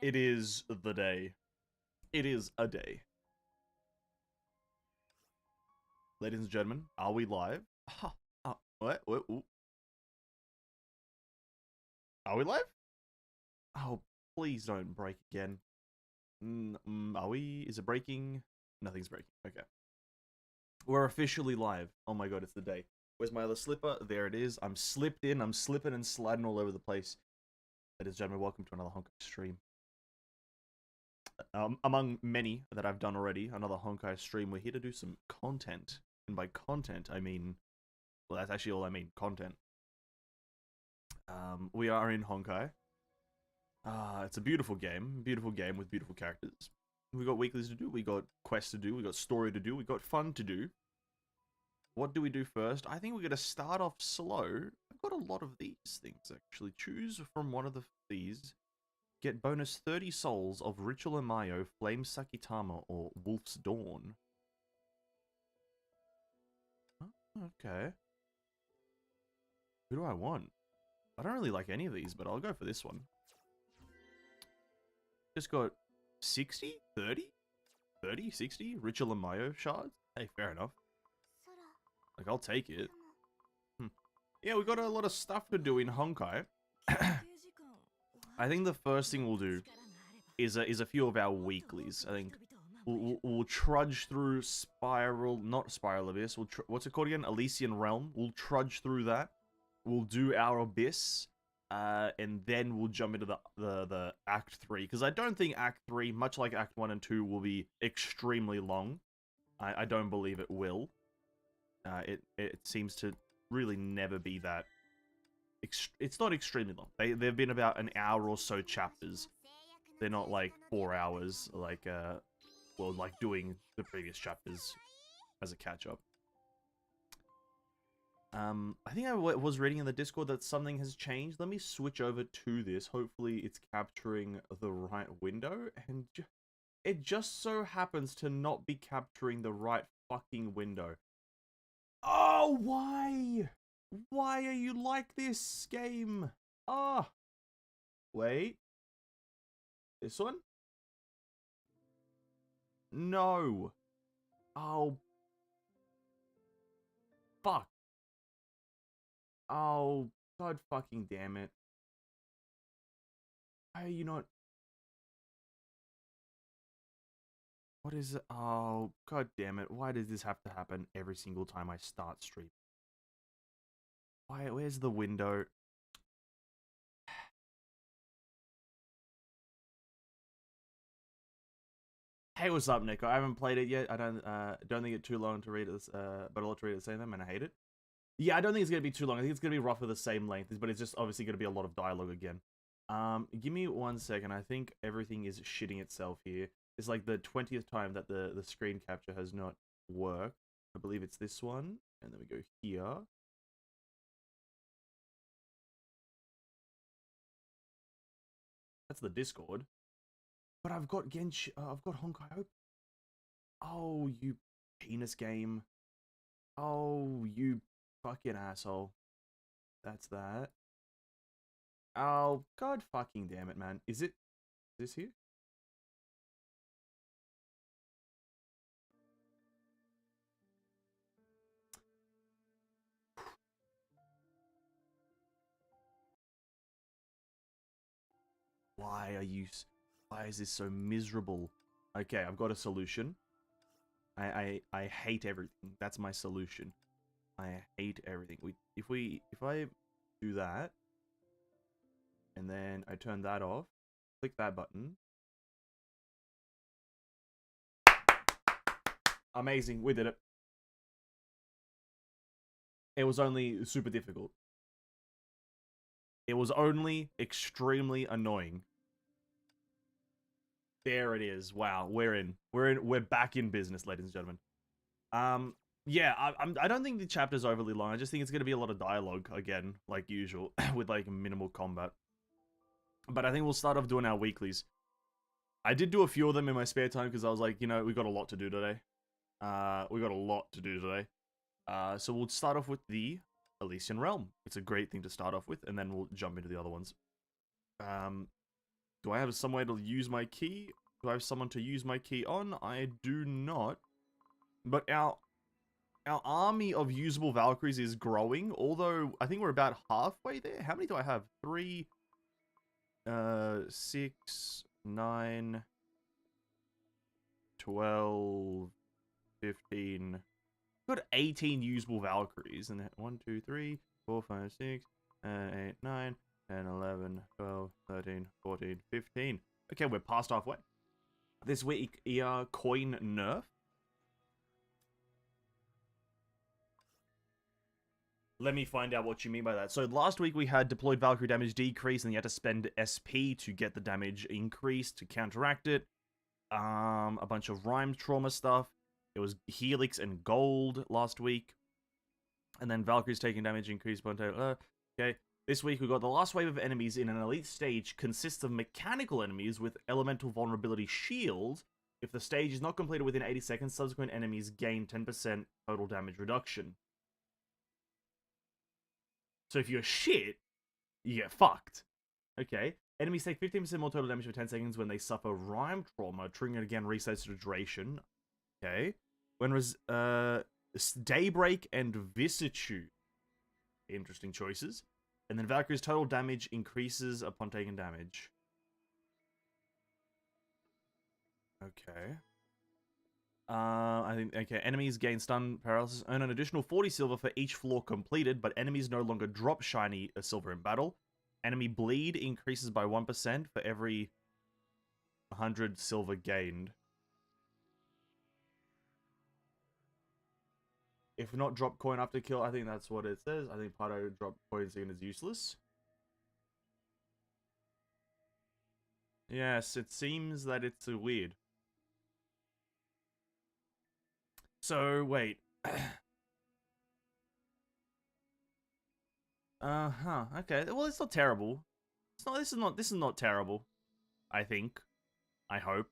It is the day. It is a day. Ladies and gentlemen, are we live? What? Ooh. Are we live? Oh, please don't break again. Are we? Is it breaking? Nothing's breaking. Okay. We're officially live. Oh my god, it's the day. Where's my other slipper? There it is. I'm slipped in. I'm slipping and sliding all over the place. Ladies and gentlemen, welcome to another Honkai stream. Among many that I've done already, another Honkai stream. We're here to do some content. And by content, I mean... Well, that's actually all I mean. Content. We are in Honkai. It's a beautiful game. Beautiful game with beautiful characters. We got weeklies to do. We got quests to do. We got story to do. We got fun to do. What do we do first? I think we're going to start off slow. I've got a lot of these things, actually. Choose from one of these. Get bonus 30 souls of Ritual Amayo, Flame Sakitama, or Wolf's Dawn. Oh, okay. Who do I want? I don't really like any of these, but I'll go for this one. Just got 60? 30? 30? 60? Ritual Amayo shards? Hey, fair enough. Like, I'll take it. Yeah, we got a lot of stuff to do in Honkai. I think the first thing we'll do is a few of our weeklies. I think we'll trudge through not Spiral Abyss. What's it called again? Elysian Realm. We'll trudge through that. We'll do our Abyss, and then we'll jump into the Act 3. Because I don't think Act 3, much like Act 1 and 2, will be extremely long. I don't believe it will. It seems to really never be that. It's not extremely long. They've been about an hour or so chapters. They're not like 4 hours, like well, like doing the previous chapters as a catch-up. I think I was reading in the Discord that something has changed. Let me switch over to this. Hopefully it's capturing the right window, and it just so happens to not be capturing the right fucking window. Oh, why? Why are you like this, game? Ah. Wait. This one? No. Oh. Fuck. Oh, god fucking damn it. Why are you not... What is it? Oh, god damn it. Why does this have to happen every single time I start stream? Where's the window? Hey, what's up, Nico? I haven't played it yet. I don't think it's too long to read it, but a lot to read at the same time, and I hate it. Yeah, I don't think it's gonna be too long. I think it's gonna be roughly the same length, but it's just obviously gonna be a lot of dialogue again. Give me 1 second. I think everything is shitting itself here. It's like the 20th time that the screen capture has not worked. I believe it's this one, and then we go here. That's the Discord. But I've got I've got Honkai open. Oh, you penis game. Oh, you fucking asshole. That's that. Oh, god fucking damn it, man. Is this here? Why is this so miserable? Okay, I've got a solution. I hate everything. That's my solution. I hate everything. If I do that, and then I turn that off, click that button. Amazing, we did it. It was only super difficult. It was only extremely annoying. There it is. Wow, we're back in business, ladies and gentlemen. Yeah, I don't think the chapter's overly long. I just think it's gonna be a lot of dialogue again, like usual, with like minimal combat. But I think we'll start off doing our weeklies. I did do a few of them in my spare time because I was like, you know, we got a lot to do today. We got a lot to do today. So we'll start off with the Elysian Realm. It's a great thing to start off with, and then we'll jump into the other ones. Do I have somewhere to use my key? Do I have someone to use my key on? I do not. But our army of usable Valkyries is growing, although I think we're about halfway there. How many do I have? 3, 6, 9, 12, 15. I've got 18 usable Valkyries. And 1, 2, 3, 4, 5, 6, 8, 9, 10, 11, 12, 13, 14, 15. Okay, we're past halfway. This week, coin nerf. Let me find out what you mean by that. So last week we had deployed Valkyrie damage decrease, and you had to spend SP to get the damage increase to counteract it. A bunch of rhymed trauma stuff. It was Helix and Gold last week. And then Valkyrie's taking damage increase. Okay. This week we got the last wave of enemies in an elite stage consists of mechanical enemies with elemental vulnerability shield. If the stage is not completed within 80 seconds, subsequent enemies gain 10% total damage reduction. So if you're shit, you get fucked. Okay. Enemies take 15% more total damage for 10 seconds when they suffer rhyme trauma. Triggering again resets the duration. Okay. When Daybreak and Vicissitude. Interesting choices. And then Valkyrie's total damage increases upon taking damage. Okay. I think, okay, enemies gain stun paralysis, earn an additional 40 silver for each floor completed, but enemies no longer drop shiny silver in battle. Enemy bleed increases by 1% for every 100 silver gained. If not drop coin after kill, I think that's what it says. I think Pardo drop coins in is useless. Yes, it seems that it's weird. So, wait. Okay. Well, it's not terrible. This is not terrible. I think. I hope.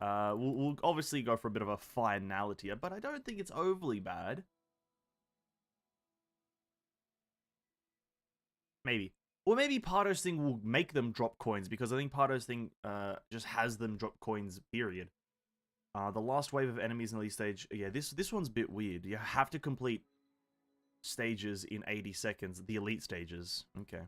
We'll obviously go for a bit of a finality, but I don't think it's overly bad. Maybe. Or maybe Pardo's thing will make them drop coins, because I think Pardo's thing just has them drop coins, period. The last wave of enemies in the elite stage. Yeah, this one's a bit weird. You have to complete stages in 80 seconds. The elite stages. Okay.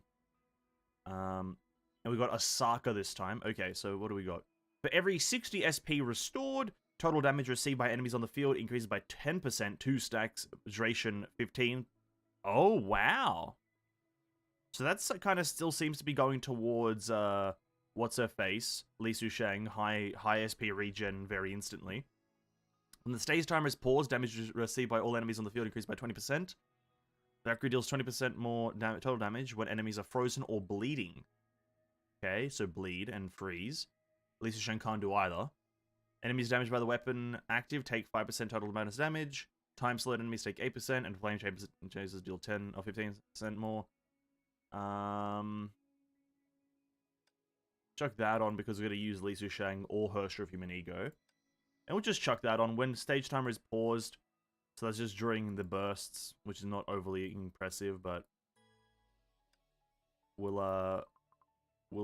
And we got Asaka this time. Okay, so what do we got? For every 60 SP restored, total damage received by enemies on the field increases by 10%, 2 stacks, duration 15. Oh, wow. So that's kind of still seems to be going towards, what's her face? Li Sushang, high SP regen very instantly. When the stage timer is paused, damage received by all enemies on the field increased by 20%. Valkyrie deals 20% more total damage when enemies are frozen or bleeding. Okay, so bleed and freeze. Li Sushang can't do either. Enemies damaged by the weapon active take 5% total bonus damage. Time slowed enemies take 8%, and flame chasers deal 10 or 15% more. Chuck that on because we're going to use Li Sushang or Hersher of Human Ego. And we'll just chuck that on when stage timer is paused. So that's just during the bursts, which is not overly impressive, but we'll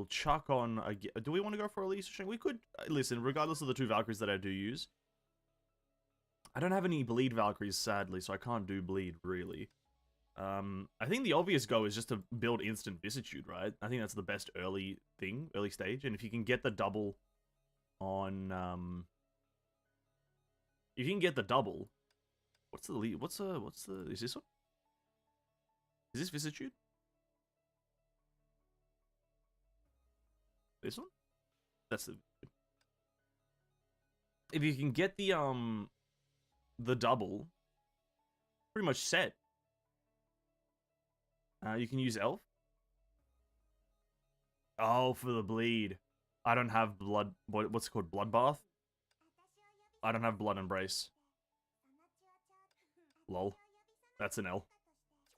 chuck on again. Do we want to go for a Li Sushang? We could listen, regardless of the 2 Valkyries that I do use. I don't have any bleed Valkyries, sadly, so I can't do bleed really. I think the obvious go is just to build instant vicissitude, right? I think that's the best early stage. And if you can get the double on, if you can get the double, is this one? Is this vicissitude? This one? That's the, if you can get the double, pretty much set. You can use Elf. Oh, for the bleed. I don't have blood. What's it called? Bloodbath? I don't have Blood Embrace. Lol. That's an L.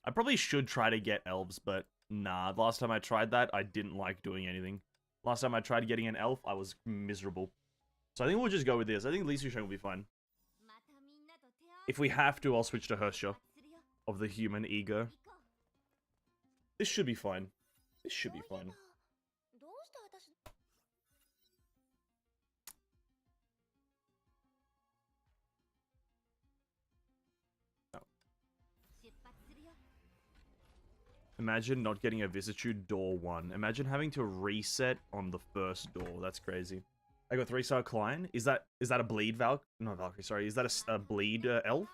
I probably should try to get elves, but nah. Last time I tried that, I didn't like doing anything. Last time I tried getting an elf, I was miserable. So I think we'll just go with this. I think Li Sushang will be fine. If we have to, I'll switch to Hersher of the Human Ego. This should be fine. This should be fine. Imagine not getting a vicissitude door 1. Imagine having to reset on the first door. That's crazy. I got 3-star Klein. Is that a bleed Not Valkyrie, sorry. Is that a bleed elf?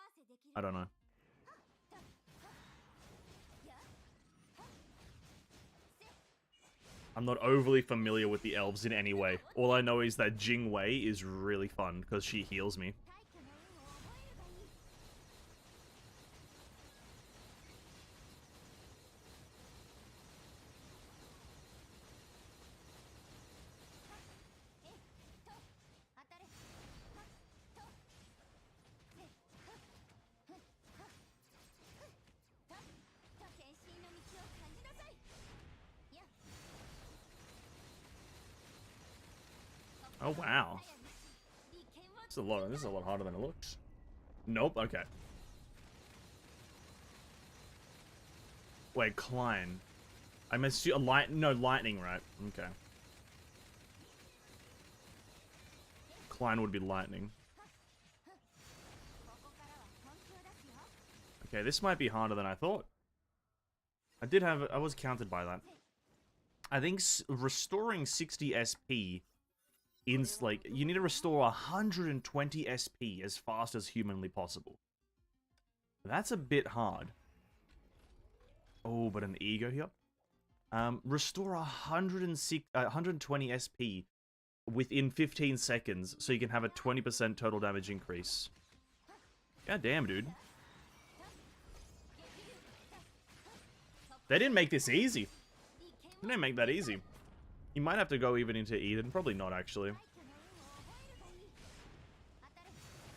I don't know. I'm not overly familiar with the elves in any way. All I know is that Jing Wei is really fun because she heals me. Oh wow. This is a lot harder than it looks. Nope, okay. Wait, Klein. I'm assuming lightning, right? Okay. Klein would be lightning. Okay, this might be harder than I thought. I was counted by that. I think restoring 60 SP like, you need to restore 120 SP as fast as humanly possible. That's a bit hard. Oh, but an ego here. Restore 120 SP within 15 seconds so you can have a 20% total damage increase. God damn, dude. They didn't make this easy. They didn't make that easy. You might have to go even into Eden. Probably not, actually.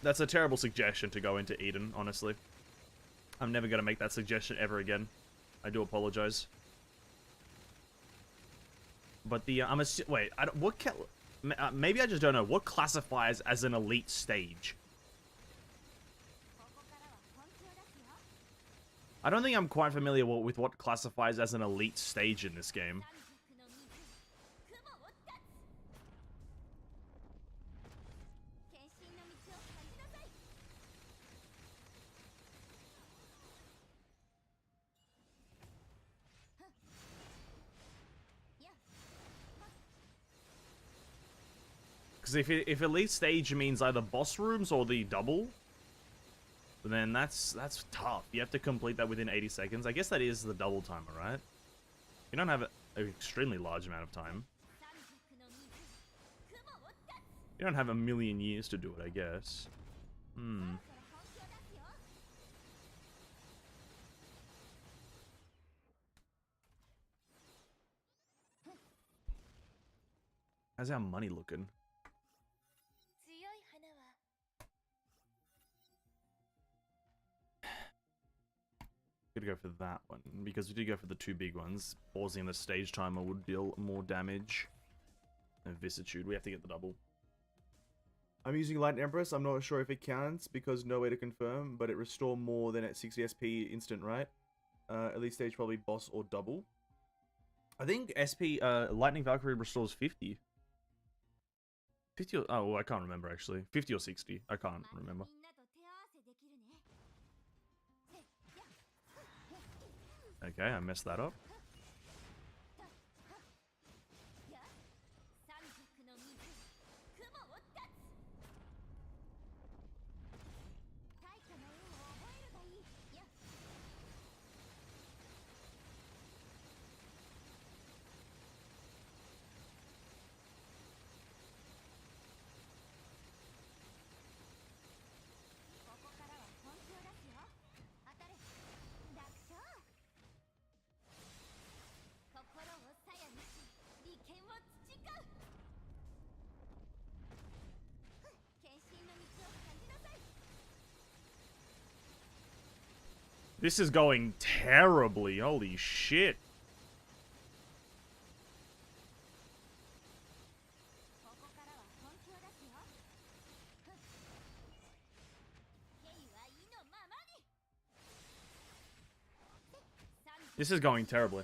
That's a terrible suggestion to go into Eden, honestly. I'm never going to make that suggestion ever again. I do apologize. But the, wait, maybe I just don't know. What classifies as an elite stage? I don't think I'm quite familiar with what classifies as an elite stage in this game. Because if elite stage means either boss rooms or the double, then that's tough. You have to complete that within 80 seconds. I guess that is the double timer, right? You don't have an extremely large amount of time. You don't have a million years to do it, I guess. How's our money looking? Could go for that one, because we did go for the 2 big ones. Pausing the stage timer would deal more damage. And vicissitude, we have to get the double. I'm using Light Empress. I'm not sure if it counts, because no way to confirm, but it restore more than at 60 SP instant, right? Elite stage probably boss or double. I think SP, Lightning Valkyrie restores 50. 50 or, oh, I can't remember actually. 50 or 60, I can't remember. Okay, I messed that up. This is going terribly. Holy shit. This is going terribly.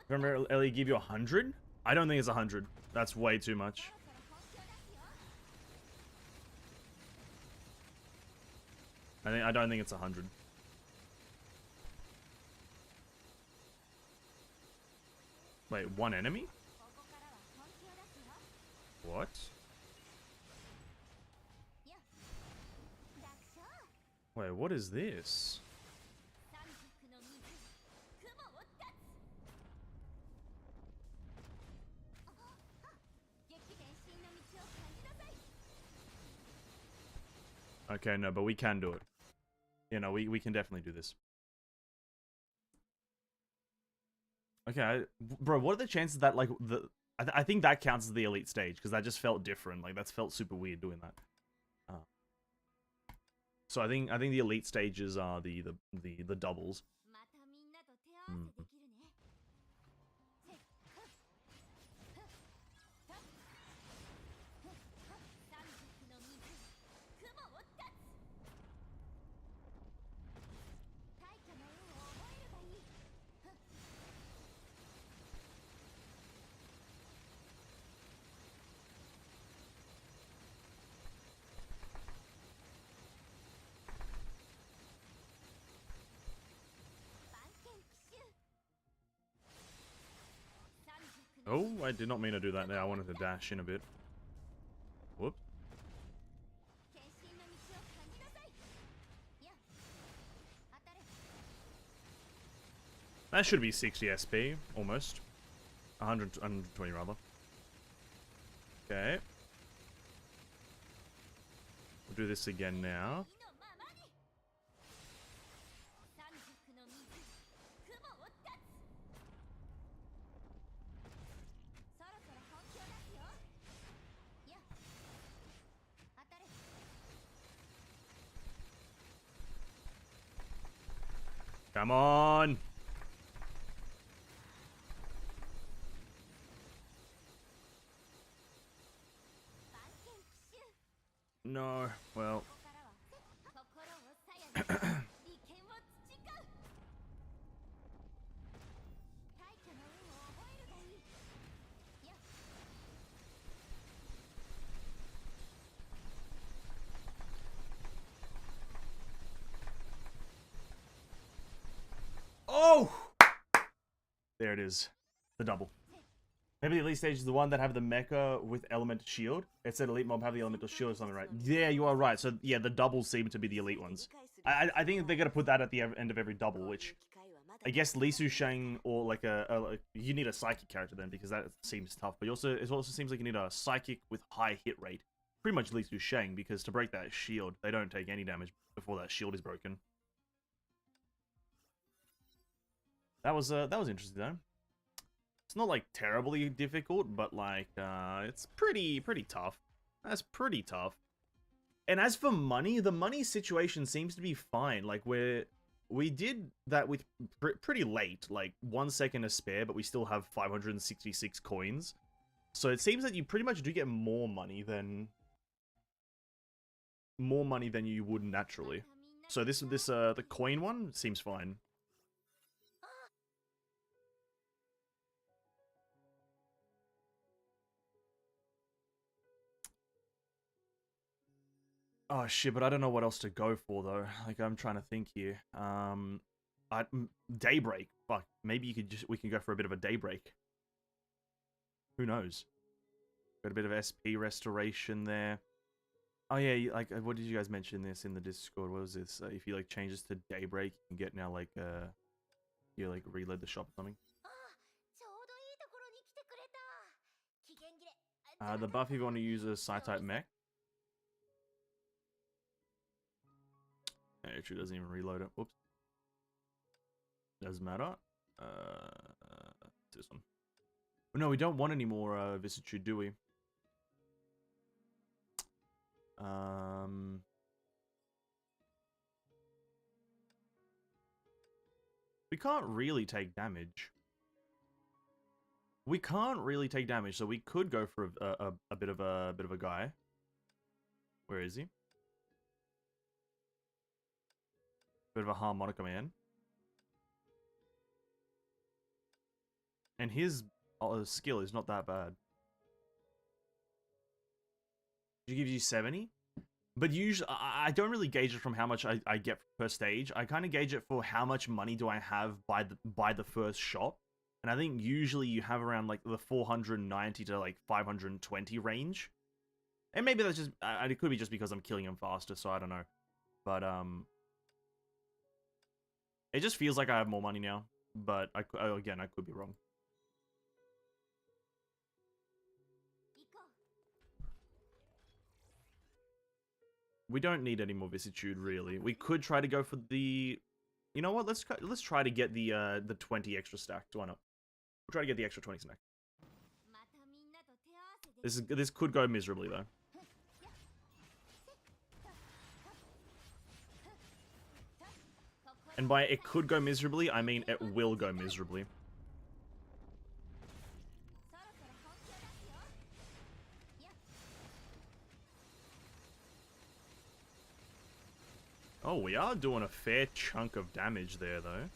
Remember Ellie give you 100? I don't think it's 100. That's way too much. I don't think it's 100. Wait, one enemy? What? Wait, what is this? Okay, no, but we can do it. You know, we can definitely do this. Okay, bro, what are the chances that, like, I think that counts as the elite stage, because that just felt different. Like, that's felt super weird doing that. So I think the elite stages are the doubles. Oh, I did not mean to do that there. I wanted to dash in a bit. Whoop. That should be 60 SP, almost. 120 rather. Okay. We'll do this again now. Come on! No, well. Oh! There it is. The double. Maybe the elite stage is the one that have the mecha with elemental shield. It said elite mob have the elemental shield or something, right? Yeah, you are right. So yeah, the doubles seem to be the elite ones. I think they're gonna put that at the end of every double, which I guess Li Su Sheng or like you need a psychic character then, because that seems tough. But it also seems like you need a psychic with high hit rate. Pretty much Li Su Sheng, because to break that shield, they don't take any damage before that shield is broken. That was interesting though. It's not like terribly difficult, but like it's pretty tough. That's pretty tough. And as for money, the money situation seems to be fine. Like we did that with pretty late, like 1 second to spare, but we still have 566 coins. So it seems that you pretty much do get more money than you would naturally. So the coin one seems fine. Oh shit, but I don't know what else to go for though. Like I'm trying to think here. Daybreak. Fuck. Maybe we can go for a bit of a daybreak. Who knows? Got a bit of SP restoration there. Oh yeah, like what did you guys mention this in the Discord? What was this? If you like change this to daybreak, you can get now like you like reload the shop or something. The buff if you want to use a Psi type mech. Actually doesn't even reload it. Whoops. Doesn't matter. This one. No, we don't want any more vicissitude, do we? We can't really take damage. We can't really take damage, so we could go for a bit of a guy. Where is he? Bit of a harmonica man. And his skill is not that bad. It gives you 70? But usually, I don't really gauge it from how much I get per stage. I kind of gauge it for how much money do I have by the first shop. And I think usually you have around like the 490 to like 520 range. And maybe that's just, it could be just because I'm killing him faster, so I don't know. But, it just feels like I have more money now. But, again, I could be wrong. We don't need any more vicissitude, really. We could try to go for the... You know what? Let's try to get the 20 extra stacked. Why not? We'll try to get the extra 20 stacked. This could go miserably, though. And by it could go miserably, I mean it will go miserably. Oh, we are doing a fair chunk of damage there, though.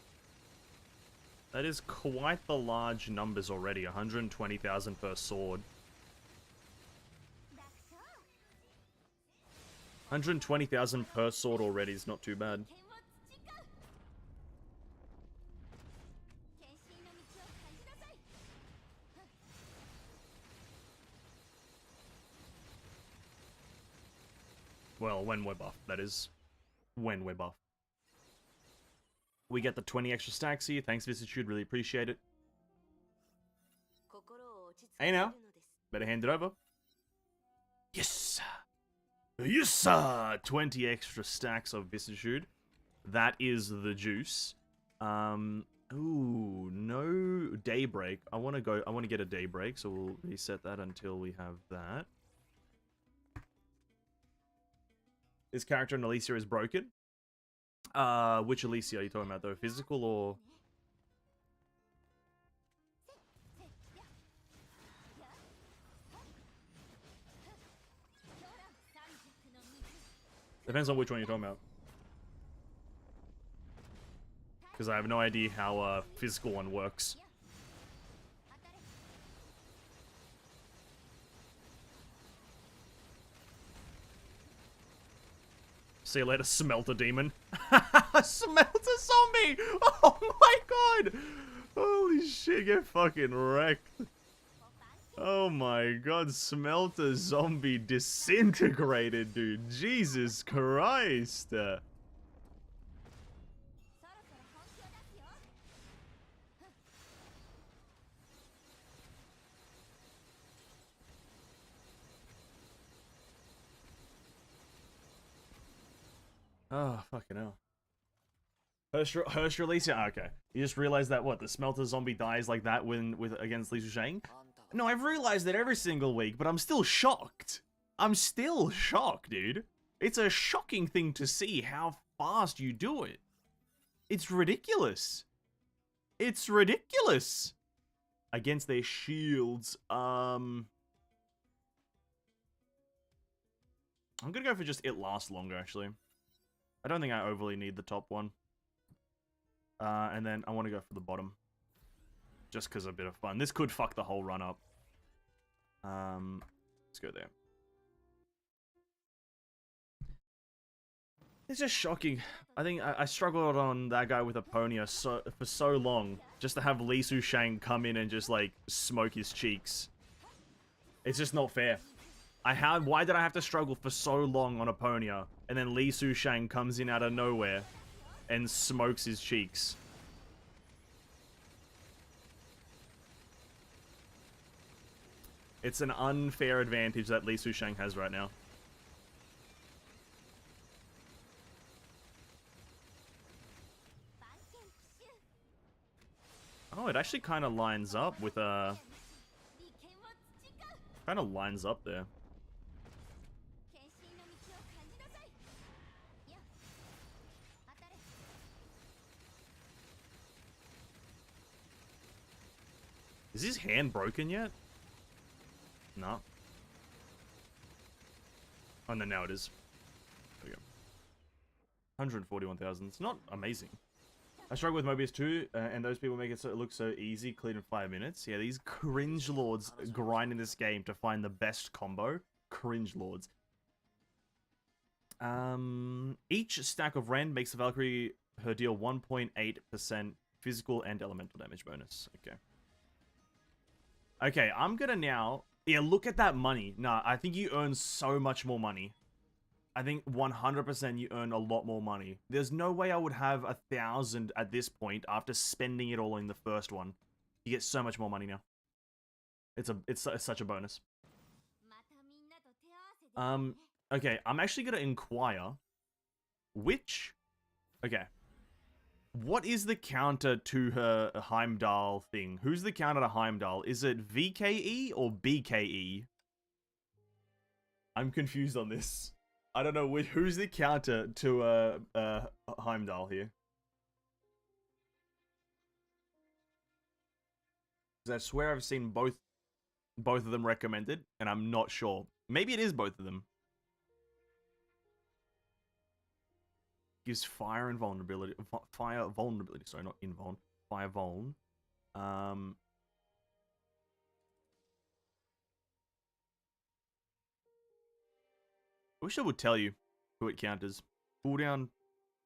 That is quite the large numbers already. 120,000 per sword. 120,000 per sword already is not too bad. Well, when we're buffed, that is. When we're buffed. We get the 20 extra stacks here. Thanks, Vicissitude. Really appreciate it. Hey now. Better hand it over. Yes! Yes, sir! 20 extra stacks of Vicissitude. That is the juice. Ooh, no Daybreak. I want to get a Daybreak, so we'll reset that until we have that. This character in Alicia is broken. Which Alicia are you talking about, though? Physical or... Depends on which one you're talking about. Because I have no idea how a physical one works. See you later, Smelter Demon. Smelter Zombie! Oh my god! Holy shit, get fucking wrecked. Oh my god, Smelter Zombie disintegrated, dude. Jesus Christ. Oh, fucking hell. Hirsch release? Yeah, okay. You just realized that, what, the Smelter Zombie dies like that against Li Sushang? No, I've realized that every single week, but I'm still shocked. I'm still shocked, dude. It's a shocking thing to see how fast you do it. It's ridiculous. It's ridiculous. Against their shields, I'm gonna go for just it lasts longer, actually. I don't think I overly need the top one. And then I want to go for the bottom. Just because of a bit of fun. This could fuck the whole run up. Let's go there. It's just shocking. I think I struggled on that guy with Aponia for so long. Just to have Li Sushang come in and just, like, smoke his cheeks. It's just not fair. Why did I have to struggle for so long on Aponia, and then Li Sushang comes in out of nowhere and smokes his cheeks? It's an unfair advantage that Li Sushang has right now. Oh, it actually kind of lines up with a... Kind of lines up there. Is his hand broken yet? No. Oh, no, now it is. There we go. 141,000. It's not amazing. I struggle with Mobius too, and those people make it look so easy, clean in 5 minutes. Yeah, these cringe lords grind in this game to find the best combo. Cringe lords. Each stack of Rend makes the Valkyrie her deal 1.8% physical and elemental damage bonus. Okay. Okay, I'm gonna now... Yeah, look at that money. Nah, I think you earn so much more money. I think 100% you earn a lot more money. There's no way I would have 1,000 at this point after spending it all in the first one. You get so much more money now. It's such a bonus. Okay, I'm actually gonna inquire which... Okay. What is the counter to her Heimdall thing? Who's the counter to Heimdall? Is it VKE or BKE? I'm confused on this. I don't know who's the counter to Heimdall here. I swear I've seen both of them recommended, and I'm not sure. Maybe it is both of them. Gives fire and vulnerability. Fire vulnerability. Sorry, not invuln. Fire vuln. I wish I would tell you who it counters. Cooldown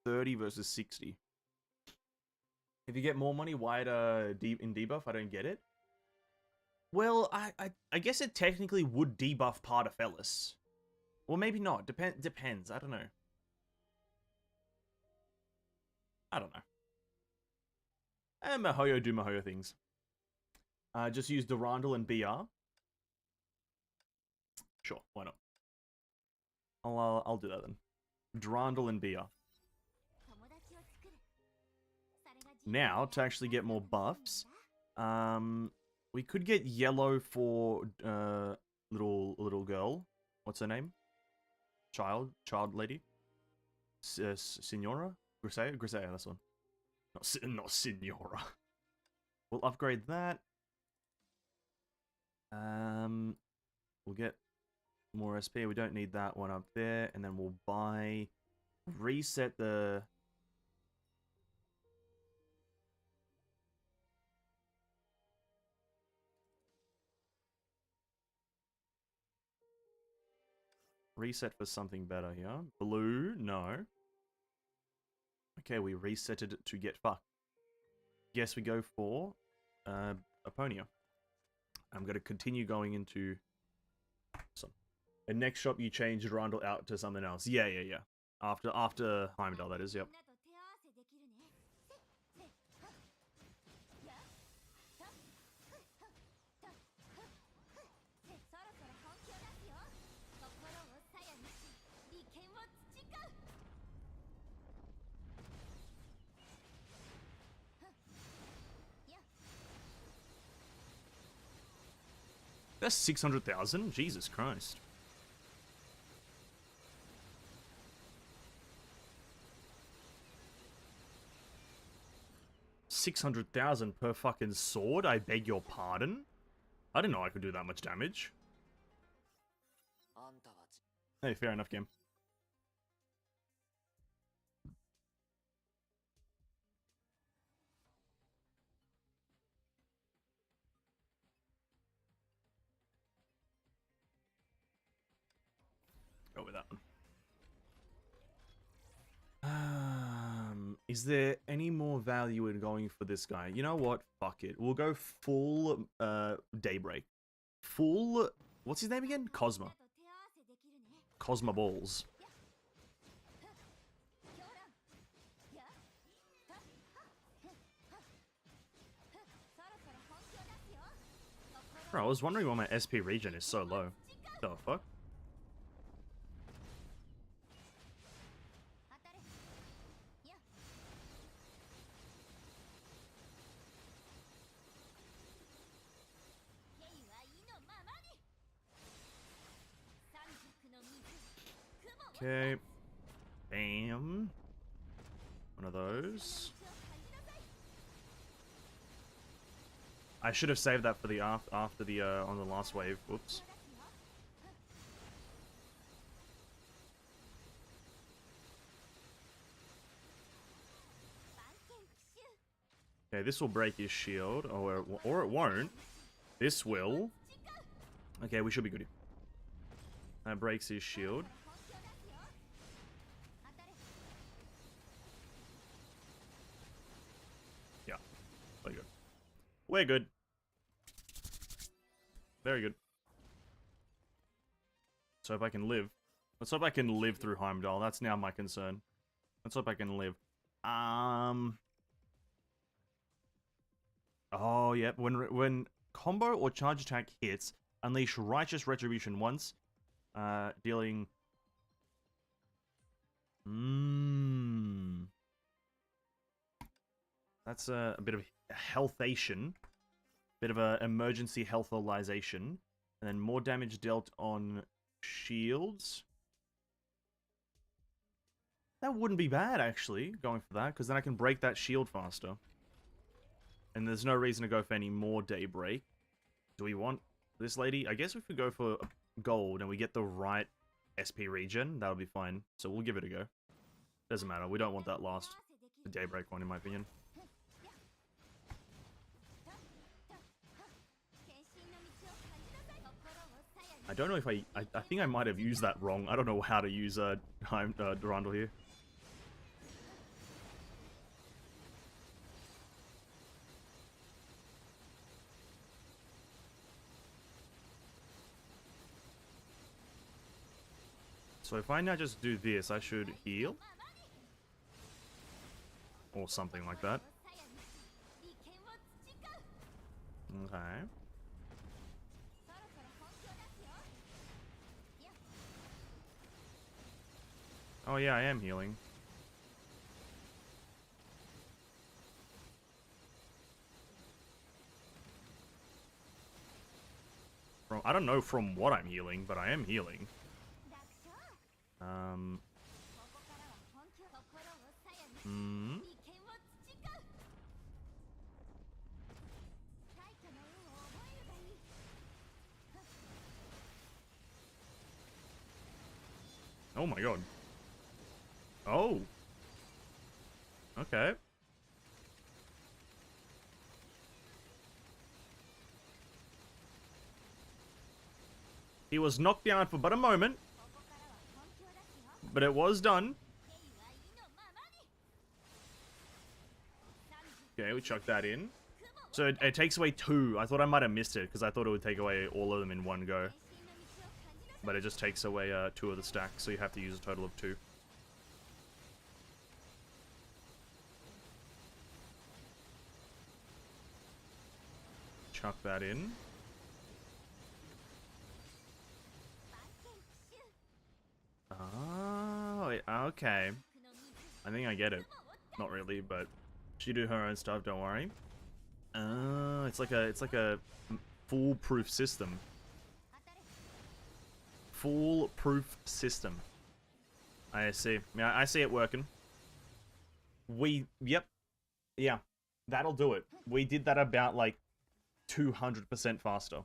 30 versus 60. If you get more money, why in debuff? I don't get it. Well, I guess it technically would debuff part of Fellas. Well, maybe not. Depends. I don't know. I don't know. And Mahoyo do Mahoyo things. Just use Durandal and BR. Sure, why not? I'll do that then. Durandal and BR. Now, to actually get more buffs, we could get yellow for little girl. What's her name? Child lady. Signora. Grisea, that's one. Not Signora. We'll upgrade that. We'll get more SP. We don't need that one up there, and then we'll reset the. Reset for something better here. Blue, no. Okay, we resetted it to get fucked. Guess we go for Aponia. I'm going to continue going into some. And next shop you change Randall out to something else. Yeah. After Heimdall, that is, yep. That's 600,000? Jesus Christ. $600,000 per fucking sword? I beg your pardon? I didn't know I could do that much damage. Hey, fair enough, game. Go with that one. Is there any more value in going for this guy? You know what? Fuck it. We'll go full Daybreak. Full... What's his name again? Cosma. Cosma Balls. Bro, I was wondering why my SP regen is so low. The fuck? Okay. Bam. One of those. I should have saved that for the after the on the last wave. Whoops. Okay, this will break his shield, or it won't. This will. Okay, we should be good. That breaks his shield. Yeah, we're good. We're good. Very good. Let's hope I can live. Let's hope I can live through Heimdall. That's now my concern. Let's hope I can live. Oh, yeah. When combo or charge attack hits, unleash Righteous Retribution once, dealing... That's a bit of healthation. Bit of a emergency healthalization. And then more damage dealt on shields. That wouldn't be bad, actually, going for that, because then I can break that shield faster. And there's no reason to go for any more Daybreak. Do we want this lady? I guess if we go for gold and we get the right SP regen, that'll be fine. So we'll give it a go. Doesn't matter, we don't want that last Daybreak one, in my opinion. I don't know if I think I might have used that wrong. I don't know how to use Durandal here. So if I now just do this, I should heal. Or something like that. Okay. Oh yeah, I am healing. I don't know from what I'm healing, but I am healing. Oh my god. Oh. Okay. He was knocked down for but a moment. But it was done. Okay, we chucked that in. So it takes away 2. I thought I might have missed it, because I thought it would take away all of them in one go. But it just takes away 2 of the stacks, so you have to use a total of 2. Chuck that in. Oh, okay. I think I get it. Not really, but she do her own stuff, don't worry. Oh, it's like a foolproof system. Foolproof system. I see. Yeah, I see it working. Yep. Yeah. That'll do it. We did that about, like, 200% faster.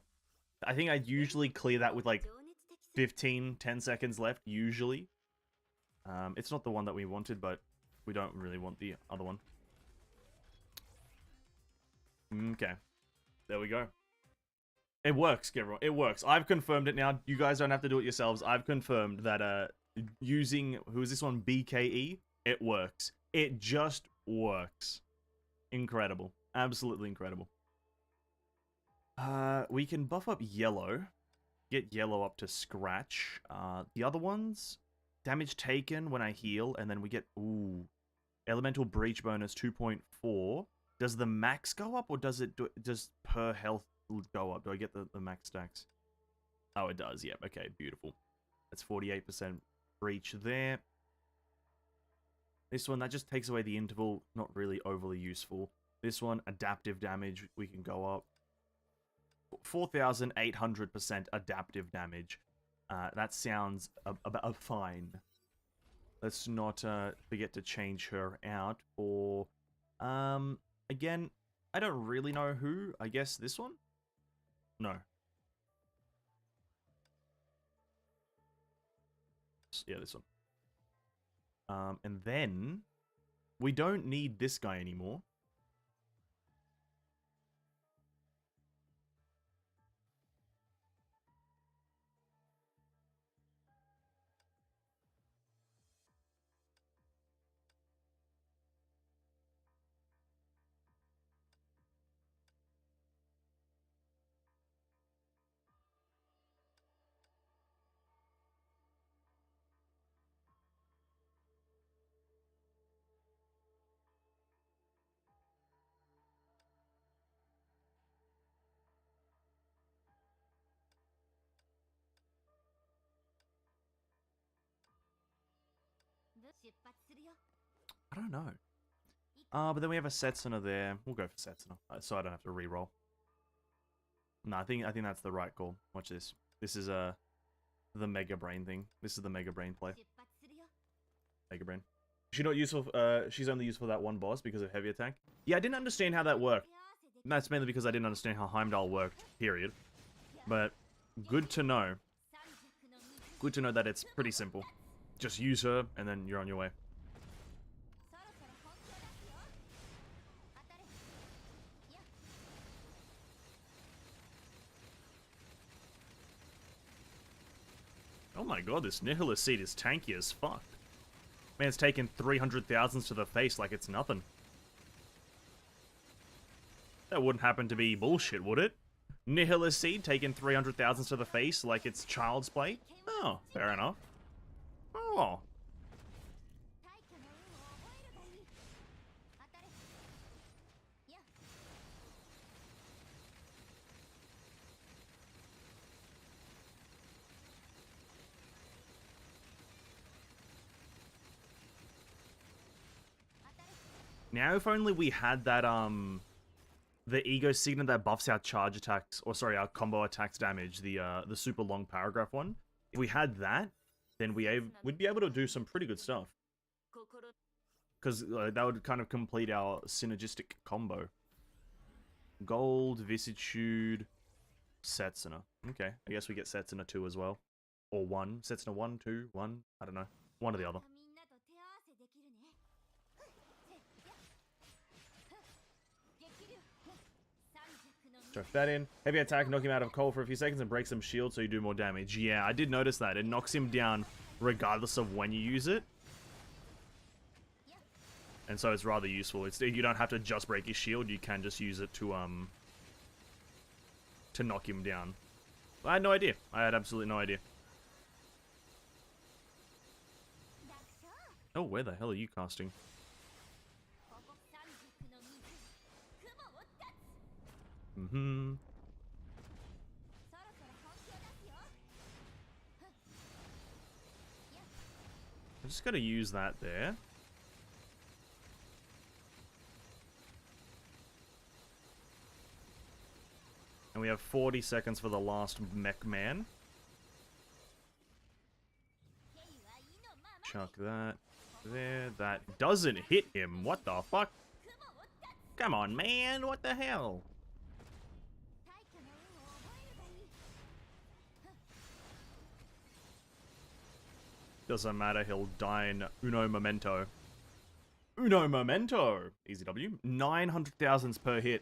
I think I usually clear that with, like, 10 seconds left, usually. It's not the one that we wanted, but we don't really want the other one. Okay. There we go. It works, everyone. It works. I've confirmed it now. You guys don't have to do it yourselves. I've confirmed that using, who is this one, BKE? It works. It just works. Incredible. Absolutely incredible. We can buff up yellow. Get yellow up to scratch. The other ones, damage taken when I heal, and then we get, ooh, elemental breach bonus 2.4. Does the max go up, or does it does per health go up? Do I get the max stacks? Oh, it does. Yep. Okay, beautiful. That's 48% breach there. This one, that just takes away the interval. Not really overly useful. This one, adaptive damage, we can go up. 4,800% adaptive damage. That sounds fine. Let's not forget to change her out for... again, I don't really know who. I guess this one? No. Yeah, this one. And then... we don't need this guy anymore. I don't know. But then we have a Setsuna there. We'll go for Setsuna, so I don't have to re-roll. No, I think that's the right call. Watch this. This is the Mega Brain thing. This is the Mega Brain play. Mega Brain. She's not useful. She's only useful for that one boss because of heavy attack. Yeah, I didn't understand how that worked. And that's mainly because I didn't understand how Heimdall worked. Period. But good to know. Good to know that it's pretty simple. Just use her, and then you're on your way. Oh my god, this Nihilist Seed is tanky as fuck. Man's taken 300,000s to the face like it's nothing. That wouldn't happen to be bullshit, would it? Nihilist Seed taking 300,000s to the face like it's child's play? Oh, fair enough. Oh. Now, if only we had that, the ego signet that buffs our charge attacks, or sorry, our combo attacks damage, the super long paragraph one. If we had that, then we'd be able to do some pretty good stuff. Because that would kind of complete our synergistic combo. Gold, Vicissitude, Setsuna. Okay, I guess we get Setsuna 2 as well. Or 1. Setsuna 1, 2, 1, I don't know. One or the other. Chuck that in. Heavy attack, knock him out of cold for a few seconds and break some shield so you do more damage. Yeah, I did notice that. It knocks him down regardless of when you use it. And so it's rather useful. You don't have to just break his shield, you can just use it to knock him down. I had no idea. I had absolutely no idea. Oh, where the hell are you casting? Mm-hmm. I'm just gonna use that there. And we have 40 seconds for the last mech man. Chuck that there. That doesn't hit him. What the fuck? Come on, man. What the hell? Doesn't matter, he'll die in uno momento. Uno momento! Easy W. 900,000s per hit.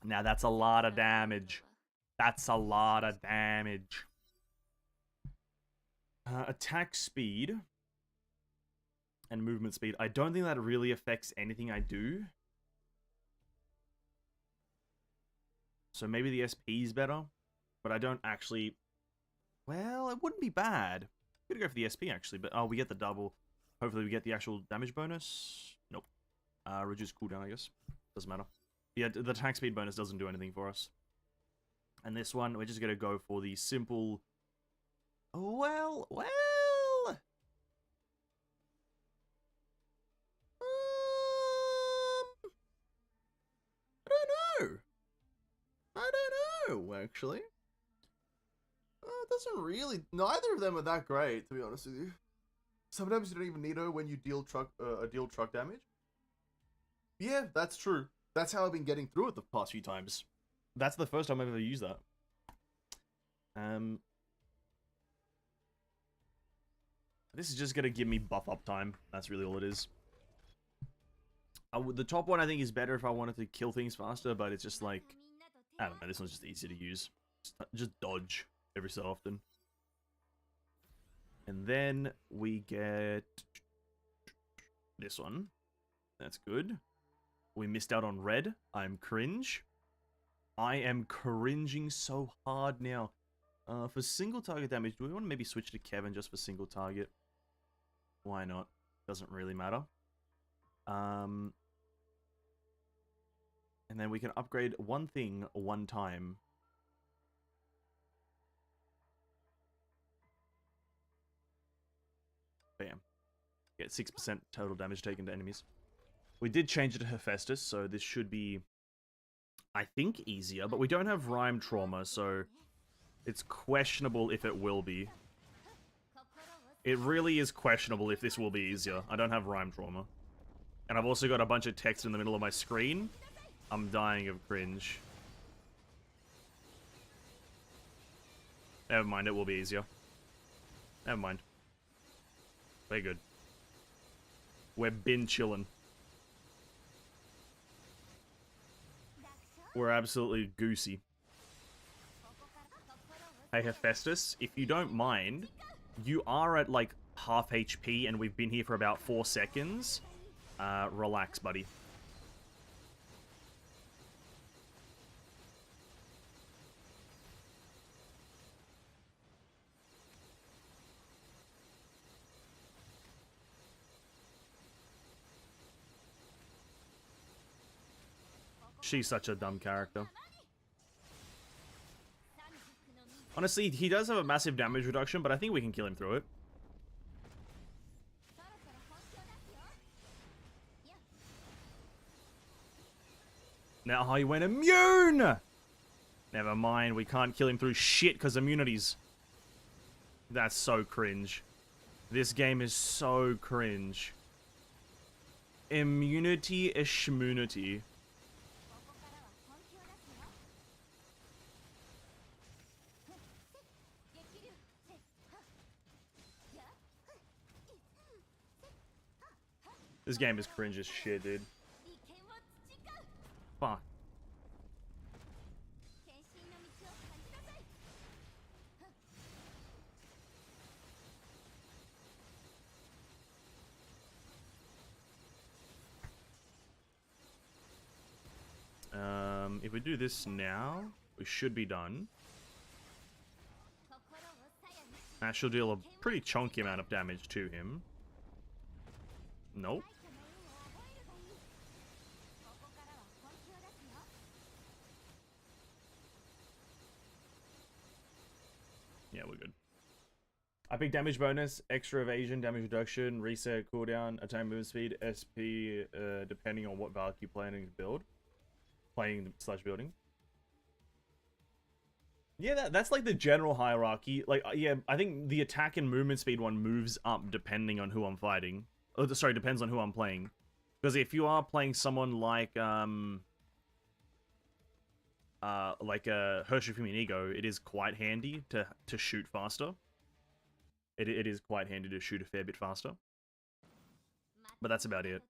Now that's a lot of damage. That's a lot of damage. Attack speed. And movement speed. I don't think that really affects anything I do. So maybe the SP is better. But I don't actually... Well, it wouldn't be bad. I'm gonna go for the SP actually, but oh, we get the double. Hopefully we get the actual damage bonus. Nope. Reduce cooldown, I guess. Doesn't matter. Yeah, the attack speed bonus doesn't do anything for us. And this one, we're just gonna go for the simple... Well... I don't know. I don't know, actually. It doesn't really... Neither of them are that great, to be honest with you. Sometimes you don't even need her when you deal truck damage. Yeah, that's true. That's how I've been getting through it the past few times. That's the first time I've ever used that. This is just gonna give me buff up time. That's really all it is. The top one I think is better if I wanted to kill things faster, but it's just like... I don't know, this one's just easy to use. Just dodge every so often. And then we get this one. That's good. We missed out on red. I'm cringe. I am cringing so hard now. For single target damage, do we want to maybe switch to Kevin just for single target? Why not? Doesn't really matter. And then we can upgrade one thing one time. 6% total damage taken to enemies. We did change it to Hephaestus, so this should be, I think, easier. But we don't have Rhyme Trauma, so it's questionable if it will be. It really is questionable if this will be easier. I don't have Rhyme Trauma. And I've also got a bunch of text in the middle of my screen. I'm dying of cringe. Never mind, it will be easier. Never mind. We're good. We're bin chillin'. We're absolutely goosey. Hey Hephaestus, if you don't mind, you are at like half HP and we've been here for about 4 seconds. Relax, buddy. She's such a dumb character. Honestly, he does have a massive damage reduction, but I think we can kill him through it. Now he went immune! Never mind, we can't kill him through shit because immunities. That's so cringe. This game is so cringe. Immunity is shmunity. This game is cringe as shit, dude. Fuck. If we do this now, we should be done. That should deal a pretty chunky amount of damage to him. Nope. Yeah, we're good. I pick damage bonus, extra evasion, damage reduction, reset, cooldown, attack movement speed, SP, depending on what Valk you're planning to build. Playing/building. Yeah, that's like the general hierarchy. Like, yeah, I think the attack and movement speed one moves up depending on who I'm fighting. Oh, sorry, depends on who I'm playing. Because if you are playing someone like Hershey Fuminigo, it is quite handy to shoot faster. It is quite handy to shoot a fair bit faster. But that's about it.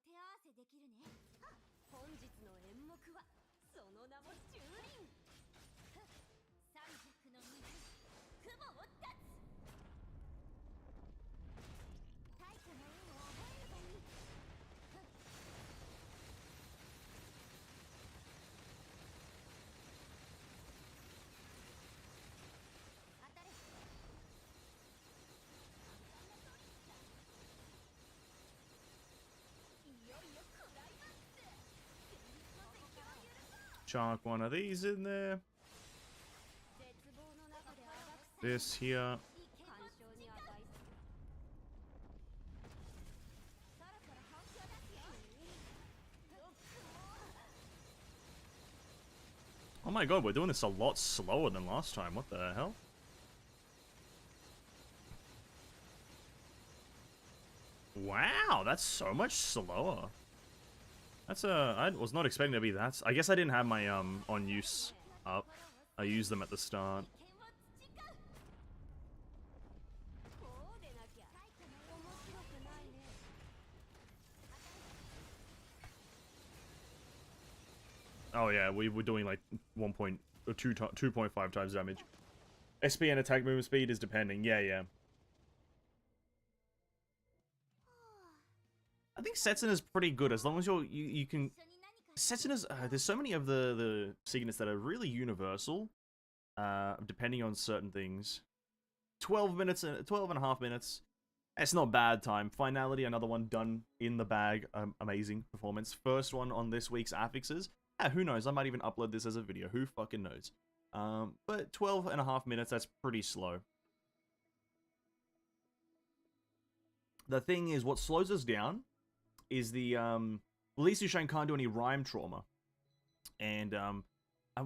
Chuck one of these in there. This here. Oh my god, we're doing this a lot slower than last time. What the hell? Wow, that's so much slower. That's I was not expecting to be that. I guess I didn't have my on use up. I used them at the start. Oh yeah, we were doing like 2.5 times damage. SP and attack movement speed is depending. Yeah. I think Setsuna's pretty good as long as you can. Setsuna's there's so many of the signets that are really universal, depending on certain things. 12 minutes, 12 and a half minutes. It's not bad time. Finality, another one done in the bag. Amazing performance. First one on this week's affixes. Who knows? I might even upload this as a video. Who fucking knows? But 12 and a half minutes. That's pretty slow. The thing is, what slows us down is the Lee Susheng can't do any rhyme trauma, and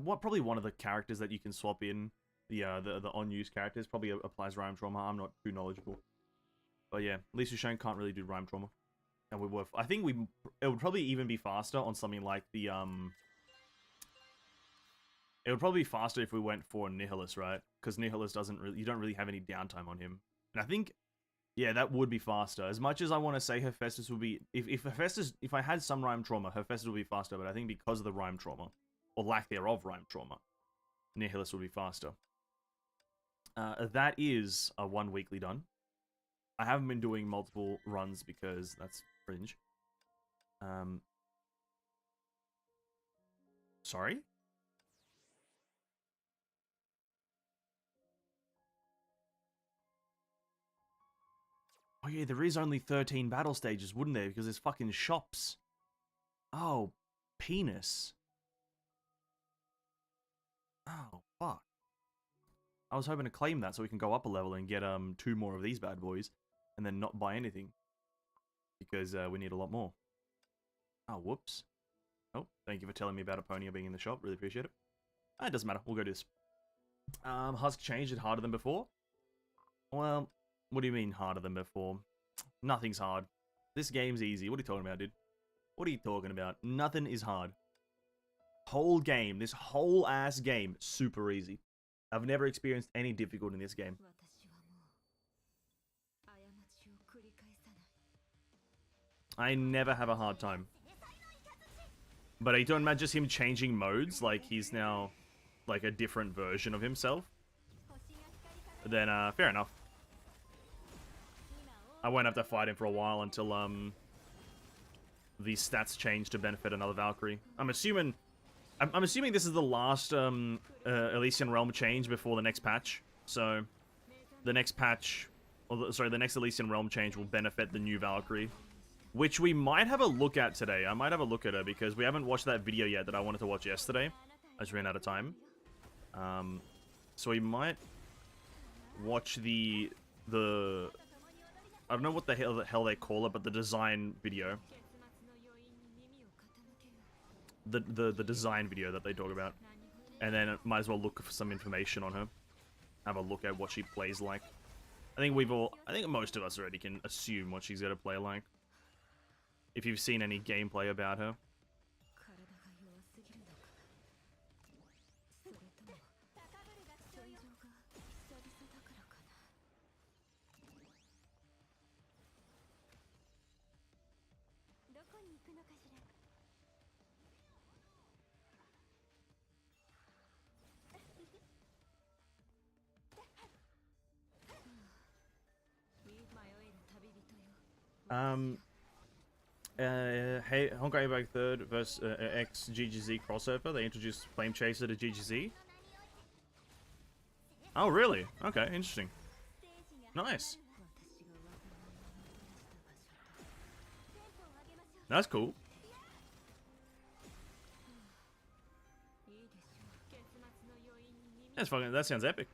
what probably one of the characters that you can swap in the on-use characters probably applies rhyme trauma. I'm not too knowledgeable, but yeah, Lee Susheng can't really do rhyme trauma, and we were. I think it would probably even be faster on something like the It would probably be faster if we went for Nihilus, right? Because Nihilus you don't really have any downtime on him, and I think. Yeah, that would be faster. As much as I want to say Hephaestus would be... If I had some rhyme trauma, Hephaestus would be faster, but I think because of the rhyme trauma, or lack thereof rhyme trauma, Nihilus would be faster. That is a 1 weekly done. I haven't been doing multiple runs because that's cringe. Sorry? Oh yeah, there is only 13 battle stages, wouldn't there? Because there's fucking shops. Oh, penis. Oh, fuck. I was hoping to claim that so we can go up a level and get 2 more of these bad boys. And then not buy anything. Because we need a lot more. Oh, whoops. Oh, thank you for telling me about Aponia being in the shop. Really appreciate it. It doesn't matter. We'll go do this. Husk changed it harder than before? Well... What do you mean harder than before? Nothing's hard. This game's easy. What are you talking about, dude? What are you talking about? Nothing is hard. Whole game, this whole ass game, super easy. I've never experienced any difficulty in this game. I never have a hard time. But are you talking about just him changing modes? Like he's now like a different version of himself? Then, fair enough. I won't have to fight him for a while until, the stats change to benefit another Valkyrie. I'm assuming this is the last, Elysian Realm change before the next patch. So, the next patch, the next Elysian Realm change will benefit the new Valkyrie. Which we might have a look at today. I might have a look at her because we haven't watched that video yet that I wanted to watch yesterday. I just ran out of time. So we might watch the I don't know what the hell they call it, but the design video. The design video that they talk about. And then might as well look for some information on her. Have a look at what she plays like. I think most of us already can assume what she's gonna play like. If you've seen any gameplay about her. Hey, Honkai back third versus X GGZ crossover. They introduced Flame Chaser to GGZ. Oh, really? Okay, interesting. Nice. That's cool. That's fucking. That sounds epic.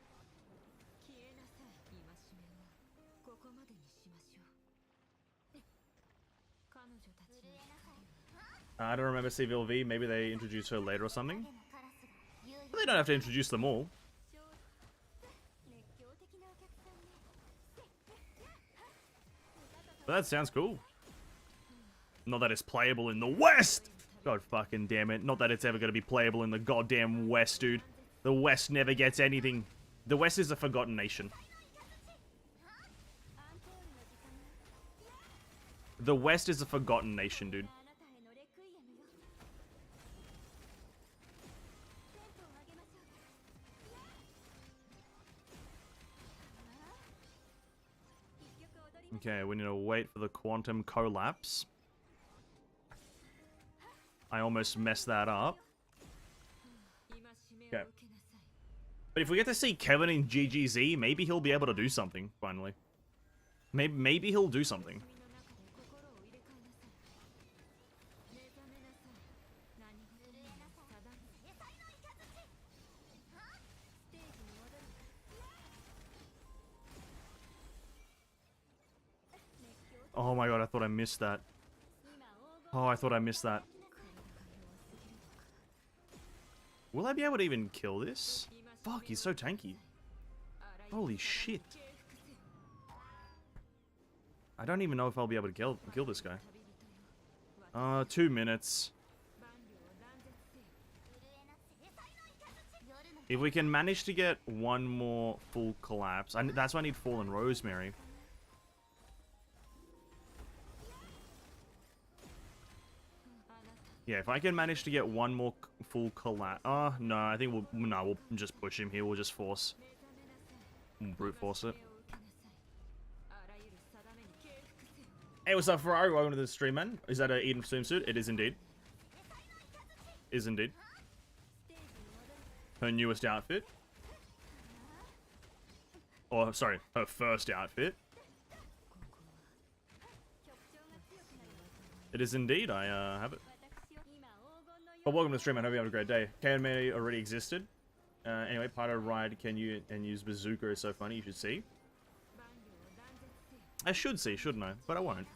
I don't remember CVLV. Maybe they introduced her later or something. But they don't have to introduce them all. But that sounds cool. Not that it's playable in the West! God fucking damn it. Not that it's ever going to be playable in the goddamn West, dude. The West never gets anything. The West is a forgotten nation. The West is a forgotten nation, dude. Okay, we need to wait for the quantum collapse. I almost messed that up. Okay. But if we get to see Kevin in GGZ, maybe he'll be able to do something, finally. Maybe he'll do something. Oh my god, I thought I missed that. Oh, I thought I missed that. Will I be able to even kill this? Fuck, he's so tanky. Holy shit. I don't even know if I'll be able to kill this guy. 2 minutes. If we can manage to get one more full collapse, that's why I need Fallen Rosemary. Yeah, if I can manage to get one more full collapse. No, I think we'll just push him here. We'll just force. We'll brute force it. Hey, what's up, Ferrari? Welcome to the stream, man. Is that an Eden swimsuit? It is indeed. Is indeed. Her newest outfit. Or, sorry, her first outfit. It is indeed. I have it. But welcome to the stream, I hope you have a great day. Gamemode already existed. Anyway, Pato Ride can you and use Bazooka is so funny, you should see. I should see, shouldn't I? But I won't.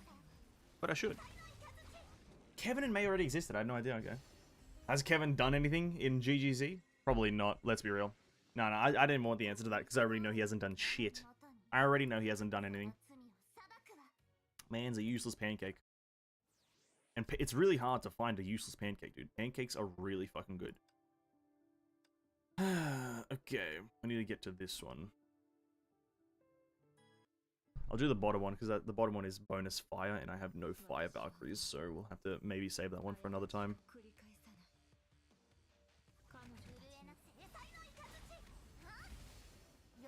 But I should. Kevin and May already existed, I had no idea, okay. Has Kevin done anything in GGZ? Probably not, let's be real. No, I didn't want the answer to that because I already know he hasn't done shit. I already know he hasn't done anything. Man's a useless pancake. And it's really hard to find a useless pancake, dude. Pancakes are really fucking good. Okay, I need to get to this one. I'll do the bottom one, because the bottom one is bonus fire, and I have no fire Valkyries, so we'll have to maybe save that one for another time.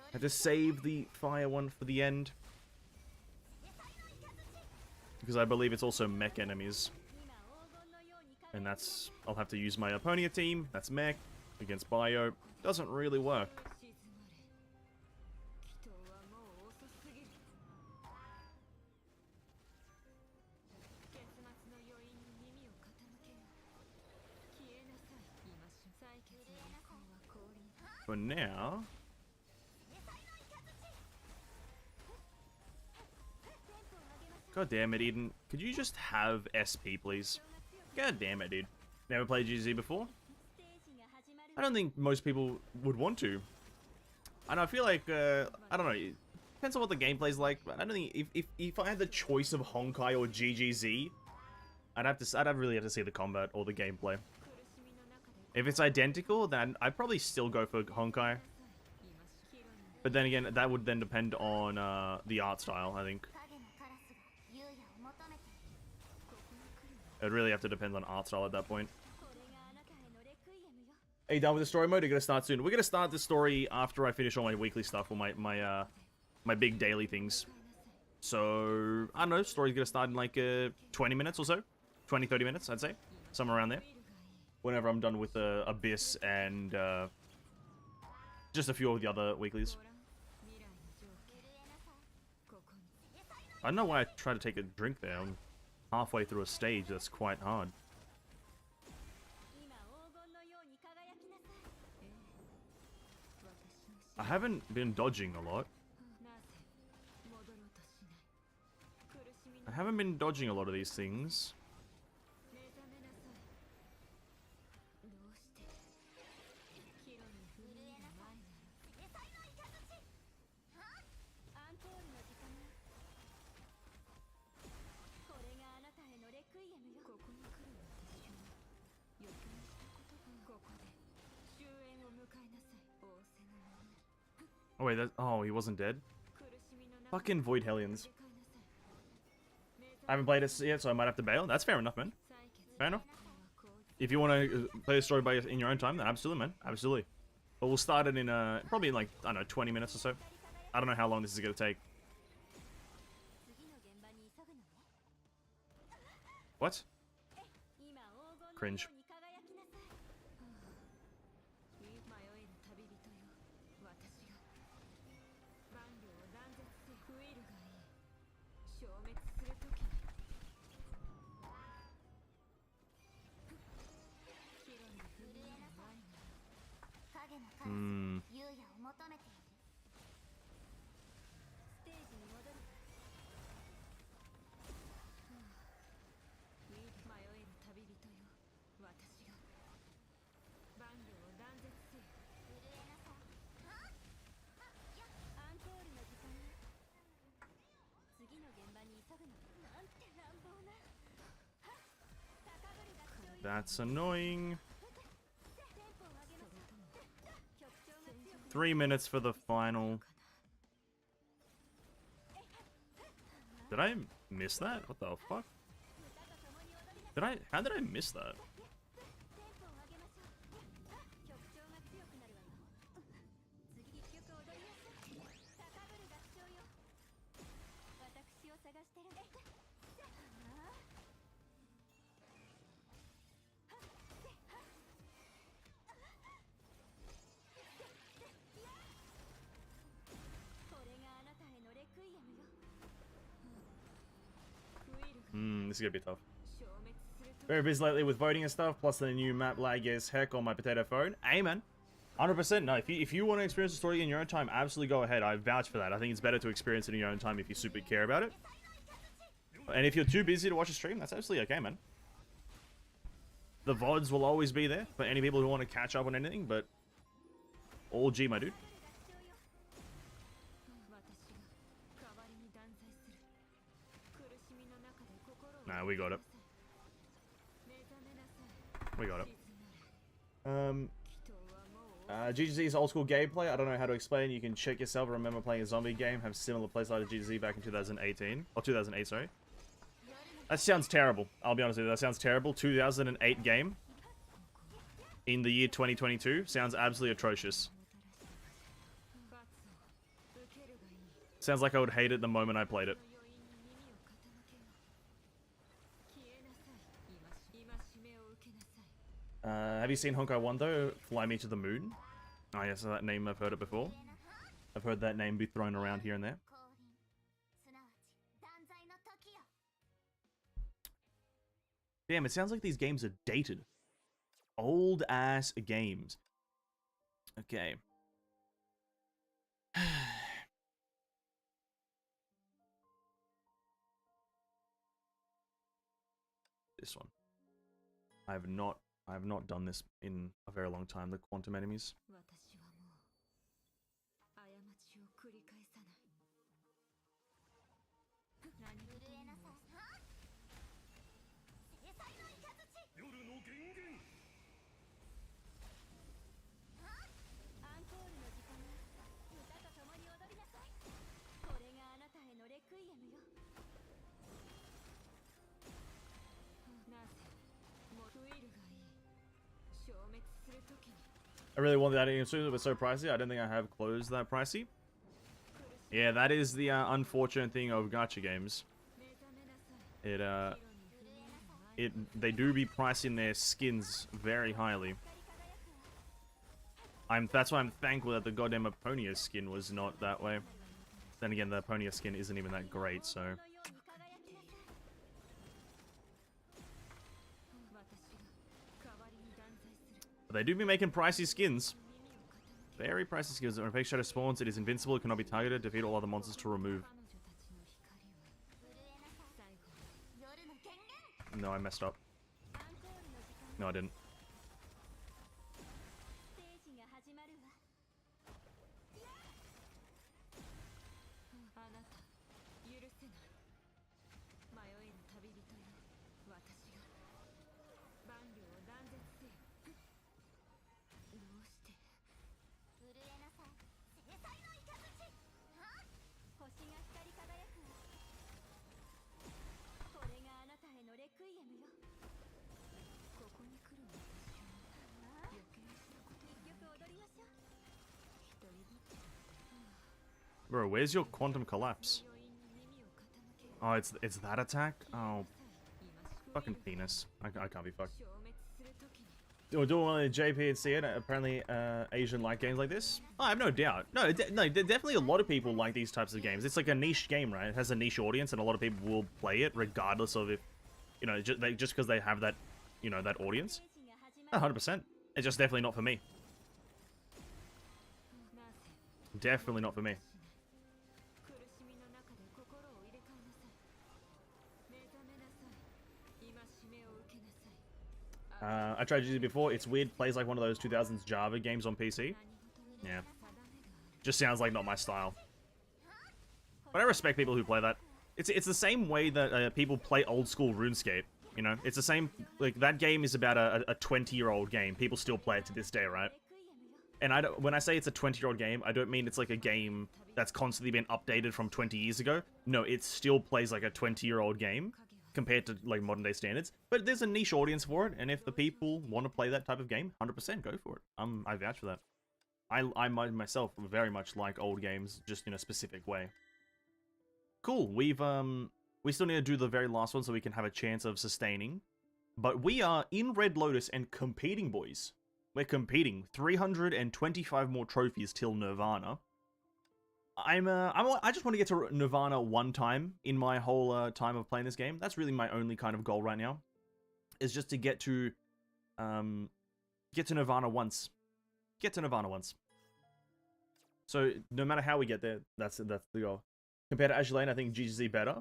I have to save the fire one for the end. Because I believe it's also mech enemies. And that's... I'll have to use my Aponia team. That's mech. Against bio. Doesn't really work. For now... God damn it, Eden. Could you just have SP, please? God damn it, dude. Never played GZ before? I don't think most people would want to. And I feel like, I don't know, it depends on what the gameplay's like, but I don't think, if I had the choice of Honkai or GGZ, I'd really have to see the combat or the gameplay. If it's identical, then I'd probably still go for Honkai. But then again, that would then depend on the art style, I think. It'd really have to depend on art style at that point. Are you done with the story mode? You're gonna start soon. We're gonna start the story after I finish all my weekly stuff or my big daily things. So I don't know. Story's gonna start in like 20 minutes or so, 20-30 minutes, I'd say, somewhere around there. Whenever I'm done with Abyss and just a few of the other weeklies. I don't know why I tried to take a drink there. I'm halfway through a stage that's quite hard. I haven't been dodging a lot. I haven't been dodging a lot of these things. Oh wait, oh, he wasn't dead? Fucking Void Hellions. I haven't played it yet, so I might have to bail. That's fair enough, man. Fair enough. If you want to play the story in your own time, then absolutely, man. Absolutely. But we'll start it in, probably in like, I don't know, 20 minutes or so. I don't know how long this is going to take. What? Cringe. That's annoying. 3 minutes for the final. Did I miss that? What the fuck? How did I miss that? This is gonna be tough. Very busy lately with voting and stuff, plus the new map lag as heck on my potato phone. Amen. 100%. No, if you want to experience the story in your own time, absolutely go ahead. I vouch for that. I think it's better to experience it in your own time if you super care about it. And if you're too busy to watch a stream, that's absolutely okay, man. The VODs will always be there for any people who want to catch up on anything, but all G, my dude. Nah, we got it. We got it. GGZ's old school gameplay, I don't know how to explain. You can check yourself. Remember playing a zombie game, have similar playstyle to GGZ back in 2018. Or 2008, sorry. That sounds terrible. I'll be honest with you, that sounds terrible. 2008 game in the year 2022 sounds absolutely atrocious. Sounds like I would hate it the moment I played it. Have you seen Honkai 1 though? Fly Me to the Moon? Oh yes, that name, I've heard it before. I've heard that name be thrown around here and there. Damn, it sounds like these games are dated. Old ass games. Okay. This one. I have not done this in a very long time, the quantum enemies. I really wanted that in soon, it was so pricey. I don't think I have clothes that pricey. Yeah, that is the unfortunate thing of gacha games. They do be pricing their skins very highly. That's why I'm thankful that the goddamn Aponia skin was not that way. Then again, the Aponia skin isn't even that great, so. But they do be making pricey skins. Very pricey skins. When a fake shadow spawns, it is invincible, it cannot be targeted, defeat all other monsters to remove. No, I messed up. No, I didn't. Bro, where's your quantum collapse? Oh, it's that attack? Oh, fucking penis. I can't be fucked. We're doing one in JP and see it. Apparently, Asian like games like this. Oh, I have no doubt. No, definitely a lot of people like these types of games. It's like a niche game, right? It has a niche audience, and a lot of people will play it regardless of if, you know, just because they have that, you know, that audience. 100%. It's just definitely not for me. Definitely not for me. I tried using it before. It's weird. Plays like one of those 2000s Java games on PC. Yeah. Just sounds like not my style. But I respect people who play that. It's the same way that people play old school RuneScape. You know, it's the same, like, that game is about a 20-year-old game. People still play it to this day, right? And when I say it's a 20-year-old game, I don't mean it's like a game that's constantly been updated from 20 years ago. No, it still plays like a 20-year-old game compared to, like, modern-day standards. But there's a niche audience for it, and if the people want to play that type of game, 100% go for it. I vouch for that. I myself very much like old games, just in a specific way. Cool, we still need to do the very last one so we can have a chance of sustaining. But we are in Red Lotus and competing, boys. We're competing. 325 more trophies till Nirvana. I just want to get to Nirvana one time in my whole time of playing this game. That's really my only kind of goal right now. Is just to get to Nirvana once. Get to Nirvana once. So no matter how we get there, that's the goal. Compared to Azure Lane, I think GGZ better.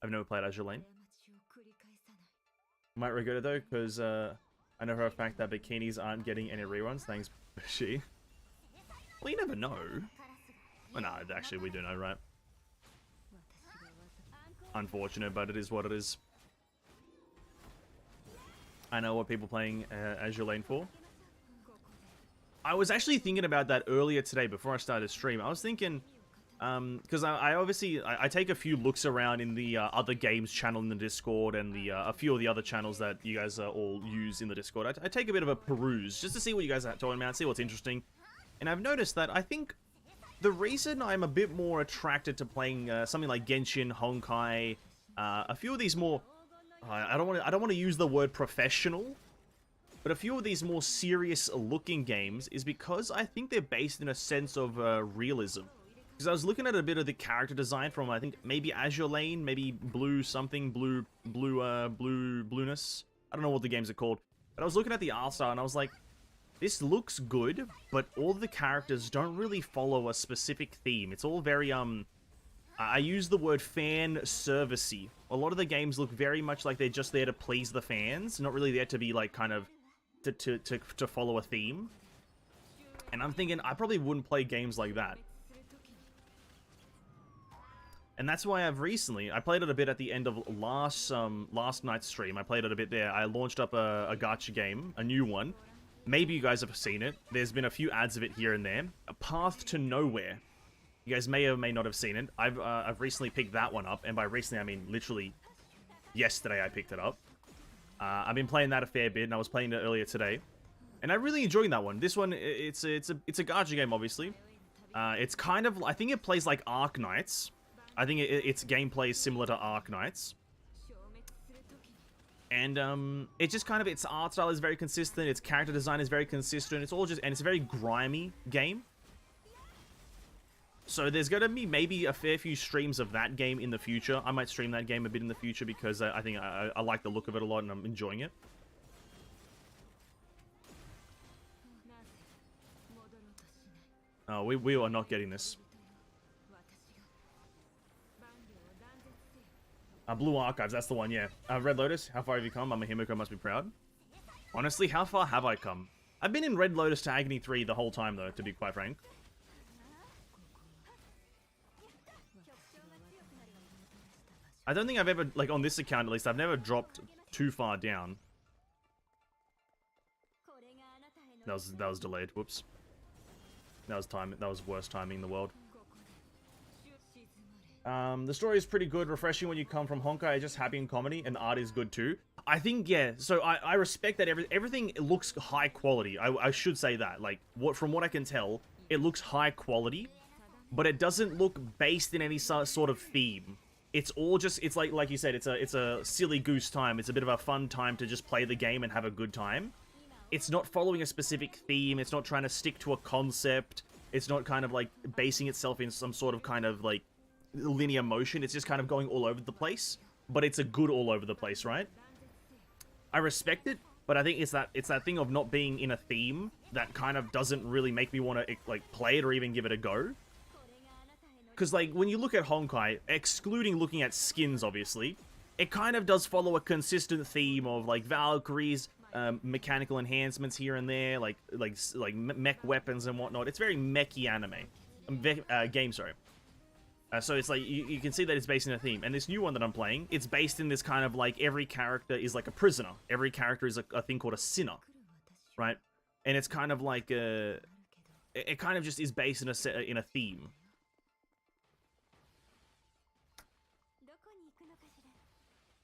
I've never played Azure Lane. Might regret it though, because I know for a fact that bikinis aren't getting any reruns. Thanks, she. Well, you never know. Well, no, actually, we do know, right? Unfortunate, but it is what it is. I know what people playing Azure Lane for. I was actually thinking about that earlier today before I started stream. I was thinking, because I obviously take a few looks around in the other games channel in the Discord and the a few of the other channels that you guys all use in the Discord. I take a bit of a peruse just to see what you guys are talking about, see what's interesting. And I've noticed that I think the reason I'm a bit more attracted to playing something like Genshin, Honkai, a few of these more, I don't want to use the word professional, but a few of these more serious looking games is because I think they're based in a sense of realism. Because I was looking at a bit of the character design from, I think, maybe Azure Lane, maybe Blue something, Blueness. I don't know what the games are called. But I was looking at the art style and I was like, this looks good, but all the characters don't really follow a specific theme. It's all very, I use the word fan servicey. A lot of the games look very much like they're just there to please the fans, not really there to be like kind of to follow a theme. And I'm thinking I probably wouldn't play games like that. And that's why I played it a bit at the end of last night's stream. I played it a bit there. I launched up a gacha game, a new one. Maybe you guys have seen it. There's been a few ads of it here and there. A Path to Nowhere. You guys may or may not have seen it. I've recently picked that one up, and by recently I mean literally yesterday I picked it up. I've been playing that a fair bit, and I was playing it earlier today, and I'm really enjoying that one. This one, it's a gacha game, obviously. It's kind of, I think it plays like Ark Knights. I think its gameplay is similar to Ark Knights. And it just kind of, its art style is very consistent, its character design is very consistent, it's all just, and it's a very grimy game. So there's going to be maybe a fair few streams of that game in the future. I might stream that game a bit in the future because I think I like the look of it a lot and I'm enjoying it. Oh, we are not getting this. Blue Archives, that's the one, yeah. Red Lotus, how far have you come? I'm a Himiko, must be proud. Honestly, how far have I come? I've been in Red Lotus to Agony 3 the whole time, though, to be quite frank. I don't think I've ever, like, on this account at least, I've never dropped too far down. That was delayed, whoops. That was worst timing in the world. The story is pretty good, refreshing when you come from Honkai, just happy in comedy, and the art is good too. I think, yeah, so I respect that everything looks high quality. I should say that. Like, from what I can tell, it looks high quality, but it doesn't look based in any sort of theme. It's all just, it's like you said, it's a silly goose time. It's a bit of a fun time to just play the game and have a good time. It's not following a specific theme. It's not trying to stick to a concept. It's not kind of like basing itself in some sort of kind of like linear motion. It's just kind of going all over the place, but it's a good all over the place, right? I respect it, but I think it's that thing of not being in a theme that kind of doesn't really make me want to like play it or even give it a go. Because like when you look at Honkai, excluding looking at skins, obviously, it kind of does follow a consistent theme of like Valkyries, mechanical enhancements here and there, like mech weapons and whatnot. It's very mechy anime, game, sorry. So it's like, you can see that it's based in a theme. And this new one that I'm playing, it's based in this kind of like, every character is like a prisoner. Every character is a thing called a sinner, right? And it's kind of like it kind of just is based in a theme.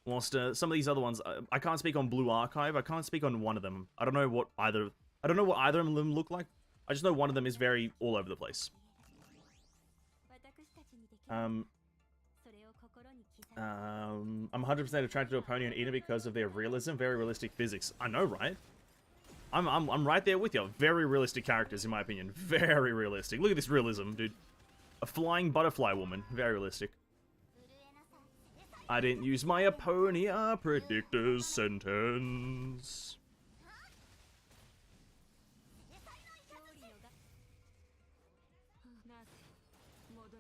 Whilst some of these other ones, I can't speak on Blue Archive. I can't speak on one of them. I don't know what either of them look like. I just know one of them is very all over the place. I'm 100% attracted to Aponia and Eden because of their realism, very realistic physics. I know, right? I'm right there with you. Very realistic characters, in my opinion. Very realistic. Look at this realism, dude. A flying butterfly woman. Very realistic. I didn't use my Aponia predictor's sentence.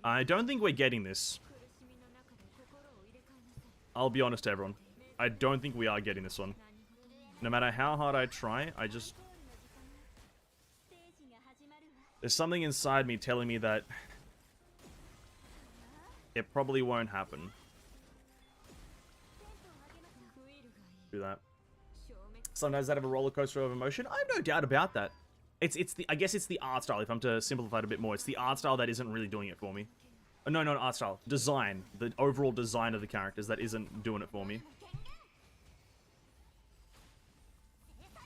I don't think we're getting this. I'll be honest to everyone. I don't think we are getting this one. No matter how hard I try, there's something inside me telling me that it probably won't happen. Do that. Sometimes I have a roller coaster of emotion. I have no doubt about that. I guess it's the art style. If I'm to simplify it a bit more, it's the art style that isn't really doing it for me. No, not art style. Design. The overall design of the characters that isn't doing it for me.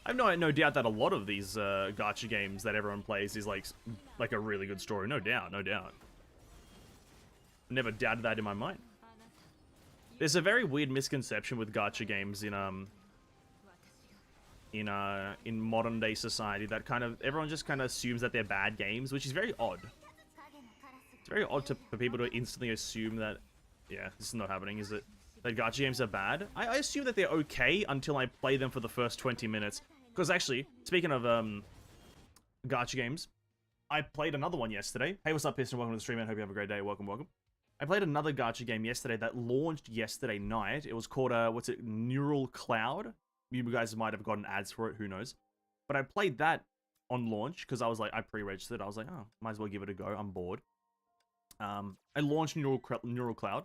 I have no doubt that a lot of these gacha games that everyone plays is like a really good story. No doubt, no doubt. Never doubted that in my mind. There's a very weird misconception with gacha games in modern day society that everyone just kind of assumes that they're bad games, which is very odd. It's very odd for people to instantly assume that, yeah, this is not happening, is it? That gacha games are bad. I assume that they're okay until I play them for the first 20 minutes. Because actually, speaking of gacha games, I played another one yesterday. Hey, what's up, Piston? Welcome to the stream, man. Hope you have a great day. Welcome, welcome. I played another gacha game yesterday that launched yesterday night. It was called, what's it, Neural Cloud. You guys might have gotten ads for it, who knows. But I played that on launch because I was like, I pre-registered. I was like, oh, might as well give it a go. I'm bored. I launched Neural Cloud.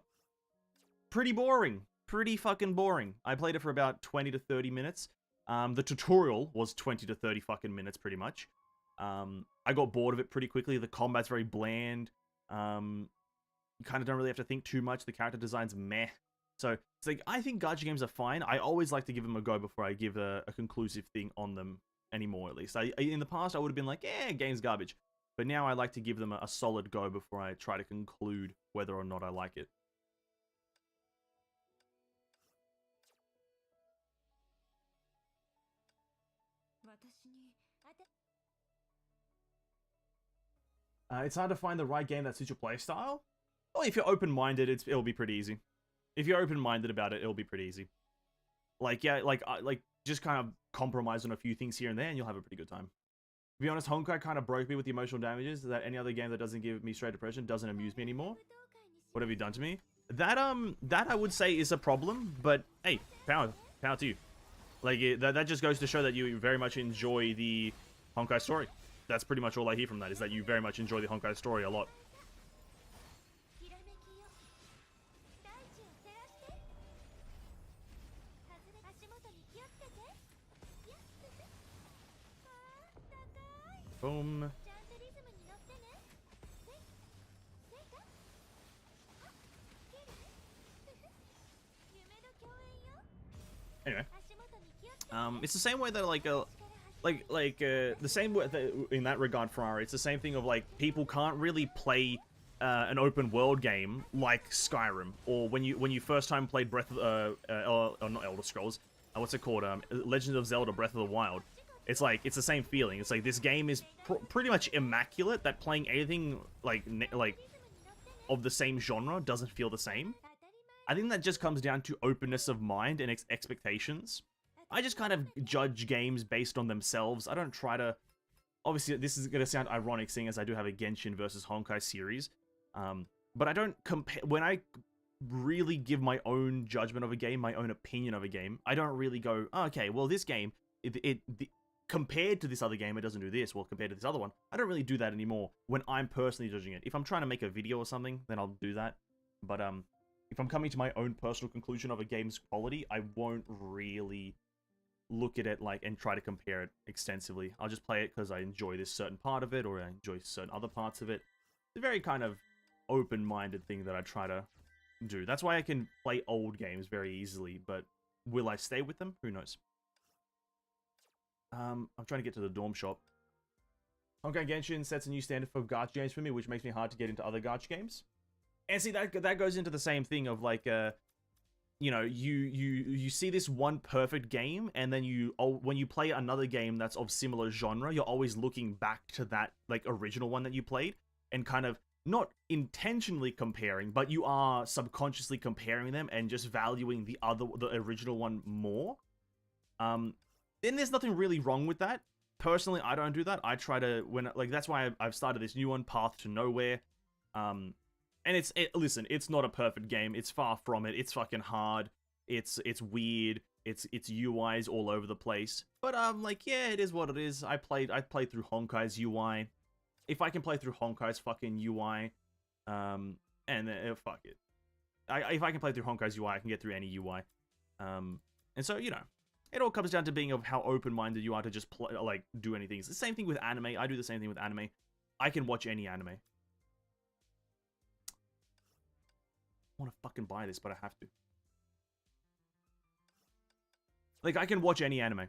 Pretty boring. Pretty fucking boring. I played it for about 20 to 30 minutes. The tutorial was 20 to 30 fucking minutes, pretty much. I got bored of it pretty quickly. The combat's very bland. You kind of don't really have to think too much. The character design's meh. So, it's like, I think gacha games are fine. I always like to give them a go before I give a conclusive thing on them anymore, at least. In the past, I would have been like, eh, game's garbage. But now I like to give them a solid go before I try to conclude whether or not I like it. It's hard to find the right game that suits your playstyle. Well, if you're open-minded, it'll be pretty easy. If you're open-minded about it, it'll be pretty easy. Like, yeah, like just kind of compromise on a few things here and there, and you'll have a pretty good time. To be honest, Honkai kind of broke me with the emotional damages. That any other game that doesn't give me straight depression doesn't amuse me anymore. What have you done to me? That I would say is a problem, but hey, power to you. Like, that just goes to show that you very much enjoy the Honkai story. That's pretty much all I hear from that, is that you very much enjoy the Honkai story a lot. Boom. Anyway, it's the same way that the same way that, in that regard, Ferrari. It's the same thing of like people can't really play an open world game like Skyrim, or when you first time played Breath of or not Elder Scrolls, what's it called? Legend of Zelda: Breath of the Wild. It's like, it's the same feeling. It's like this game is pretty much immaculate, that playing anything like of the same genre doesn't feel the same. I think that just comes down to openness of mind and expectations. I just kind of judge games based on themselves. I don't try to... Obviously, this is going to sound ironic, seeing as I do have a Genshin versus Honkai series. But I don't compare... When I really give my own judgment of a game, my own opinion of a game, I don't really go, oh, okay, well, this game... compared to this other game, it doesn't do this. Well, compared to this other one, I don't really do that anymore when I'm personally judging it. If I'm trying to make a video or something, then I'll do that. But if I'm coming to my own personal conclusion of a game's quality, I won't really look at it like and try to compare it extensively. I'll just play it because I enjoy this certain part of it, or I enjoy certain other parts of it. It's a very kind of open-minded thing that I try to do. That's why I can play old games very easily, but will I stay with them? Who knows? I'm trying to get to the dorm shop. Honkai Genshin sets a new standard for gacha games for me, which makes me hard to get into other gacha games. And see, that goes into the same thing of like, you know, you see this one perfect game, and then when you play another game that's of similar genre, you're always looking back to that like original one that you played, and kind of not intentionally comparing, but you are subconsciously comparing them and just valuing the original one more. Then there's nothing really wrong with that. Personally, I don't do that. I try to, that's why I've started this new one, Path to Nowhere. And listen, it's not a perfect game. It's far from it. It's fucking hard. It's weird. Its UI's all over the place. But like, yeah, it is what it is. I played through Honkai's UI. If I can play through Honkai's fucking UI, and fuck it. If I can play through Honkai's UI, I can get through any UI. And so, you know, it all comes down to being of how open-minded you are to just play, like, do anything. It's the same thing with anime. I do the same thing with anime. I can watch any anime. I want to fucking buy this, but I have to. Like, I can watch any anime.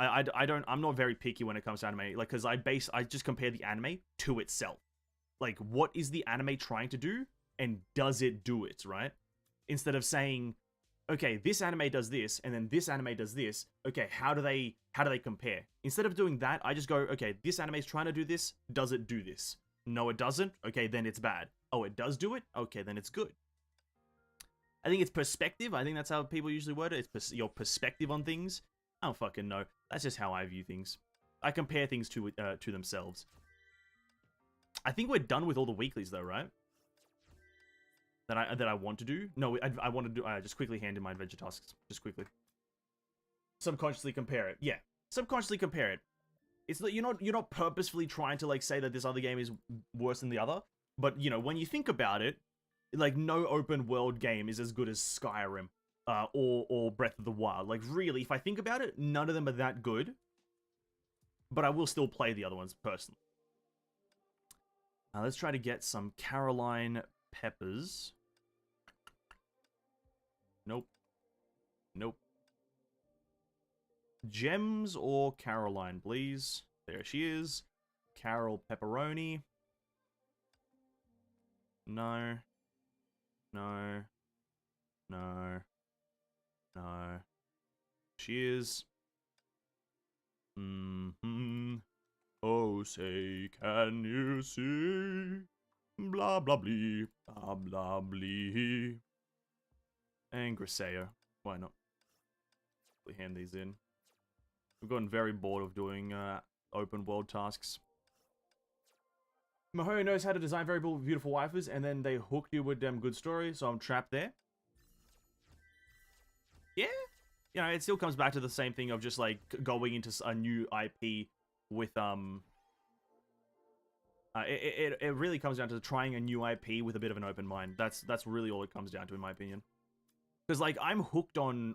I'm not very picky when it comes to anime. Like, because I just compare the anime to itself. Like, what is the anime trying to do? And does it do it, right? Instead of saying, okay, this anime does this, and then this anime does this. Okay, how do they compare? Instead of doing that, I just go, okay, this anime is trying to do this. Does it do this? No, it doesn't. Okay, then it's bad. Oh, it does do it? Okay, then it's good. I think it's perspective. I think that's how people usually word it. It's your perspective on things. I don't fucking know. That's just how I view things. I compare things to themselves. I think we're done with all the weeklies though, right? That I want to do. No, I want to do. I just quickly hand in my adventure tasks. Just quickly. Subconsciously compare it. Yeah, subconsciously compare it. It's that you're not purposefully trying to like say that this other game is worse than the other. But you know, when you think about it, like no open world game is as good as Skyrim. Or Breath of the Wild. Like, really, if I think about it, none of them are that good. But I will still play the other ones, personally. Let's try to get some Caroline peppers. Nope. Nope. Gems or Caroline, please. There she is. Carol Pepperoni. No. No. No. No. Cheers. Oh, say, can you see? Blah, blah, blee. Blah, blah, blee. And Grisea. Why not? We hand these in. We've gotten very bored of doing open world tasks. Mahoyo knows how to design very beautiful waifus, and then they hooked you with them good stories, so I'm trapped there. Yeah, you know, it still comes back to the same thing of just like going into a new IP with it really comes down to trying a new IP with a bit of an open mind. That's really all it comes down to, in my opinion. Because like I'm hooked on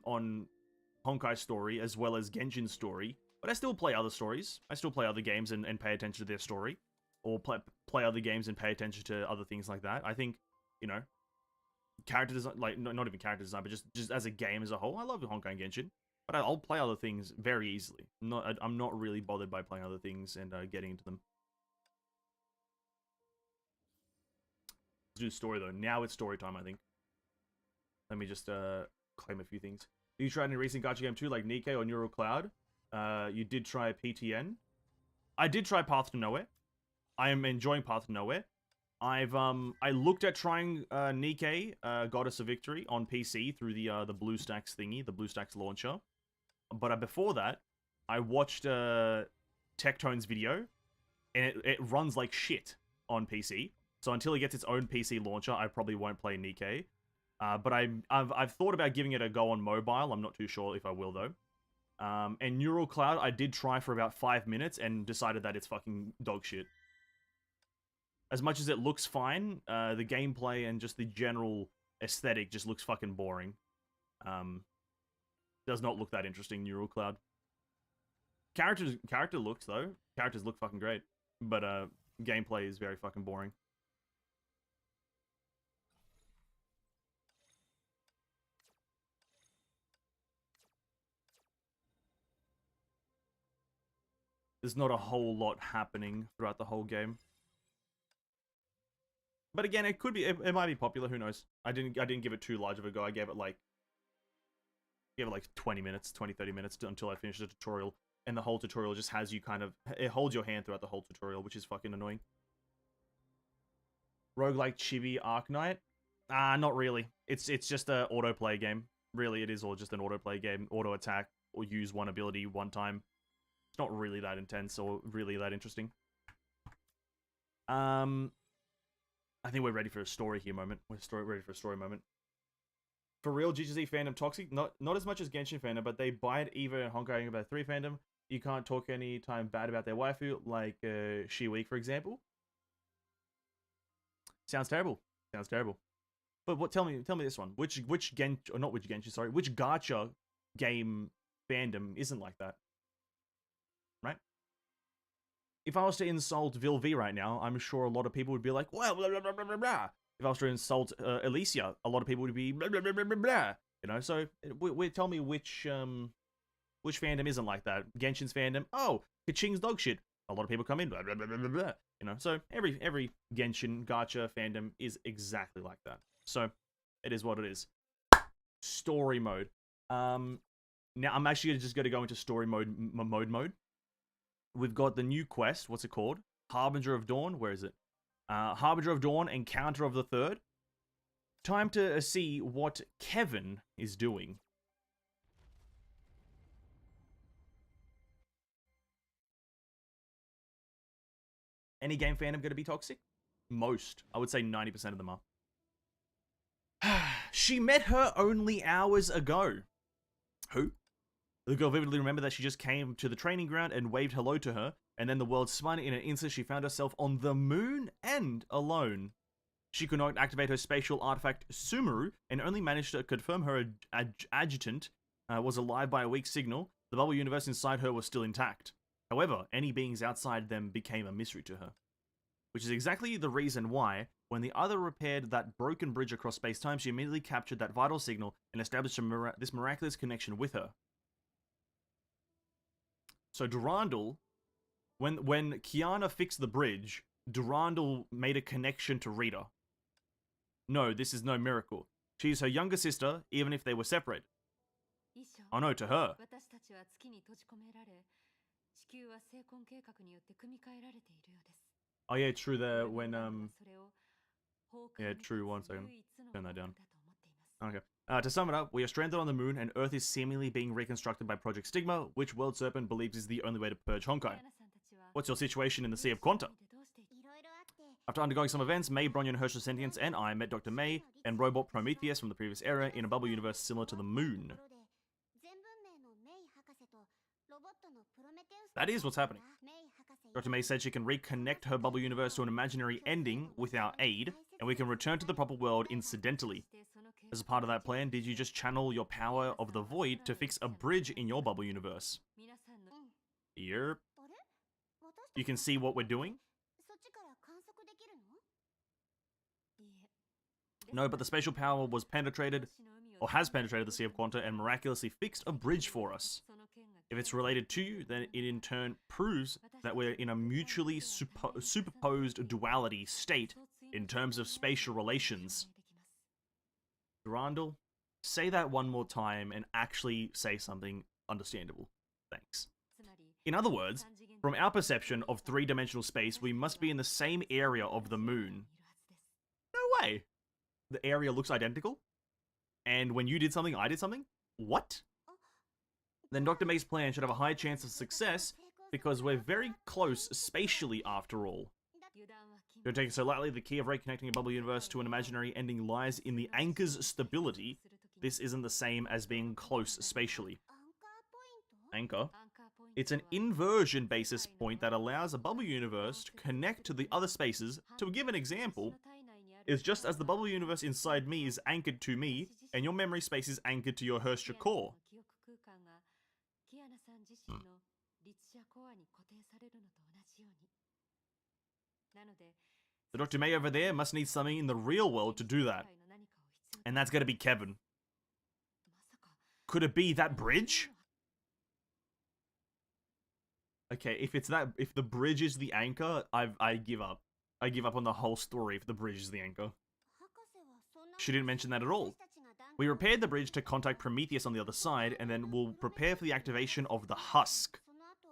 Honkai's story as well as Genshin's story, but I still play other stories. I still play other games and pay attention to their story, or play other games and pay attention to other things like that. I think, you know, character design, like not even character design, but just as a game as a whole, I love Honkai and Genshin, but I'll play other things very easily. I'm not really bothered by playing other things and getting into them. Let's do story though. Now it's story time, I think. Let me just claim a few things. You tried any recent gacha game too, like Nikkei or Neural Cloud? You did try PTN. I did try Path to Nowhere. I am enjoying Path to Nowhere. I looked at trying Nikkei, Goddess of Victory on PC through the BlueStacks thingy, the BlueStacks launcher. But before that, I watched Tectone's video, and it runs like shit on PC. So until it gets its own PC launcher, I probably won't play Nikkei. But I've thought about giving it a go on mobile. I'm not too sure if I will though. And Neural Cloud, I did try for about 5 minutes and decided that it's fucking dog shit. As much as it looks fine, the gameplay and just the general aesthetic just looks fucking boring. Does not look that interesting, Neural Cloud. Character looks, though. Characters look fucking great. But, gameplay is very fucking boring. There's not a whole lot happening throughout the whole game. But again, it could be, it might be popular, who knows. I didn't give it too large of a go. I gave it like 20 minutes, 30 minutes until I finished the tutorial. And the whole tutorial just has you kind of, it holds your hand throughout the whole tutorial, which is fucking annoying. Roguelike Chibi Arknight? Not really. It's just a autoplay game. Really, it is all just an autoplay game. Auto attack, or use one ability one time. It's not really that intense or really that interesting. I think we're ready for a story here moment. Ready for a story moment. For real, GGZ fandom toxic? Not as much as Genshin fandom, but they bite Eva and Honkai about 3 fandom. You can't talk any time bad about their waifu, like She-Week, for example. Sounds terrible. Sounds terrible. But what? Tell me this one. Which gacha game fandom isn't like that? Right? If I was to insult Vil V right now, I'm sure a lot of people would be like, well, blah, blah, blah, blah, blah. If I was to insult Alicia, a lot of people would be blah, blah, blah, blah, blah. You know, so tell me which fandom isn't like that. Genshin's fandom, oh, Kaching's dog shit. A lot of people come in, blah, blah, blah, blah, blah, blah. You know, so every Genshin gacha fandom is exactly like that. So it is what it is. Story mode. Now I'm actually just going to go into story mode. We've got the new quest. What's it called? Harbinger of Dawn. Where is it? Harbinger of Dawn, Encounter of the Third. Time to see what Kevin is doing. Any game fandom going to be toxic? Most. I would say 90% of them are. She met her only hours ago. Who? The girl vividly remembered that she just came to the training ground and waved hello to her, and then the world spun. In an instant, she found herself on the moon and alone. She could not activate her spatial artifact Sumeru, and only managed to confirm her adjutant was alive by a weak signal. The bubble universe inside her was still intact. However, any beings outside them became a mystery to her. Which is exactly the reason why, when the other repaired that broken bridge across space-time, she immediately captured that vital signal and established this miraculous connection with her. So Durandal, when Kiana fixed the bridge, Durandal made a connection to Rita. No, this is no miracle. She is her younger sister, even if they were separate. Oh no, to her. Oh yeah, true there, when, yeah, true, 1 second. Turn that down. Okay. To sum it up, we are stranded on the moon, and Earth is seemingly being reconstructed by Project Stigma, which World Serpent believes is the only way to purge Honkai. What's your situation in the Sea of Quanta? After undergoing some events, May, Bronyon, Herschel Sentience, and I met Dr. May and robot Prometheus from the previous era in a bubble universe similar to the moon. That is what's happening. Dr. May said she can reconnect her bubble universe to an imaginary ending with our aid, and we can return to the proper world incidentally. As a part of that plan, did you just channel your power of the void to fix a bridge in your bubble universe? Yep. You can see what we're doing? No, but the spatial power was penetrated, or has penetrated the Sea of Quanta and miraculously fixed a bridge for us. If it's related to you, then it in turn proves that we're in a mutually superposed duality state in terms of spatial relations. Durandal, say that one more time and actually say something understandable. Thanks. In other words, from our perception of three-dimensional space, we must be in the same area of the moon. No way! The area looks identical? And when you did something, I did something? What? Then Dr. May's plan should have a high chance of success, because we're very close spatially after all. Don't take it so lightly, the key of reconnecting a bubble universe to an imaginary ending lies in the anchor's stability. This isn't the same as being close spatially. anchor. It's an inversion basis point that allows a bubble universe to connect to the other spaces. To give an example, is just as the bubble universe inside me is anchored to me, and your memory space is anchored to your Herschel core. The Dr. May over there must need something in the real world to do that. And that's gonna be Kevin. Could it be that bridge? Okay, if the bridge is the anchor, I give up. I give up on the whole story if the bridge is the anchor. She didn't mention that at all. We repaired the bridge to contact Prometheus on the other side, and then we'll prepare for the activation of the husk.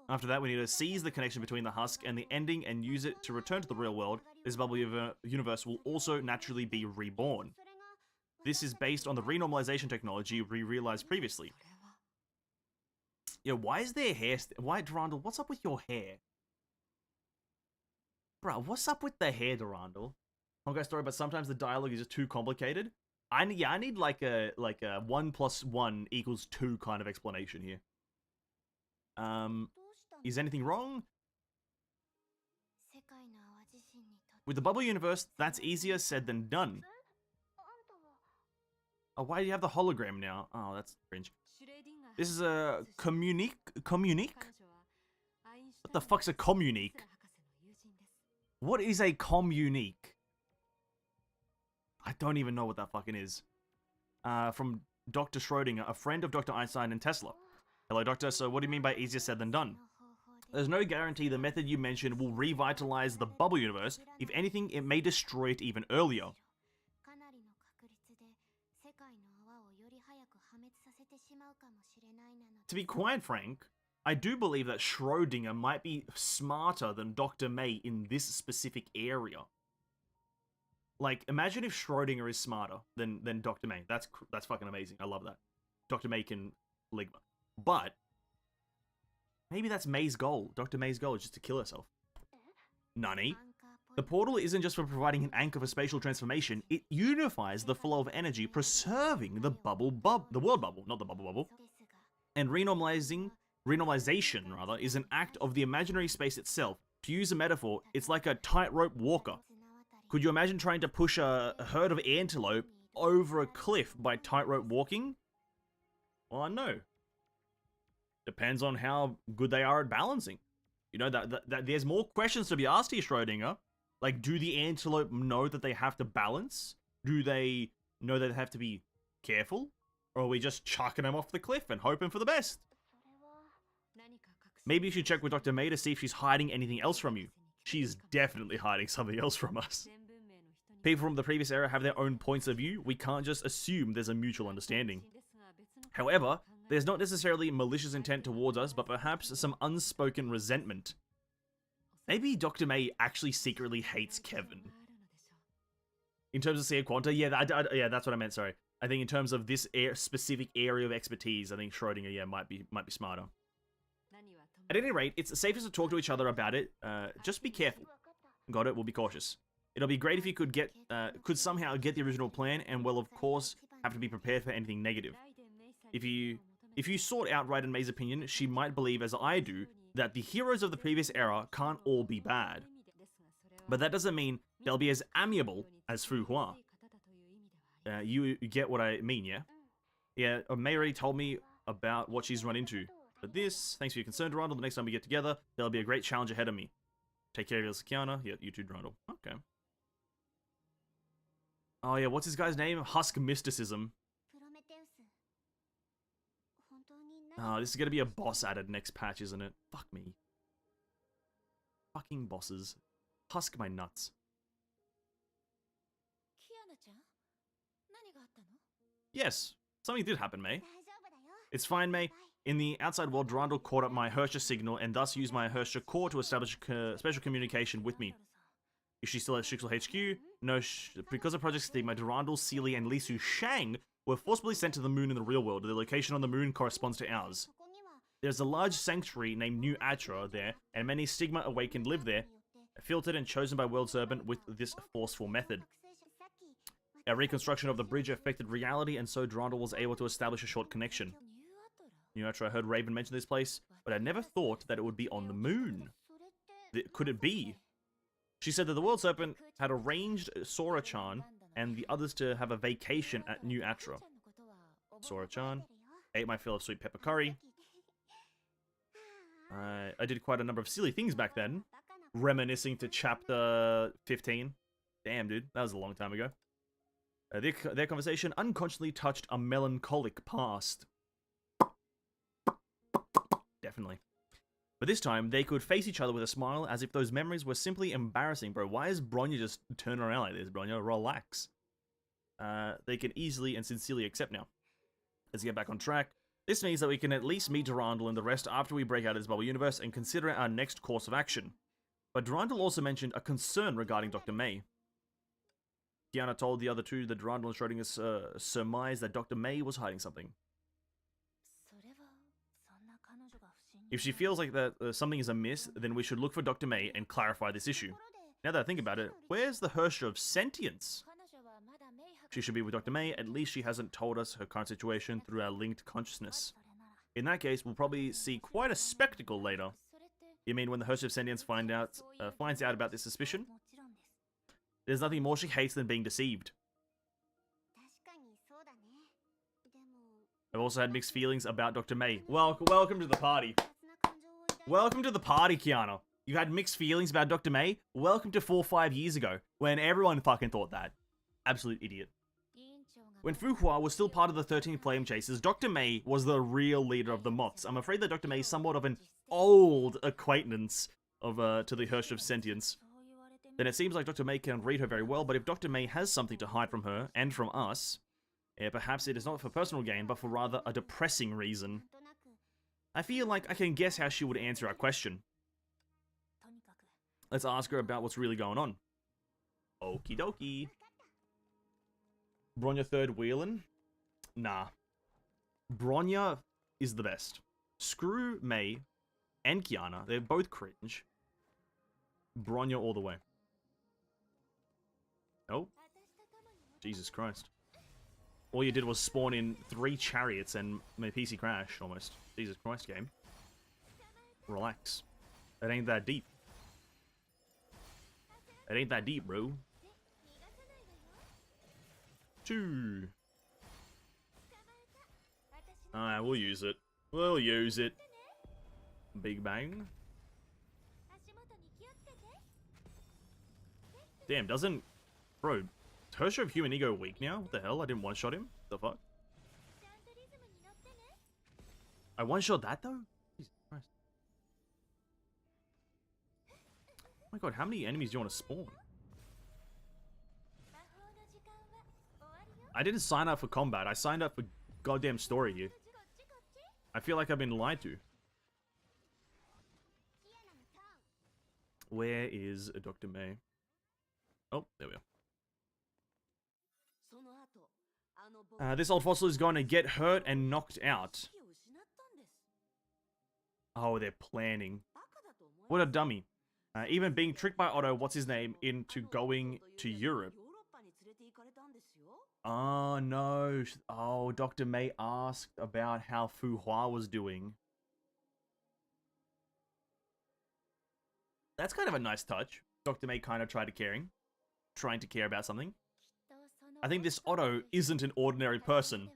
After that, we need to seize the connection between the husk and the ending and use it to return to the real world. This bubble universe will also naturally be reborn. This is based on the renormalization technology we realized previously. Yo, why is there hair? Why, Durandal, what's up with your hair? Bruh, what's up with the hair, Durandal? Honkai story, but sometimes the dialogue is just too complicated. I need like a 1 + 1 = 2 kind of explanation here. Is anything wrong? With the bubble universe, that's easier said than done. Oh, why do you have the hologram now? Oh, that's cringe. This is a communique? What the fuck's a communique? What is a communique? I don't even know what that fucking is. From Dr. Schrodinger, a friend of Dr. Einstein and Tesla. Hello, Doctor. So what do you mean by easier said than done? There's no guarantee the method you mentioned will revitalize the bubble universe. If anything, it may destroy it even earlier. To be quite frank, I do believe that Schrodinger might be smarter than Dr. May in this specific area. Like, imagine if Schrodinger is smarter than Dr. May. That's fucking amazing. I love that. Dr. May can Ligma. But maybe that's May's goal. Dr. May's goal is just to kill herself. Nani? The portal isn't just for providing an anchor for spatial transformation. It unifies the flow of energy, preserving the world bubble, not the bubble bubble. And renormalization is an act of the imaginary space itself. To use a metaphor, it's like a tightrope walker. Could you imagine trying to push a herd of antelope over a cliff by tightrope walking? Well, no. Depends on how good they are at balancing. You know, that there's more questions to be asked here, Schrodinger. Like, do the antelope know that they have to balance? Do they know that they have to be careful? Or are we just chucking them off the cliff and hoping for the best? Maybe you should check with Dr. May to see if she's hiding anything else from you. She's definitely hiding something else from us. People from the previous era have their own points of view. We can't just assume there's a mutual understanding. However, there's not necessarily malicious intent towards us, but perhaps some unspoken resentment. Maybe Dr. May actually secretly hates Kevin. In terms of Sia Quanta, yeah, that's what I meant, sorry. I think in terms of this specific area of expertise, I think Schrodinger, yeah, might be smarter. At any rate, it's safest to talk to each other about it. Just be careful. Got it? We'll be cautious. It'll be great if you could somehow get the original plan, and well, of course, have to be prepared for anything negative. If you sought out Right and May's opinion, she might believe, as I do, that the heroes of the previous era can't all be bad. But that doesn't mean they'll be as amiable as Fu Hua. You get what I mean, yeah? Yeah, May already told me about what she's run into. But this, thanks for your concern, Durandal. The next time we get together, there'll be a great challenge ahead of me. Take care of your Kiana. Yeah, you too, Durandal. Okay. Oh yeah, what's this guy's name? Husk Mysticism. Oh, this is gonna be a boss added next patch, isn't it? Fuck me. Fucking bosses. Husk my nuts. Yes, something did happen, May. It's fine, May. In the outside world, Durandal caught up my Herschel signal and thus used my Herschel core to establish special communication with me. Is she still at Shixel HQ? No, because of Project Stigma, Durandal, Sealy, and Lisu Shang were forcibly sent to the moon in the real world. The location on the moon corresponds to ours. There's a large sanctuary named New Atra there, and many Stigma awakened live there, filtered and chosen by World Serpent with this forceful method. A reconstruction of the bridge affected reality, and so Durandal was able to establish a short connection. New Atro, I heard Raven mention this place, but I never thought that it would be on the moon. Could it be? She said that the World Serpent had arranged Sora-chan and the others to have a vacation at New Atra. Sora-chan ate my fill of sweet pepper curry. I did quite a number of silly things back then, reminiscing to chapter 15. Damn, dude, that was a long time ago. Their conversation unconsciously touched a melancholic past. Definitely. But this time, they could face each other with a smile as if those memories were simply embarrassing. Bro, why is Bronya just turning around like this, Bronya? Relax. They can easily and sincerely accept now. Let's get back on track. This means that we can at least meet Durandal and the rest after we break out of this bubble universe and consider our next course of action. But Durandal also mentioned a concern regarding Dr. May. Kiana told the other two that Durandal and Schrodinger's surmised that Dr. May was hiding something. If she feels like that something is amiss, then we should look for Dr. May and clarify this issue. Now that I think about it, where's the Hersher of Sentience? She should be with Dr. May, at least she hasn't told us her current situation through our linked consciousness. In that case, we'll probably see quite a spectacle later. You mean when the Hersher of Sentience finds out about this suspicion? There's nothing more she hates than being deceived. I've also had mixed feelings about Dr. May. Welcome to the party. Welcome to the party, Kiana. You had mixed feelings about Dr. May? Welcome to 4 or 5 years ago, when everyone fucking thought that. Absolute idiot. When Fu Hua was still part of the 13 Flame Chasers, Dr. May was the real leader of the Moths. I'm afraid that Dr. May is somewhat of an old acquaintance of to the Hersher of Sentience. Then it seems like Dr. May can read her very well, but if Dr. May has something to hide from her, and from us, perhaps it is not for personal gain, but for rather a depressing reason. I feel like I can guess how she would answer our question. Let's ask her about what's really going on. Okie dokie. Bronya third wheelin'? Nah. Bronya is the best. Screw May and Kiana. They're both cringe. Bronya all the way. Oh. Jesus Christ. All you did was spawn in 3 chariots and my PC crashed almost. Jesus Christ, game. Relax. It ain't that deep. It ain't that deep, bro. 2. Alright, we'll use it. We'll use it. Big bang. Damn, doesn't... Bro, Hersher of Human Ego weak now? What the hell? I didn't one-shot him? The fuck? I one-shot that, though? Jesus Christ. Oh my god, how many enemies do you want to spawn? I didn't sign up for combat. I signed up for goddamn story here. I feel like I've been lied to. Where is Dr. May? Oh, there we are. This old fossil is going to get hurt and knocked out. Oh, they're planning. What a dummy. Even being tricked by Otto, what's his name, into going to Europe. Oh, no. Oh, Dr. May asked about how Fu Hua was doing. That's kind of a nice touch. Dr. May kind of trying to care about something. I think this Otto isn't an ordinary person.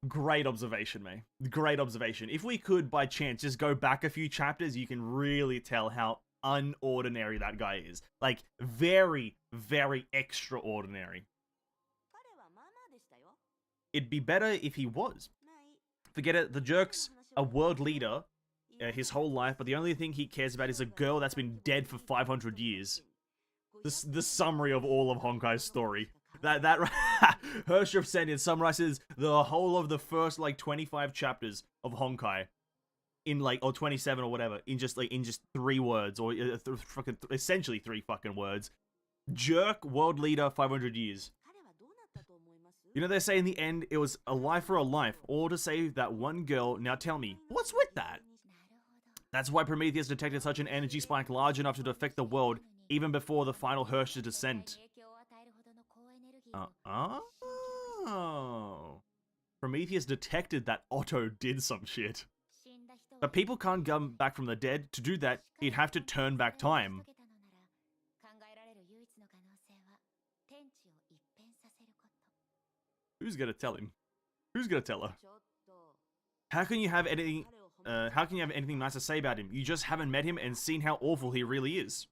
Great observation, May. Great observation. If we could, by chance, just go back a few chapters, you can really tell how unordinary that guy is. Like, very, very extraordinary. It'd be better if he was. Forget it, the jerk's a world leader his whole life, but the only thing he cares about is a girl that's been dead for 500 years. The summary of all of Honkai's story. That Hersher of Sentience summarizes the whole of the first, like, 25 chapters of Honkai. In, like, or 27 or whatever, in just 3 words, or essentially 3 fucking words. Jerk, world leader, 500 years. You know, they say in the end, it was a life for a life, all to save that one girl. Now tell me, what's with that? That's why Prometheus detected such an energy spike large enough to affect the world, even before the final Hersher descent. Oh. Prometheus detected that Otto did some shit. But people can't come back from the dead. To do that, he'd have to turn back time. Who's gonna tell him? Who's gonna tell her? How can you have anything nice to say about him? You just haven't met him and seen how awful he really is.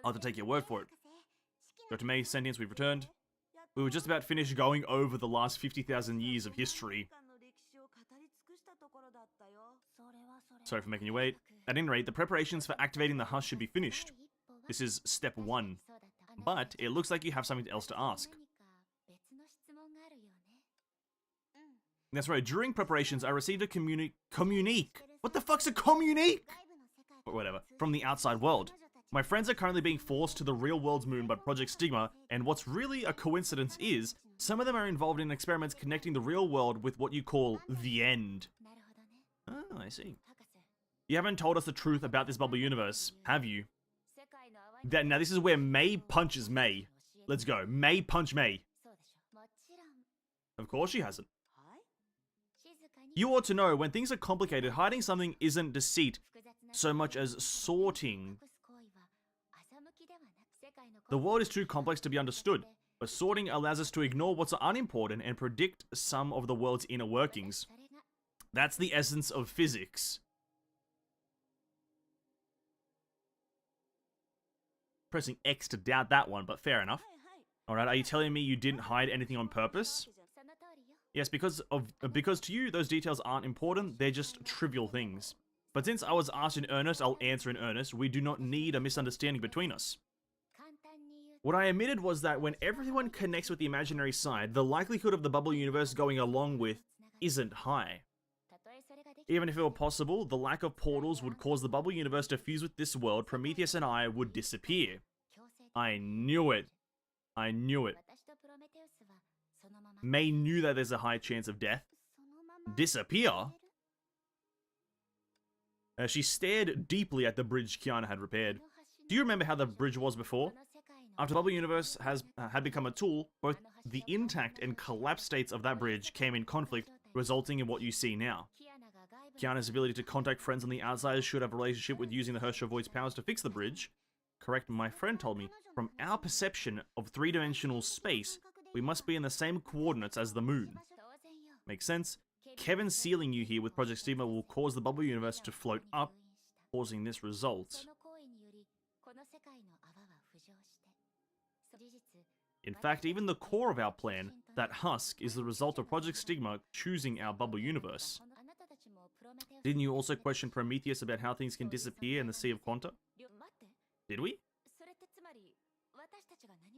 I'll have to take your word for it. Dr. May's sentence, we've returned. We were just about finished going over the last 50,000 years of history. Sorry for making you wait. At any rate, the preparations for activating the hush should be finished. This is step 1. But it looks like you have something else to ask. That's right, during preparations, I received a communique. What the fuck's a communique? Or whatever, from the outside world. My friends are currently being forced to the real world's moon by Project Stigma, and what's really a coincidence is, some of them are involved in experiments connecting the real world with what you call the end. Oh, I see. You haven't told us the truth about this bubble universe, have you? Now this is where May punches May. Let's go. May punch May. Of course she hasn't. You ought to know, when things are complicated, hiding something isn't deceit so much as sorting. The world is too complex to be understood, but sorting allows us to ignore what's unimportant and predict some of the world's inner workings. That's the essence of physics. Pressing X to doubt that one, but fair enough. Alright, are you telling me you didn't hide anything on purpose? Yes, because to you, those details aren't important, they're just trivial things. But since I was asked in earnest, I'll answer in earnest. We do not need a misunderstanding between us. What I admitted was that when everyone connects with the imaginary side, the likelihood of the bubble universe going along with isn't high. Even if it were possible, the lack of portals would cause the bubble universe to fuse with this world. Prometheus and I would disappear. I knew it. I knew it. May knew that there's a high chance of death. Disappear? She stared deeply at the bridge Kiana had repaired. Do you remember how the bridge was before? After the bubble universe had become a tool, both the intact and collapsed states of that bridge came in conflict, resulting in what you see now. Kiana's ability to contact friends on the outside should have a relationship with using the Herschel Void's powers to fix the bridge. Correct, my friend told me, from our perception of three-dimensional space, we must be in the same coordinates as the moon. Makes sense? Kevin sealing you here with Project Stigma will cause the bubble universe to float up, causing this result. In fact, even the core of our plan, that husk, is the result of Project Stigma choosing our bubble universe. Didn't you also question Prometheus about how things can disappear in the Sea of Quanta? Did we?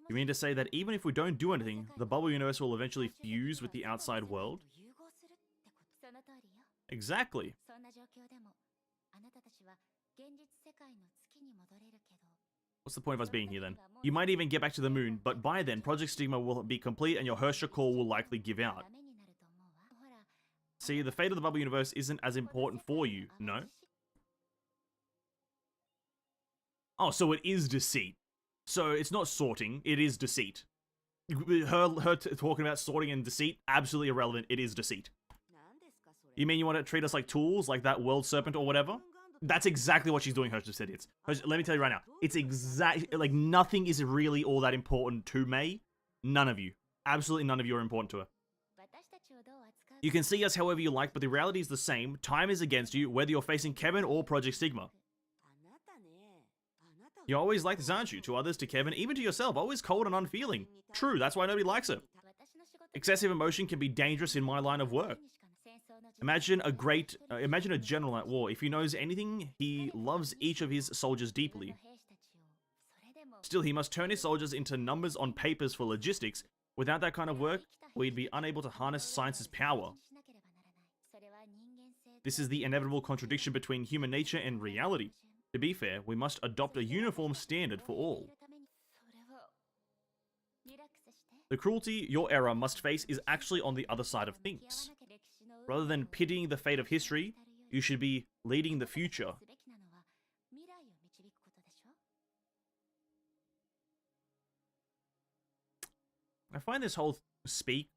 You mean to say that even if we don't do anything, the bubble universe will eventually fuse with the outside world? Exactly. What's the point of us being here then? You might even get back to the moon, but by then, Project Stigma will be complete and your Herschel core will likely give out. See, the fate of the bubble universe isn't as important for you, no? Oh, so it is deceit. So it's not sorting, it is deceit. Her talking about sorting and deceit, absolutely irrelevant, it is deceit. You mean you want to treat us like tools, like that world serpent or whatever? That's exactly what she's doing, Herschel said it's. Let me tell you right now, it's exactly, like, nothing is really all that important to May. None of you. Absolutely none of you are important to her. You can see us however you like, but the reality is the same. Time is against you, whether you're facing Kevin or Project Stigma. You're always like this, aren't you? To others, to Kevin, even to yourself, always cold and unfeeling. True, that's why nobody likes her. Excessive emotion can be dangerous in my line of work. Imagine a general at war. If he knows anything, he loves each of his soldiers deeply. Still, he must turn his soldiers into numbers on papers for logistics. Without that kind of work, we'd be unable to harness science's power. This is the inevitable contradiction between human nature and reality. To be fair, we must adopt a uniform standard for all. The cruelty your era must face is actually on the other side of things. Rather than pitying the fate of history, you should be leading the future. I find this whole speak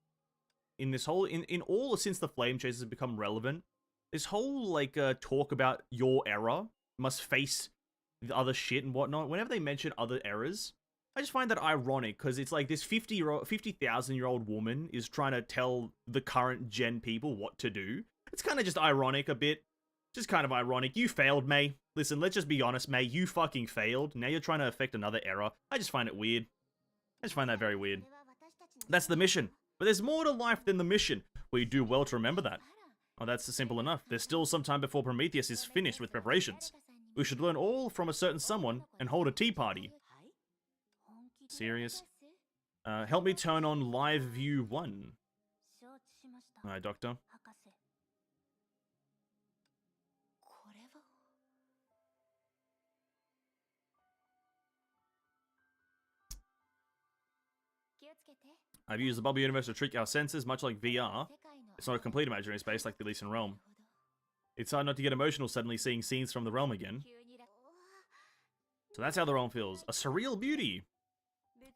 in this whole in all since the flame chasers have become relevant, this whole like talk about your era must face the other shit and whatnot. Whenever they mention other eras, I just find that ironic because it's like this 50,000-year-old woman is trying to tell the current gen people what to do. It's kind of just ironic a bit. Just kind of ironic. You failed, May. Listen, let's just be honest, May. You fucking failed. Now you're trying to affect another era. I just find it weird. I just find that very weird. That's the mission. But there's more to life than the mission. We do well to remember that. Oh, that's simple enough. There's still some time before Prometheus is finished with preparations. We should learn all from a certain someone and hold a tea party. Serious? Help me turn on live view 1. Alright, Doctor. I've used the bubble universe to trick our senses, much like VR. It's not a complete imaginary space like the Elysian realm. It's hard not to get emotional suddenly seeing scenes from the realm again. So that's how the realm feels. A surreal beauty.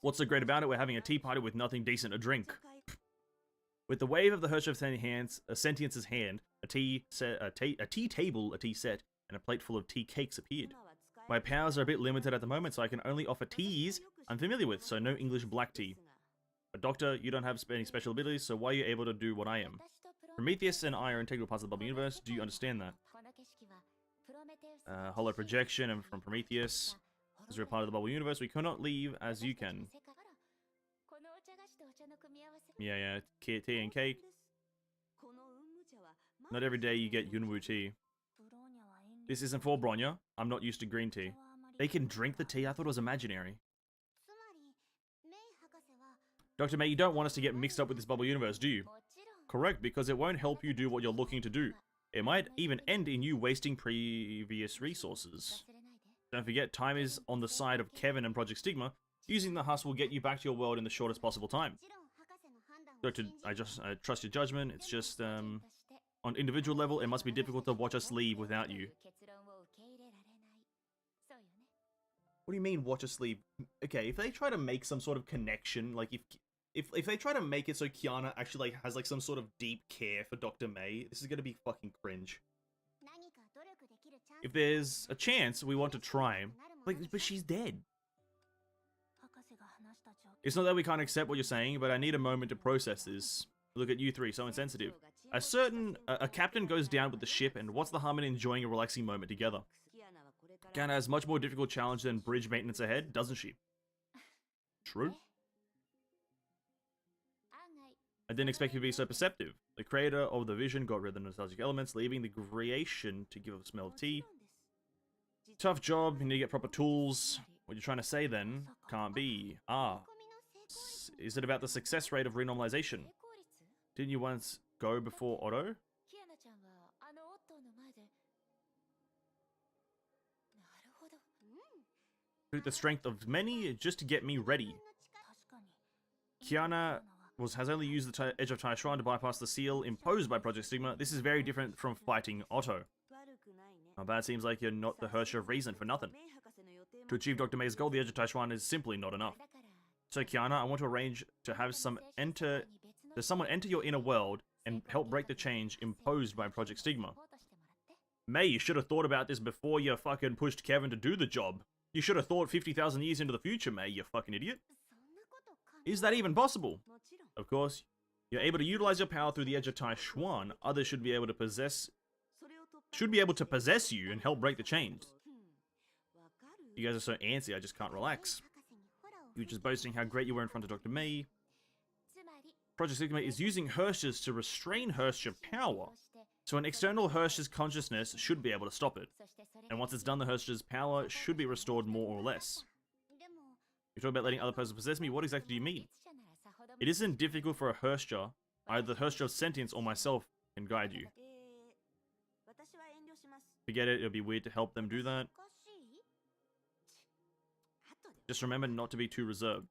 What's so great about it? We're having a tea party with nothing decent to drink. With the wave of the Hirsch of Sentience's hand, a tea table, a tea set, and a plate full of tea cakes appeared. My powers are a bit limited at the moment, so I can only offer teas I'm familiar with, so no English black tea. But Doctor, you don't have any special abilities, so why are you able to do what I am? Prometheus and I are integral parts of the bubble universe. Do you understand that? Hollow projection and from Prometheus. As we're part of the bubble universe, we cannot leave as you can. Yeah, tea and cake. Not every day you get Yunwu tea. This isn't for Bronya. I'm not used to green tea. They can drink the tea? I thought it was imaginary. Dr. May, you don't want us to get mixed up with this bubble universe, do you? Correct, because it won't help you do what you're looking to do. It might even end in you wasting previous resources. Don't forget, time is on the side of Kevin and Project Stigma. Using the husk will get you back to your world in the shortest possible time. Doctor, I trust your judgment. It's just, on individual level, it must be difficult to watch us leave without you. What do you mean, watch us leave? Okay, if they try to make some sort of connection, like if they try to make it so Kiana actually like has like some sort of deep care for Dr. May, this is gonna be fucking cringe. If there's a chance we want to try, like, but she's dead. It's not that we can't accept what you're saying, but I need a moment to process this. Look at you three, so insensitive. A captain goes down with the ship, and what's the harm in enjoying a relaxing moment together? Kiana has much more difficult challenge than bridge maintenance ahead, doesn't she? True. I didn't expect you to be so perceptive. The creator of the vision got rid of the nostalgic elements, leaving the creation to give a smell of tea. Tough job, you need to get proper tools. What you're trying to say then? Can't be. Is it about the success rate of renormalization? Didn't you once go before Otto? Took the strength of many just to get me ready. Kiana has only used the edge of Taishuan to bypass the seal imposed by Project Stigma. This is very different from fighting Otto. How bad seems like you're not the Herrscher of reason for nothing. To achieve Dr. May's goal, the edge of Taishuan is simply not enough. So Kiana, I want to arrange to have someone enter your inner world and help break the change imposed by Project Stigma. May, you should have thought about this before you fucking pushed Kevin to do the job. You should have thought 50,000 years into the future, May, you fucking idiot. Is that even possible? Of course, you're able to utilize your power through the edge of Taishuan. Others should be able to possess you and help break the chains. You guys are so antsy, I just can't relax. You're just boasting how great you were in front of Dr. May. Project Sigma is using Hersch's to restrain Hersch's power. So an external Hersch's consciousness should be able to stop it. And once it's done, the Hersch's power should be restored more or less. You're talking about letting other persons possess me? What exactly do you mean? It isn't difficult for a Herschel. Either the Herschel of Sentience or myself can guide you. Forget it, it'll be weird to help them do that. Just remember not to be too reserved.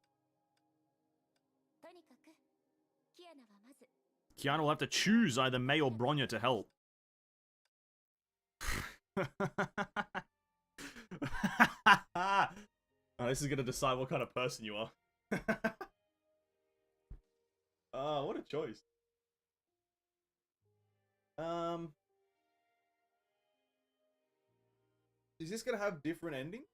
Kiana will have to choose either May or Bronya to help. Oh, this is gonna decide what kind of person you are. Oh, what a choice. Is this gonna have different endings?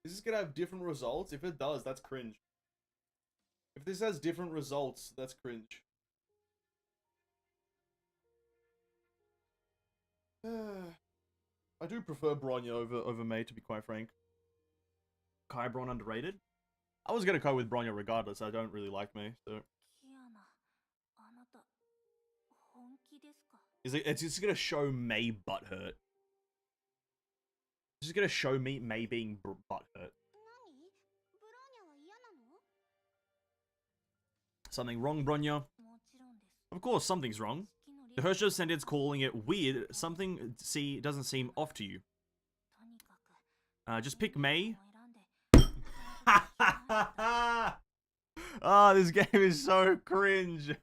Is this gonna have different results? If it does, that's cringe. If this has different results, that's cringe. I do prefer Bronya over Mei, to be quite frank. Kai Bron underrated? I was gonna go with Bronya regardless. I don't really like Mei, so. It's just gonna show Mei butthurt. It's just gonna show me Mei being butthurt. Something wrong, Bronya? Of course, something's wrong. The Herrscher sentence calling it weird. Something doesn't seem off to you. Just pick Mei. Oh, this game is so cringe.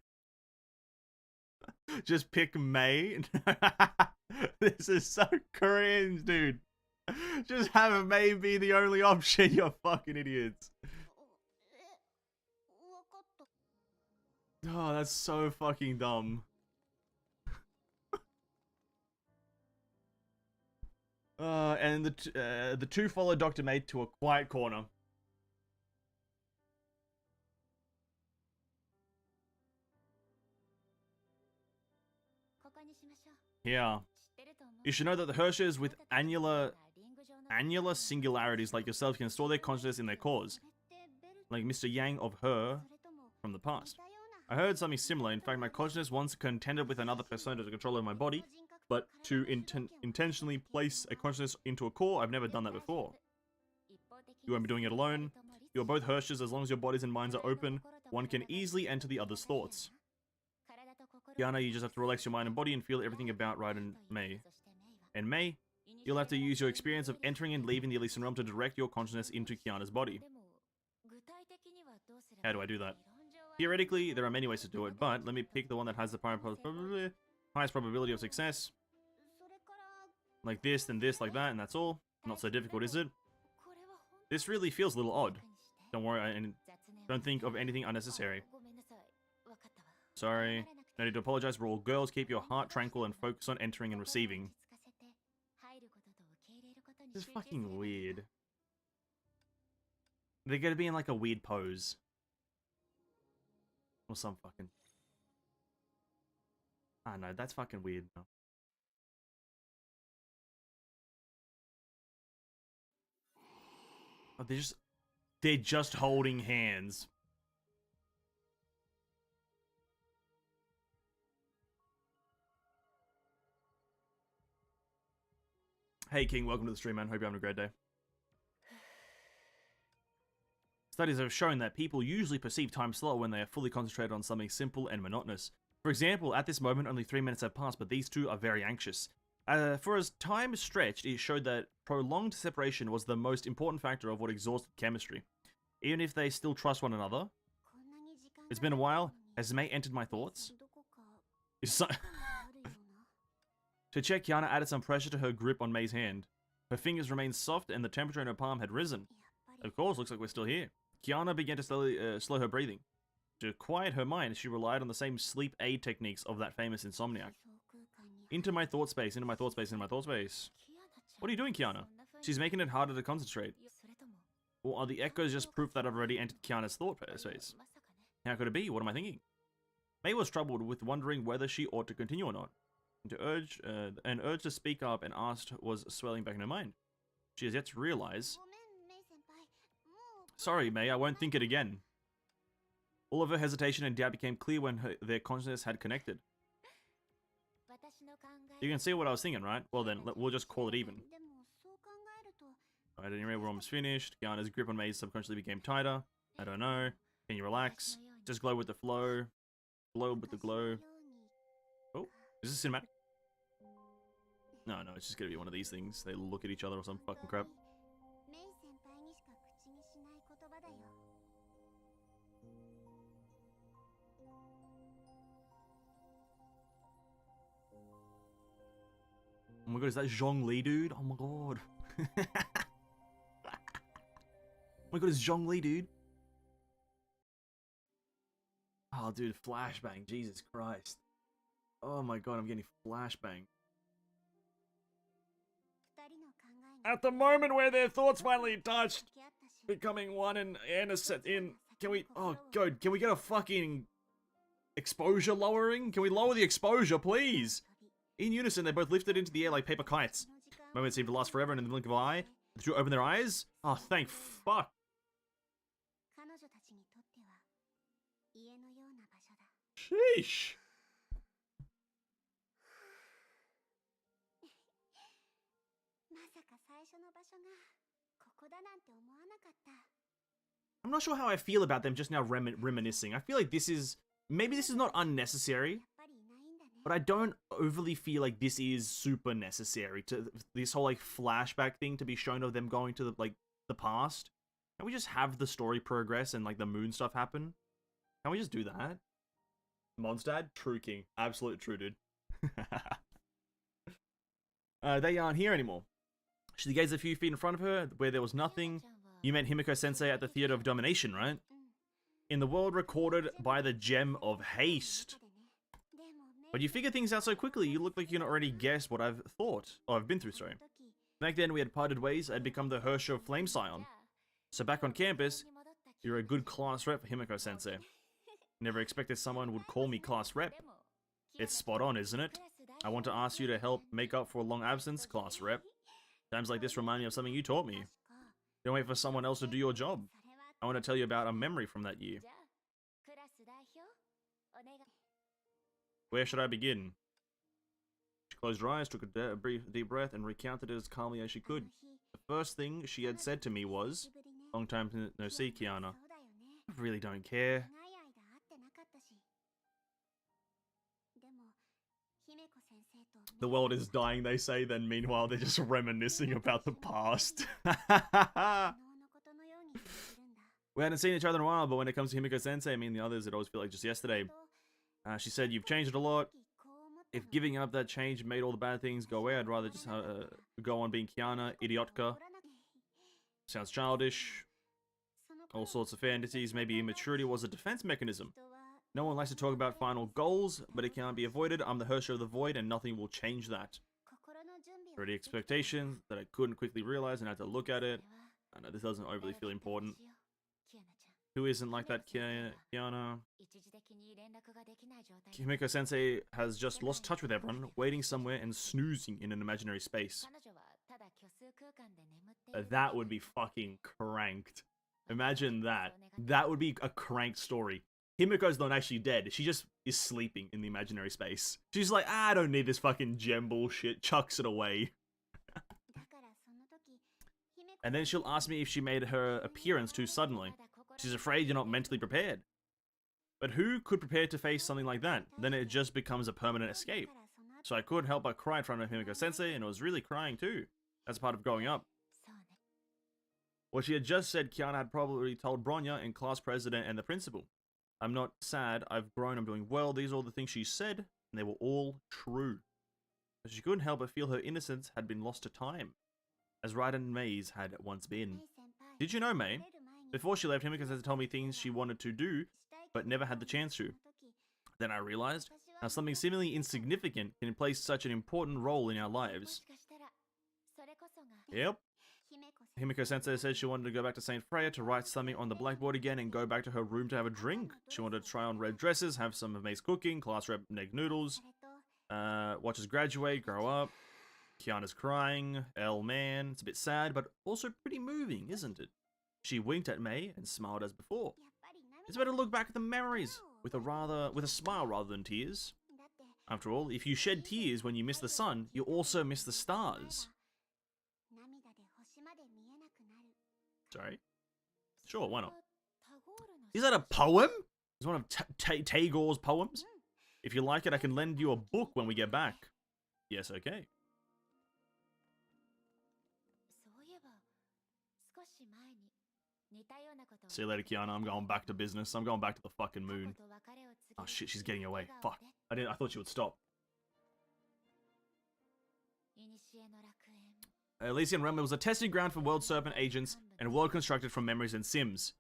Just pick Mei. This is so cringe, dude. Just have Mei be the only option, you fucking idiots. Oh, that's so fucking dumb. And the two follow Dr. Mei to a quiet corner. Yeah. You should know that the Herrschers with annular singularities like yourself can store their consciousness in their cores. Like Mr. Yang of Her from the past. I heard something similar. In fact, my consciousness once contended with another persona to control over my body, but to intentionally place a consciousness into a core, I've never done that before. You won't be doing it alone. You are both Herrschers. As long as your bodies and minds are open, one can easily enter the other's thoughts. Kiana, you just have to relax your mind and body and feel everything about right in Mei. And Mei, you'll have to use your experience of entering and leaving the Elysian realm to direct your consciousness into Kiana's body. How do I do that? Theoretically, there are many ways to do it, but let me pick the one that has the highest probability of success. Like this, then this, like that, and that's all. Not so difficult, is it? This really feels a little odd. Don't worry, and don't think of anything unnecessary. Sorry. No need to apologize. We're all girls. Keep your heart tranquil and focus on entering and receiving. This is fucking weird. They're gonna be in like a weird pose. Or some fucking... I know, that's fucking weird. Oh, they're just holding hands. Hey King, welcome to the stream, man. Hope you're having a great day. Studies have shown that people usually perceive time slower when they are fully concentrated on something simple and monotonous. For example, at this moment only 3 minutes have passed, but these two are very anxious. For as time stretched, it showed that prolonged separation was the most important factor of what exhausted chemistry. Even if they still trust one another. It's been a while. Has Mei entered my thoughts? To check, Kiana added some pressure to her grip on Mei's hand. Her fingers remained soft and the temperature in her palm had risen. Of course, looks like we're still here. Kiana began to slowly slow her breathing. To quiet her mind, she relied on the same sleep aid techniques of that famous insomniac. Into my thought space, into my thought space, into my thought space. What are you doing, Kiana? She's making it harder to concentrate. Or are the echoes just proof that I've already entered Kiana's thought space? How could it be? What am I thinking? Mei was troubled with wondering whether she ought to continue or not. An urge to speak up and ask was swelling back in her mind. She has yet to realize... Sorry, Mei, I won't think it again. All of her hesitation and doubt became clear when their consciousness had connected. You can see what I was thinking, right? Well then, we'll just call it even. Alright, anyway, we're almost finished. Kiana's grip on Mei subconsciously became tighter. I don't know. Can you relax? Just glow with the flow. Glow with the glow. Oh, is this cinematic? No, it's just gonna be one of these things. They look at each other or some fucking crap. Oh my god, is that Zhongli, dude? Oh my god. Oh my god, it's Zhongli, dude. Oh, dude, flashbang. Jesus Christ. Oh my god, I'm getting flashbang. At the moment where their thoughts finally touched, becoming one and innocent in... Can we... Oh god, can we get a fucking... exposure lowering? Can we lower the exposure, please? In unison, they both lifted into the air like paper kites. The moment seemed to last forever, and in the blink of an eye, the two opened their eyes. Oh, thank fuck. Sheesh. I'm not sure how I feel about them just now reminiscing. I feel like this is... Maybe this is not unnecessary, but I don't overly feel like this is super necessary to this whole like flashback thing to be shown of them going to the past. Can we just have the story progress and like the moon stuff happen? Can we just do that? Mondstadt, true king, absolute true dude. They aren't here anymore. She gazed a few feet in front of her, where there was nothing. You met Himiko-sensei at the Theater of Domination, right? In the world recorded by the Gem of Haste. But you figure things out so quickly, you look like you can already guess what I've thought. Oh, I've been through, sorry. Back then, we had parted ways. I'd become the Hersher of Flame Scion. So back on campus, you're a good class rep for Himiko-sensei. Never expected someone would call me class rep. It's spot on, isn't it? I want to ask you to help make up for a long absence, class rep. Times like this remind me of something you taught me. Don't wait for someone else to do your job. I want to tell you about a memory from that year. Where should I begin? She closed her eyes, took a deep breath, and recounted it as calmly as she could. The first thing she had said to me was, "Long time no see, Kiana. I really don't care." The world is dying, they say, then meanwhile they're just reminiscing about the past. We hadn't seen each other in a while, but when it comes to Himiko-sensei, me and the others, it always felt like just yesterday. She said, "You've changed a lot. If giving up that change made all the bad things go away, I'd rather just go on being Kiana, idiotka." Sounds childish. All sorts of fantasies. Maybe immaturity was a defense mechanism. No one likes to talk about final goals, but it can't be avoided. I'm the Hersher of the Void, and nothing will change that. Already expectations that I couldn't quickly realize and had to look at it. I know this doesn't overly feel important. Who isn't like that, Kiana? Himiko-sensei has just lost touch with everyone, waiting somewhere and snoozing in an imaginary space. That would be fucking cranked. Imagine that. That would be a cranked story. Himiko's not actually dead. She just is sleeping in the imaginary space. She's like, I don't need this fucking gem bullshit. Chucks it away. And then she'll ask me if she made her appearance too suddenly. She's afraid you're not mentally prepared. But who could prepare to face something like that? Then it just becomes a permanent escape. So I couldn't help but cry in front of Himiko-sensei, and I was really crying too. That's part of growing up. What she had just said, Kiana had probably told Bronya and class president and the principal. I'm not sad, I've grown, I'm doing well. These are all the things she said, and they were all true. But she couldn't help but feel her innocence had been lost to time, as Raiden Mei's had once been. Did you know, Mei? Before she left, Himiko-sensei told me things she wanted to do, but never had the chance to. Then I realized how something seemingly insignificant can play such an important role in our lives. Yep. Himiko-sensei said she wanted to go back to St. Freya to write something on the blackboard again and go back to her room to have a drink. She wanted to try on red dresses, have some of Mei's cooking, class rep egg noodles, watch us graduate, grow up. Kiana's crying, man, it's a bit sad, but also pretty moving, isn't it? She winked at Mei and smiled as before. It's better to look back at the memories with a smile rather than tears. After all, if you shed tears when you miss the sun, you also miss the stars. Sorry? Sure, why not? Is that a poem? It's one of Tagore's poems? If you like it, I can lend you a book when we get back. Yes, okay. See you later, Kiana. I'm going back to business. I'm going back to the fucking moon. Oh shit, she's getting away. Fuck. I thought she would stop. Elysian Realm was a testing ground for World Serpent agents and a world constructed from memories and sims.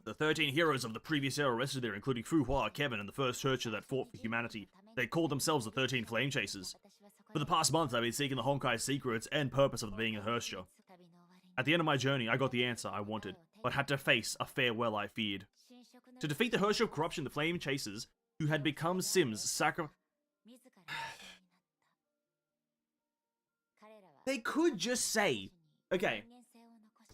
The 13 heroes of the previous era rested there, including Fu Hua, Kevin, and the first Searcher that fought for humanity. They called themselves the 13 Flame Chasers. For the past month, I've been seeking the Honkai secrets and purpose of being a Herrscher. At the end of my journey, I got the answer I wanted, but had to face a farewell I feared. To defeat the Herrscher of Corruption, the Flame Chasers, who had become Sims, They could just say, okay,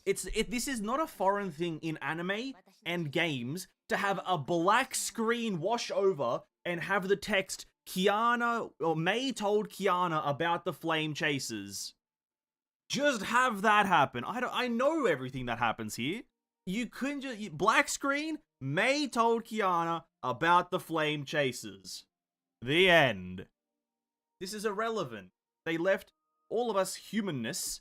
this is not a foreign thing in anime and games to have a black screen wash over and have the text Kiana or May told Kiana about the Flame Chasers. Just have that happen. I know everything that happens here. You couldn't just black screen. May told Kiana about the Flame Chasers. The end. This is irrelevant. They left all of us humaneness,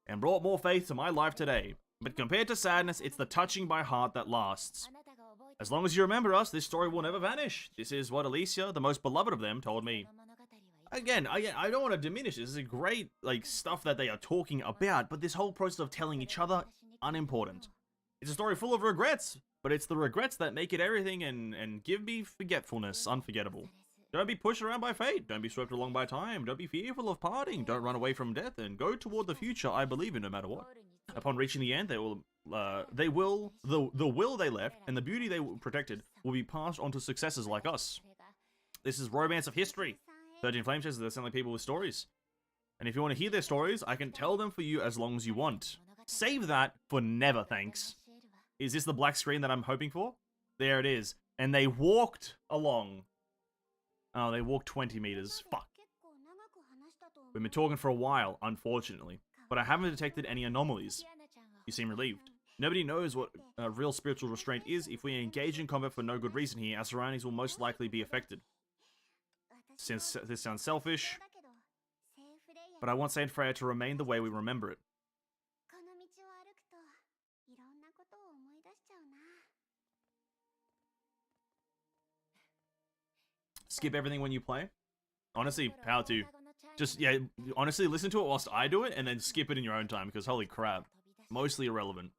and brought more faith to my life today. But compared to sadness, it's the touching by heart that lasts. As long as you remember us, this story will never vanish. This is what Alicia, the most beloved of them, told me. Again, I don't want to diminish this. This is great, stuff that they are talking about, but this whole process of telling each other, unimportant. It's a story full of regrets, but it's the regrets that make it everything and give me forgetfulness unforgettable. Don't be pushed around by fate. Don't be swept along by time. Don't be fearful of parting. Don't run away from death, and go toward the future I believe in no matter what. Upon reaching the end, the will they left and the beauty they protected will be passed on to successors like us. This is romance of history. 13 Flame Chasers, they're sound like people with stories. And if you want to hear their stories, I can tell them for you as long as you want. Save that for never, thanks. Is this the black screen that I'm hoping for? There it is. And they walked along. Oh, they walked 20 meters. Fuck. We've been talking for a while, unfortunately. But I haven't detected any anomalies. You seem relieved. Nobody knows what real spiritual restraint is. If we engage in combat for no good reason here, our surroundings will most likely be affected. Since this sounds selfish, but I want Saint Freya to remain the way we remember it. Skip everything when you play? Honestly, power to. Just, yeah, honestly, listen to it whilst I do it, and then skip it in your own time, because holy crap. Mostly irrelevant.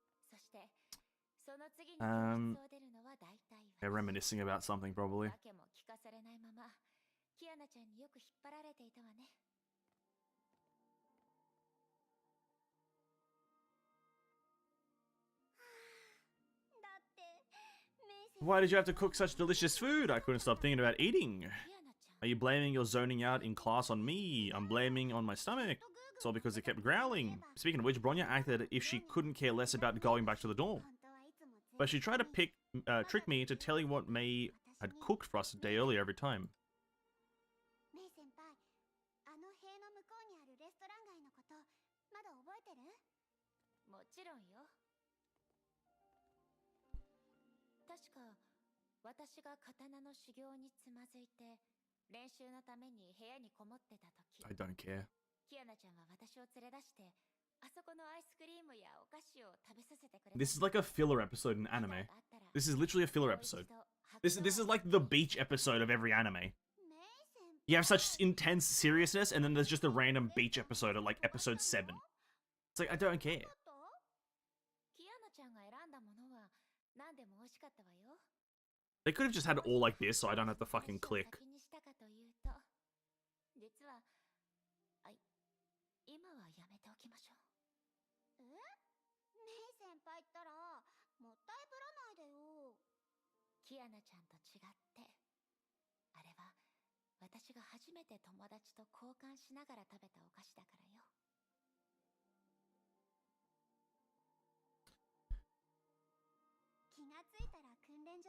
They're reminiscing about something, probably. Why did you have to cook such delicious food? I couldn't stop thinking about eating. Are you blaming your zoning out in class on me? I'm blaming on my stomach. It's all because it kept growling. Speaking of which, Bronya acted as if she couldn't care less about going back to the dorm. But she tried to trick me into telling what May had cooked for us a day earlier every time. I don't care. This is like a filler episode in anime. This is literally a filler episode. This is like the beach episode of every anime. You have such intense seriousness, and then there's just a random beach episode at like episode 7. It's like, I don't care. They could have just had it all like this, so I don't have to fucking click.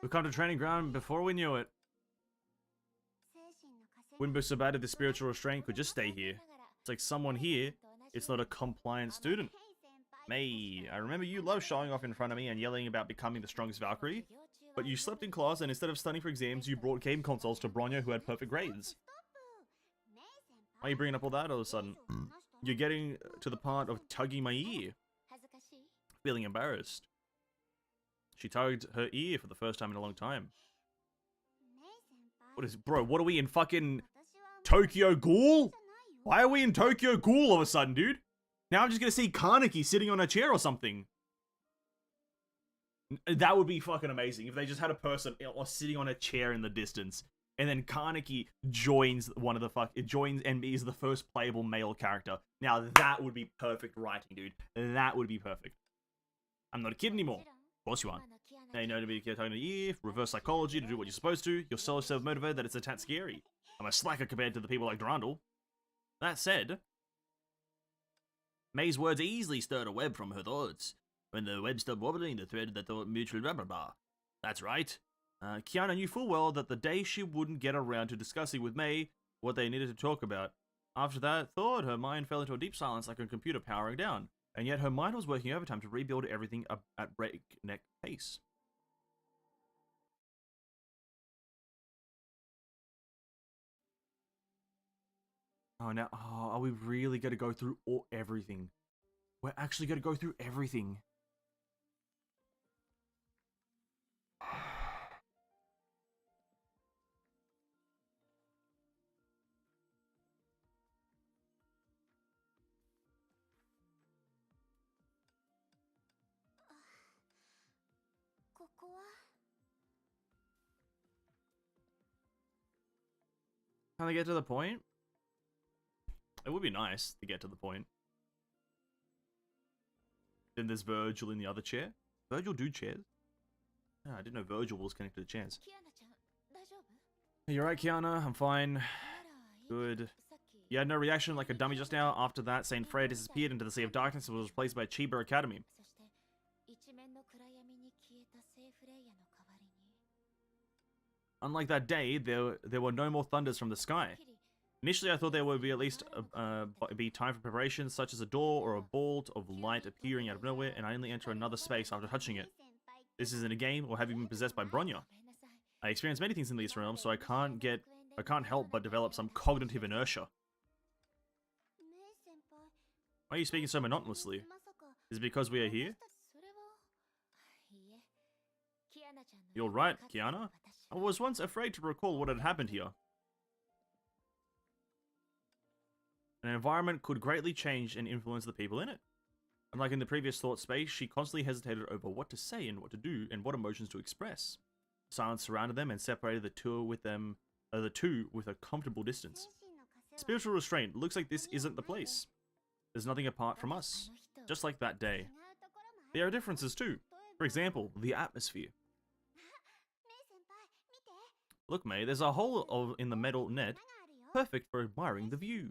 We come to training ground before we knew it. Wouldn't be so bad if the spiritual restraint could just stay here. It's like someone here, it's not a compliant student. May, I remember you loved showing off in front of me and yelling about becoming the strongest Valkyrie. But you slept in class and instead of studying for exams, you brought game consoles to Bronya who had perfect grades. Why are you bringing up all that all of a sudden? You're getting to the part of tugging my ear. Feeling embarrassed. She tugged her ear for the first time in a long time. What is, bro, what are we in fucking Tokyo Ghoul? Why are we in Tokyo Ghoul all of a sudden, dude? Now I'm just gonna see Kaneki sitting on a chair or something. That would be fucking amazing if they just had a person sitting on a chair in the distance. And then Kaneki joins one of the it joins and is the first playable male character. Now that would be perfect writing, dude. That would be perfect. I'm not a kid anymore. Of course you aren't. Now you know to be talking to you, reverse psychology to do what you're supposed to. You're so self-motivated that it's a tad scary. I'm a slacker compared to the people like Durandal. That said, May's words easily stirred a web from her thoughts. When the web stopped wobbling, the thread that thought mutually blah blah blah. That's right. Kiana knew full well that the day she wouldn't get around to discussing with May what they needed to talk about. After that thought, her mind fell into a deep silence like a computer powering down. And yet her mind was working overtime to rebuild everything at breakneck pace. Oh, now, are we really going to go through everything? We're actually going to go through everything. Can I get to the point? It would be nice to get to the point. Then there's Virgil in the other chair. Virgil do chairs? Oh, I didn't know Virgil was connected to chairs. You're right, Kiana. I'm fine. Good. You had no reaction like a dummy just now. After that, Saint Freya disappeared into the Sea of Darkness and was replaced by Chiba Academy. Unlike that day, there were no more thunders from the sky. Initially, I thought there would be at least be time for preparations, such as a door or a bolt of light appearing out of nowhere, and I only enter another space after touching it. This isn't a game, or have you been possessed by Bronya? I experience many things in these realms, so I can't help but develop some cognitive inertia. Why are you speaking so monotonously? Is it because we are here? You're right, Kiana. I was once afraid to recall what had happened here. An environment could greatly change and influence the people in it. Unlike in the previous thought space, she constantly hesitated over what to say and what to do and what emotions to express. Silence surrounded them and separated the two with a comfortable distance. Spiritual restraint. Looks like this isn't the place. There's nothing apart from us. Just like that day. There are differences too. For example, the atmosphere. Look, May, there's a hole in the metal net, perfect for admiring the view.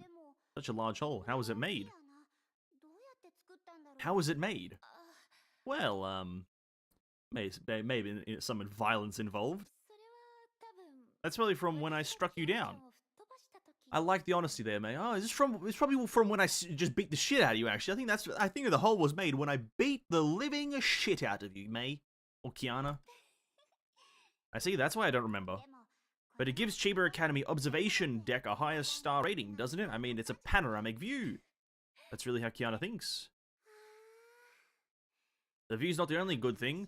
Such a large hole. How was it made? How was it made? Well, maybe some violence involved. That's probably from when I struck you down. I like the honesty there, May. Oh, it's probably from when I just beat the shit out of you, actually. I think the hole was made when I beat the living shit out of you, May. Or Kiana. I see, that's why I don't remember. But it gives Chiba Academy Observation Deck a higher star rating, doesn't it? I mean, it's a panoramic view. That's really how Kiana thinks. The view's not the only good thing.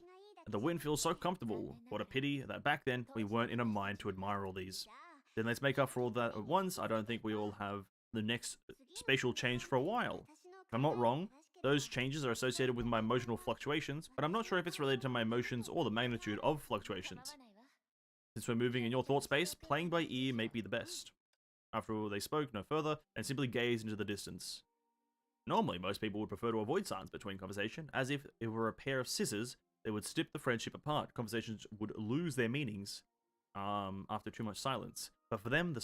The wind feels so comfortable. What a pity that back then we weren't in a mind to admire all these. Then let's make up for all that at once. I don't think we will have the next spatial change for a while. If I'm not wrong, those changes are associated with my emotional fluctuations, but I'm not sure if it's related to my emotions or the magnitude of fluctuations. Since we're moving in your thought space, playing by ear may be the best. After all, they spoke no further and simply gazed into the distance. Normally, most people would prefer to avoid silence between conversation, as if it were a pair of scissors, they would snip the friendship apart. Conversations would lose their meanings after too much silence. But for them,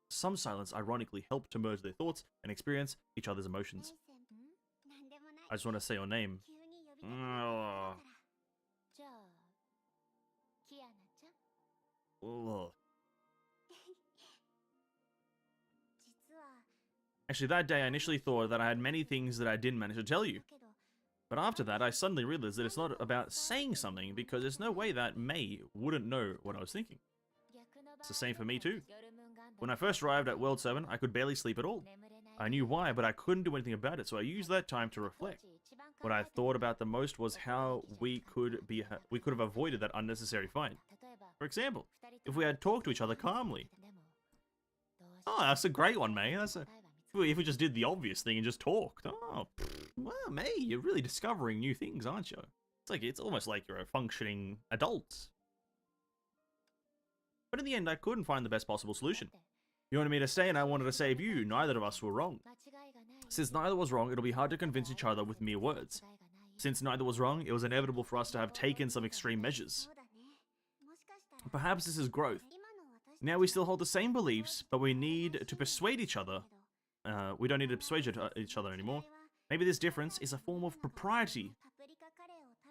some silence ironically helped to merge their thoughts and experience each other's emotions. I just want to say your name. Ugh. Actually, that day I initially thought that I had many things that I didn't manage to tell you. But after that, I suddenly realized that it's not about saying something, because there's no way that May wouldn't know what I was thinking. It's the same for me too. When I first arrived at World 7, I could barely sleep at all. I knew why, but I couldn't do anything about it, so I used that time to reflect. What I thought about the most was how we could have avoided that unnecessary fight. For example, if we had talked to each other calmly. Oh, that's a great one, May. If we just did the obvious thing and just talked. Oh, well, May, you're really discovering new things, aren't you? It's almost like you're a functioning adult. but in the end I couldn't find the best possible solution. You wanted me to stay and I wanted to save you. Neither of us were wrong. Since neither was wrong, it'll be hard to convince each other with mere words. Since neither was wrong, it was inevitable for us to have taken some extreme measures. Perhaps this is growth. Now we still hold the same beliefs, but we need to persuade each other. We don't need to persuade each other anymore. Maybe this difference is a form of propriety.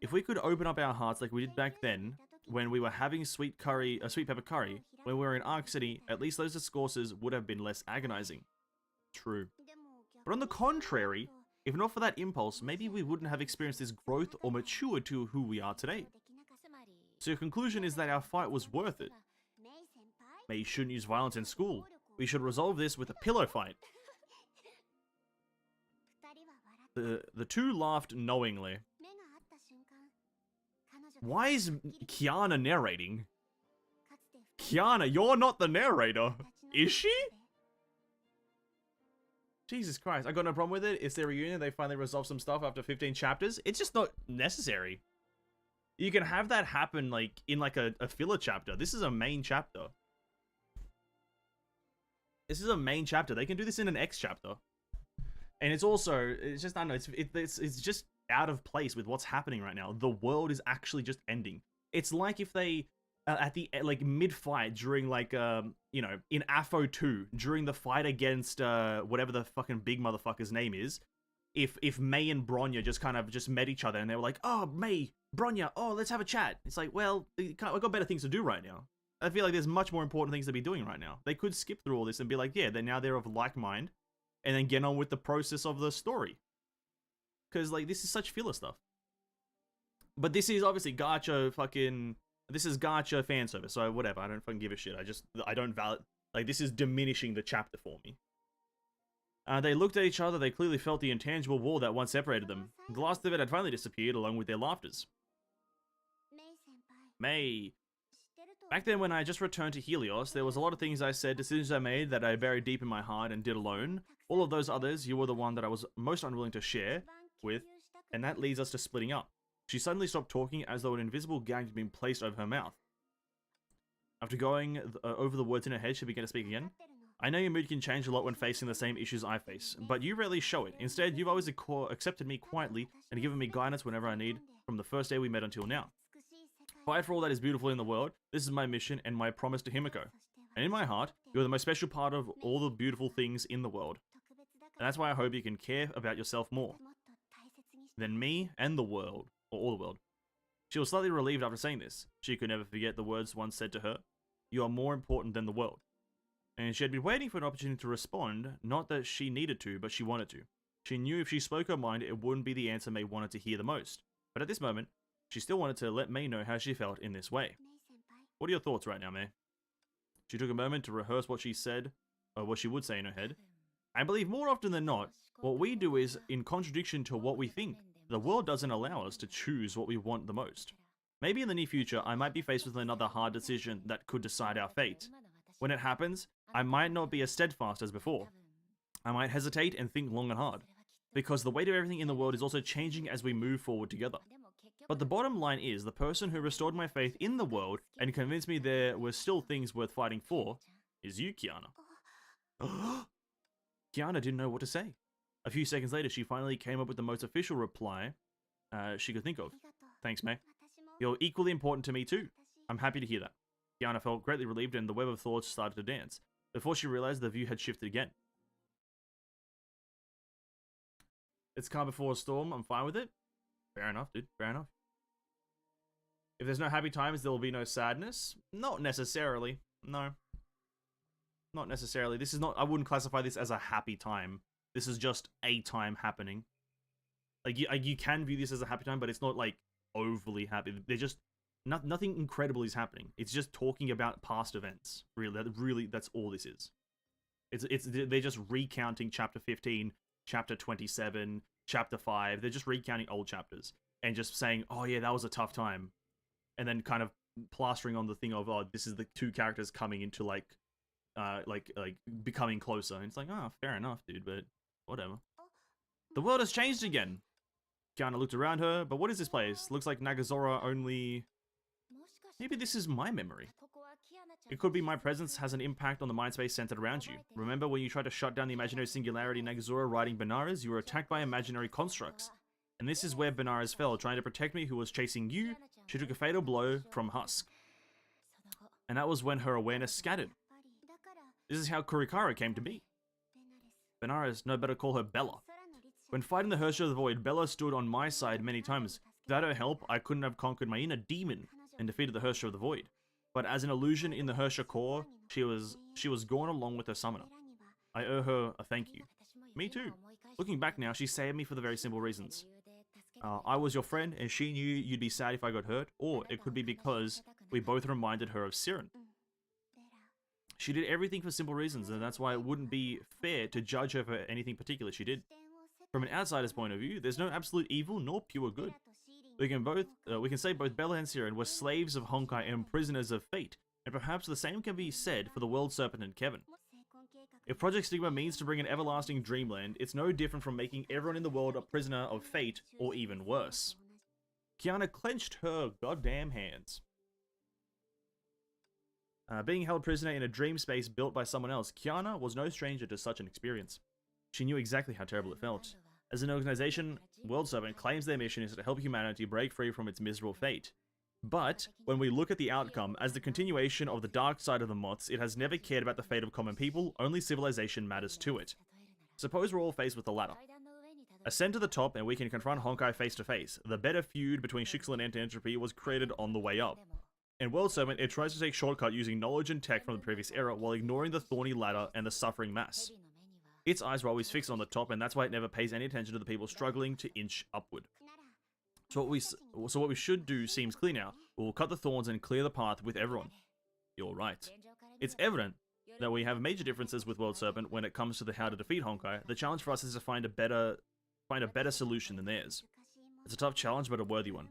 If we could open up our hearts like we did back then, when we were having sweet pepper curry, when we were in Ark City, at least those discourses would have been less agonizing. True. But on the contrary, if not for that impulse, maybe we wouldn't have experienced this growth or matured to who we are today. So your conclusion is that our fight was worth it. May you shouldn't use violence in school. We should resolve this with a pillow fight. The two laughed knowingly. Why is Kiana narrating? Kiana, you're not the narrator. Is she? Jesus Christ, I got no problem with it. It's their reunion. They finally resolved some stuff after 15 chapters. It's just not necessary. You can have that happen like in like a filler chapter. This is a main chapter. This is a main chapter. They can do this in an X chapter. And it's also, it's just, I don't know, it's just out of place with what's happening right now. The world is actually just ending. It's like if they, at the, like, mid-fight during, like, you know, in AFO 2, during the fight against, whatever the fucking big motherfucker's name is, if May and Bronya just kind of just met each other and they were like, oh, May, Bronya, oh, let's have a chat. It's like, well, we've got better things to do right now. I feel like there's much more important things to be doing right now. They could skip through all this and be like, yeah, they're of like mind, and then get on with the process of the story. Because, like, this is such filler stuff. But this is obviously this is gacha fan service, so whatever, I don't fucking give a shit. I don't like, this is diminishing the chapter for me. They looked at each other, they clearly felt the intangible wall that once separated them. The last of it had finally disappeared along with their laughters. May. Back then when I just returned to Helios, there was a lot of things I said, decisions I made that I buried deep in my heart and did alone. All of those others, you were the one that I was most unwilling to share with, and that leads us to splitting up. She suddenly stopped talking as though an invisible gag had been placed over her mouth. After going over the words in her head, she began to speak again. I know your mood can change a lot when facing the same issues I face, but you rarely show it. Instead, you've always accepted me quietly and given me guidance whenever I need, from the first day we met until now. Fight for all that is beautiful in the world. This is my mission and my promise to Himiko. And in my heart, you're the most special part of all the beautiful things in the world. And that's why I hope you can care about yourself more than me and the world, or all the world. She was slightly relieved after saying this. She could never forget the words once said to her, "You are more important than the world." And she had been waiting for an opportunity to respond, not that she needed to, but she wanted to. She knew if she spoke her mind, it wouldn't be the answer May wanted to hear the most. But at this moment, she still wanted to let May know how she felt in this way. What are your thoughts right now, May? She took a moment to rehearse what she said, or what she would say in her head. I believe more often than not, what we do is in contradiction to what we think. The world doesn't allow us to choose what we want the most. Maybe in the near future, I might be faced with another hard decision that could decide our fate. When it happens, I might not be as steadfast as before. I might hesitate and think long and hard, because the weight of everything in the world is also changing as we move forward together. But the bottom line is, the person who restored my faith in the world and convinced me there were still things worth fighting for is you, Kiana. Kiana didn't know what to say. A few seconds later, she finally came up with the most official reply she could think of. Thanks, May. You're equally important to me too. I'm happy to hear that. Kiana felt greatly relieved and the web of thoughts started to dance, before she realized the view had shifted again. It's calm before a storm, I'm fine with it. Fair enough, dude, fair enough. If there's no happy times, there will be no sadness? Not necessarily, no. Not necessarily. This is not, I wouldn't classify this as a happy time. This is just a time happening. Like, you can view this as a happy time, but it's not, like, overly happy. They're just, nothing incredible is happening. It's just talking about past events. Really, that's all this is. They're just recounting chapter 15, chapter 27, chapter 5. They're just recounting old chapters. And just saying, oh yeah, that was a tough time. And then kind of plastering on the thing of, oh, this is the two characters coming into, like becoming closer. And it's like, oh, fair enough, dude, but whatever. The world has changed again. Kiana looked around her, but what is this place? Looks like Nagazora only... Maybe this is my memory. It could be my presence has an impact on the mind space centered around you. Remember when you tried to shut down the imaginary singularity in Nagazura riding Benares, you were attacked by imaginary constructs. And this is where Benares fell, trying to protect me who was chasing you. She took a fatal blow from Husk. And that was when her awareness scattered. This is how Kurikara came to be. Benares, no better call her Bella. When fighting the Hersha of the Void, Bella stood on my side many times. Without her help, I couldn't have conquered my inner demon and defeated the Hersha of the Void. But as an illusion in the Hersha core, she was gone along with her summoner. I owe her a thank you. Me too. Looking back now, she saved me for the very simple reasons. I was your friend, and she knew you'd be sad if I got hurt, or it could be because we both reminded her of Siren. She did everything for simple reasons, and that's why it wouldn't be fair to judge her for anything particular she did. From an outsider's point of view, there's no absolute evil nor pure good. We can say both Bella and Siren were slaves of Honkai and prisoners of fate, and perhaps the same can be said for the World Serpent and Kevin. If Project Stigma means to bring an everlasting dreamland, it's no different from making everyone in the world a prisoner of fate, or even worse. Kiana clenched her goddamn hands. Being held prisoner in a dream space built by someone else, Kiana was no stranger to such an experience. She knew exactly how terrible it felt. As an organization, World Serpent claims their mission is to help humanity break free from its miserable fate. But, when we look at the outcome, as the continuation of the dark side of the Moths, it has never cared about the fate of common people, only civilization matters to it. Suppose we're all faced with the latter. Ascend to the top and we can confront Honkai face to face. The better feud between Shixel and Anti-Entropy was created on the way up. In World Serpent, it tries to take shortcut using knowledge and tech from the previous era while ignoring the thorny ladder and the suffering mass. Its eyes are always fixed on the top, and that's why it never pays any attention to the people struggling to inch upward. So what we should do seems clear now. We'll cut the thorns and clear the path with everyone. You're right. It's evident that we have major differences with World Serpent when it comes to how to defeat Honkai. The challenge for us is to find a better solution than theirs. It's a tough challenge, but a worthy one.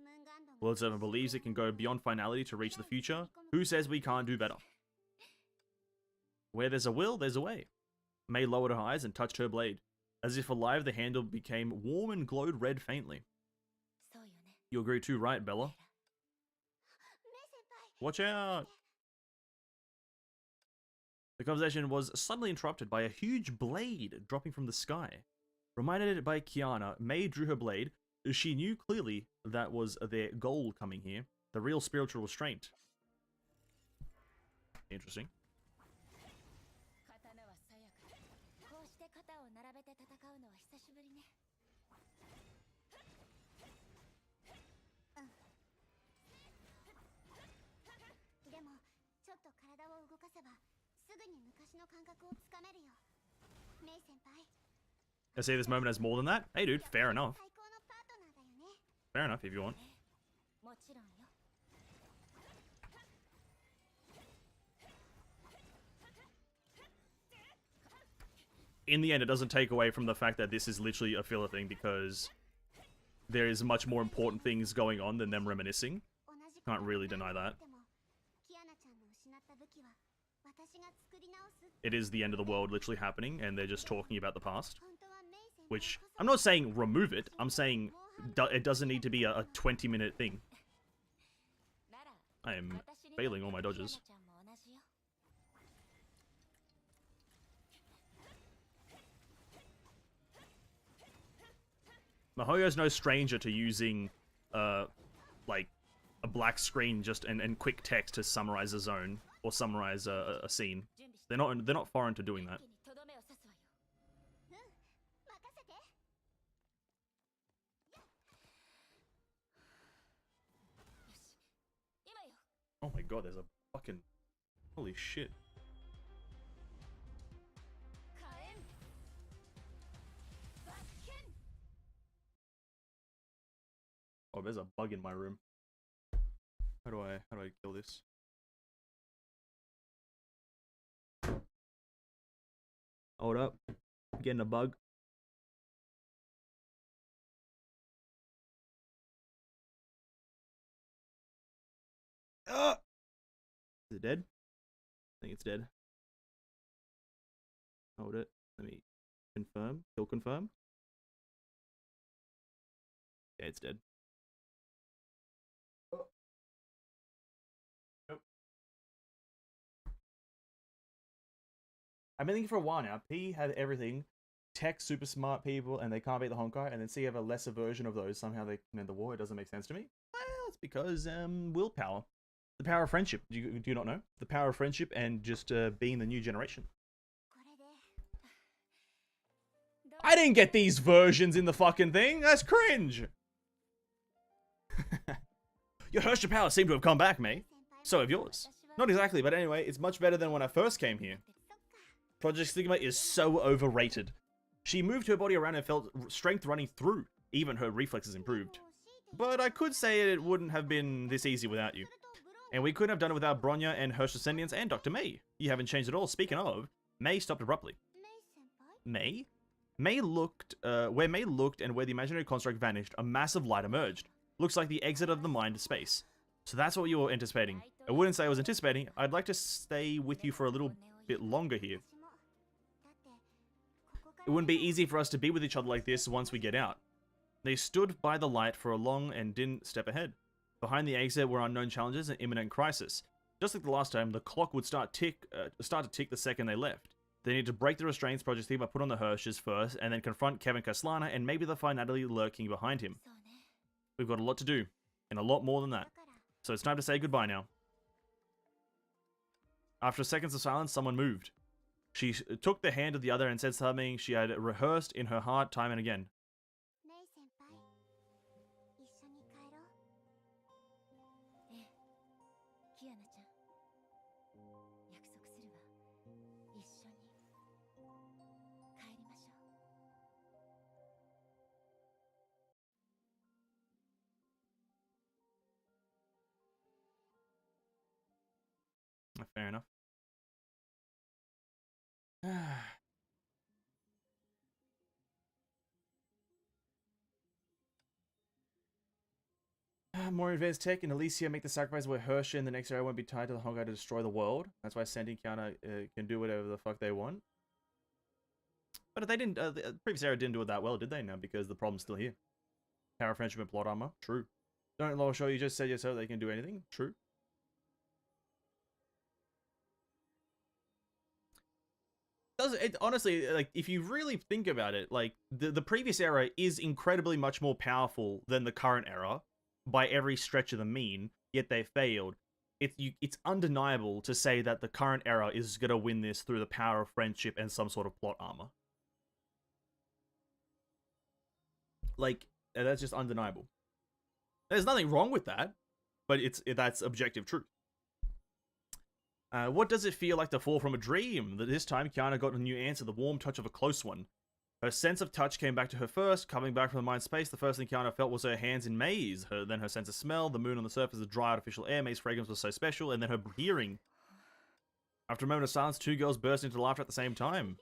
World Serpent believes it can go beyond finality to reach the future. Who says we can't do better? Where there's a will, there's a way. May lowered her eyes and touched her blade. As if alive, the handle became warm and glowed red faintly. You agree too, right, Bella? Watch out! The conversation was suddenly interrupted by a huge blade dropping from the sky. Reminded by Kiana, May drew her blade. She knew clearly that was their goal coming here. The real spiritual restraint. Interesting. I see this moment as more than that? Hey dude, fair enough. Fair enough if you want. In the end, it doesn't take away from the fact that this is literally a filler thing because there is much more important things going on than them reminiscing. Can't really deny that. It is the end of the world literally happening and they're just talking about the past. Which, I'm not saying remove it, I'm saying it doesn't need to be a 20-minute thing. I am failing all my dodges. Mihoyo's no stranger to using, like, a black screen just and quick text to summarize a zone or summarize a scene. They're not foreign to doing that. Oh my god, there's a fucking... Holy shit. Oh, there's a bug in my room. How do I kill this? Hold up. Getting a bug. Ah! Is it dead? I think it's dead. Hold it. Let me confirm. Kill confirm. Yeah, it's dead. Oh. Nope. I've been thinking for a while now. P had everything. Tech, super smart people, and they can't beat the Honkai, and then C have a lesser version of those. Somehow they can end the war. It doesn't make sense to me. Well, it's because willpower. The power of friendship. Do you not know? The power of friendship and just being the new generation. I didn't get these versions in the fucking thing. That's cringe. Your Hershey powers seem to have come back, May. So have yours. Not exactly, but anyway, it's much better than when I first came here. Project Stigma is so overrated. She moved her body around and felt strength running through. Even her reflexes improved. But I could say it wouldn't have been this easy without you. And we couldn't have done it without Bronya and Hershey Ascendians and Dr. May. You haven't changed at all. Speaking of, May stopped abruptly. May? May looked, where May looked and where the imaginary construct vanished, a massive light emerged. Looks like the exit of the mind space. So that's what you were anticipating. I wouldn't say I was anticipating. I'd like to stay with you for a little bit longer here. It wouldn't be easy for us to be with each other like this once we get out. They stood by the light for a long and didn't step ahead. Behind the exit were unknown challenges and imminent crisis. Just like the last time, the clock would start to tick the second they left. They need to break the restraints Project Thema put on the Hershes first, and then confront Kevin Kaslana and maybe they'll find Natalie lurking behind him. We've got a lot to do, and a lot more than that. So it's time to say goodbye now. After seconds of silence, someone moved. She took the hand of the other and said something she had rehearsed in her heart time and again. Fair enough. More advanced tech in Elysia make the sacrifice where Hershey and the next area won't be tied to the Honkai to destroy the world. That's why Sentient Counter can do whatever the fuck they want. But if they didn't, the previous era didn't do it that well, did they? No, because the problem's still here. Power of friendship and plot armor. True. Don't lower show, you just said yourself they can do anything. True. Does it honestly, like, if you really think about it, like, the previous era is incredibly much more powerful than the current era by every stretch of the mean, yet they failed. It's undeniable to say that the current era is going to win this through the power of friendship and some sort of plot armor. Like, that's just undeniable. There's nothing wrong with that, but that's objective truth. What does it feel like to fall from a dream? This time, Kiana got a new answer, the warm touch of a close one. Her sense of touch came back to her first. Coming back from the mind space, the first thing Kiana felt was her hands in May's. Then her sense of smell, the moon on the surface of dry artificial air. May's fragrance was so special, and then her hearing. After a moment of silence, two girls burst into laughter at the same time.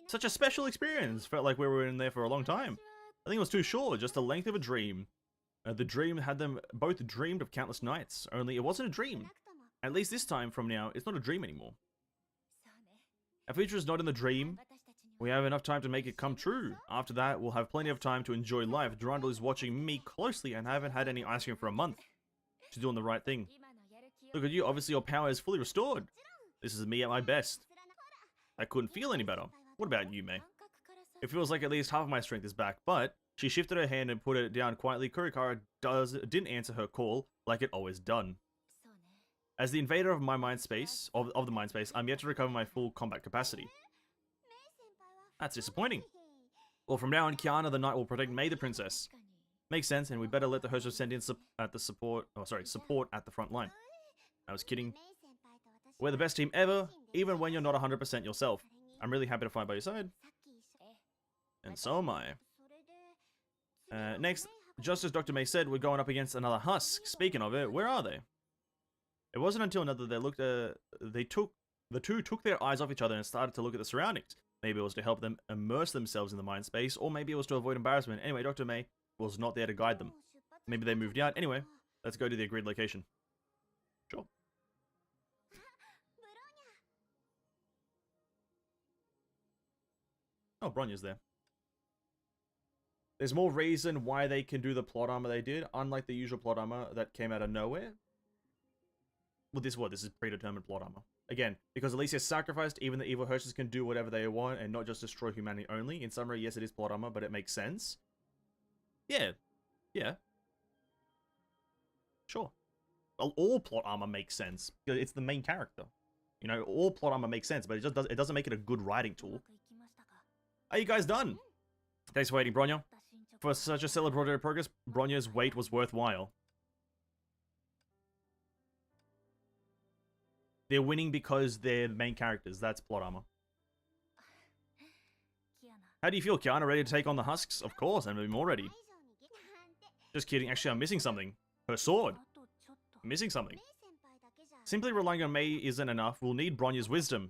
Such a special experience. Felt like we were in there for a long time. I think it was too short, just the length of a dream. The dream had them both dreamed of countless nights, only it wasn't a dream. At least this time from now, it's not a dream anymore. Our future is not in the dream. We have enough time to make it come true. After that, we'll have plenty of time to enjoy life. Durandal is watching me closely and I haven't had any ice cream for a month. She's doing the right thing. Look at you, obviously your power is fully restored. This is me at my best. I couldn't feel any better. What about you, May? It feels like at least half of my strength is back, but she shifted her hand and put it down quietly. Kurikara didn't answer her call like it always done. As the invader of my mind space, of the mind space, I'm yet to recover my full combat capacity. That's disappointing. Well, from now on, Kiana the Knight will protect May the Princess. Makes sense, and we better let the Hershey send in support at the front line. I was kidding. We're the best team ever, even when you're not 100% yourself. I'm really happy to fight by your side. And so am I. Next, just as Dr. May said, we're going up against another husk. Speaking of it, where are they? It wasn't until another the two took their eyes off each other and started to look at the surroundings. Maybe it was to help them immerse themselves in the mind space, or maybe it was to avoid embarrassment. Anyway, Dr. May was not there to guide them. Maybe they moved out. Anyway, let's go to the agreed location. Sure. Oh, Bronya's there. There's more reason why they can do the plot armor they did, unlike the usual plot armor that came out of nowhere. Well, this is predetermined plot armor. Again, because Alicia sacrificed, even the evil Hershers can do whatever they want and not just destroy humanity only. In summary, yes, it is plot armor, but it makes sense. Yeah. Yeah. Sure. All plot armor makes sense. It's the main character. You know, all plot armor makes sense, but it doesn't make it a good writing tool. Are you guys done? Thanks for waiting, Bronya. For such a celebratory progress, Bronya's wait was worthwhile. They're winning because they're the main characters. That's plot armor. How do you feel, Kiana? Ready to take on the husks? Of course, I'm more ready. Just kidding. Actually, I'm missing something. Her sword. I'm missing something. Simply relying on Mei isn't enough. We'll need Bronya's wisdom.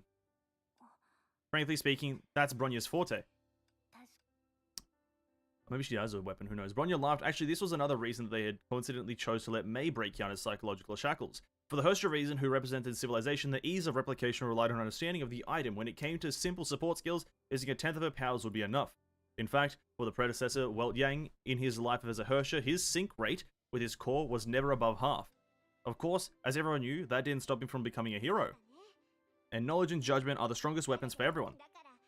Frankly speaking, that's Bronya's forte. Maybe she has a weapon, who knows. Bronya laughed. Actually, this was another reason that they had coincidentally chose to let Mei break Kiana's psychological shackles. For the Herstra reason, who represented civilization, the ease of replication relied on understanding of the item. When it came to simple support skills, using a tenth of her powers would be enough. In fact, for the predecessor, Welt Yang, in his life as a Herstra, his sync rate with his core was never above half. Of course, as everyone knew, that didn't stop him from becoming a hero. And knowledge and judgment are the strongest weapons for everyone.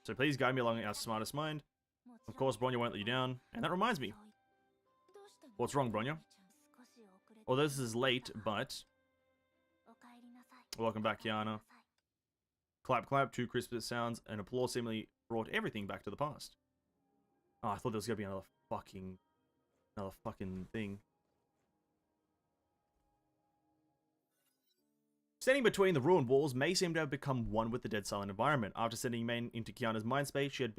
So please guide me along our smartest mind. Of course, Bronya won't let you down. And that reminds me. What's wrong, Bronya? Well, this is late, but... Welcome back, Kiana. Clap, clap, two crisp sounds, and applause seemingly brought everything back to the past. Oh, I thought there was gonna be another fucking thing. Standing between the ruined walls, Mei seemed to have become one with the dead silent environment. After sending Mei into Kiana's mind space, she had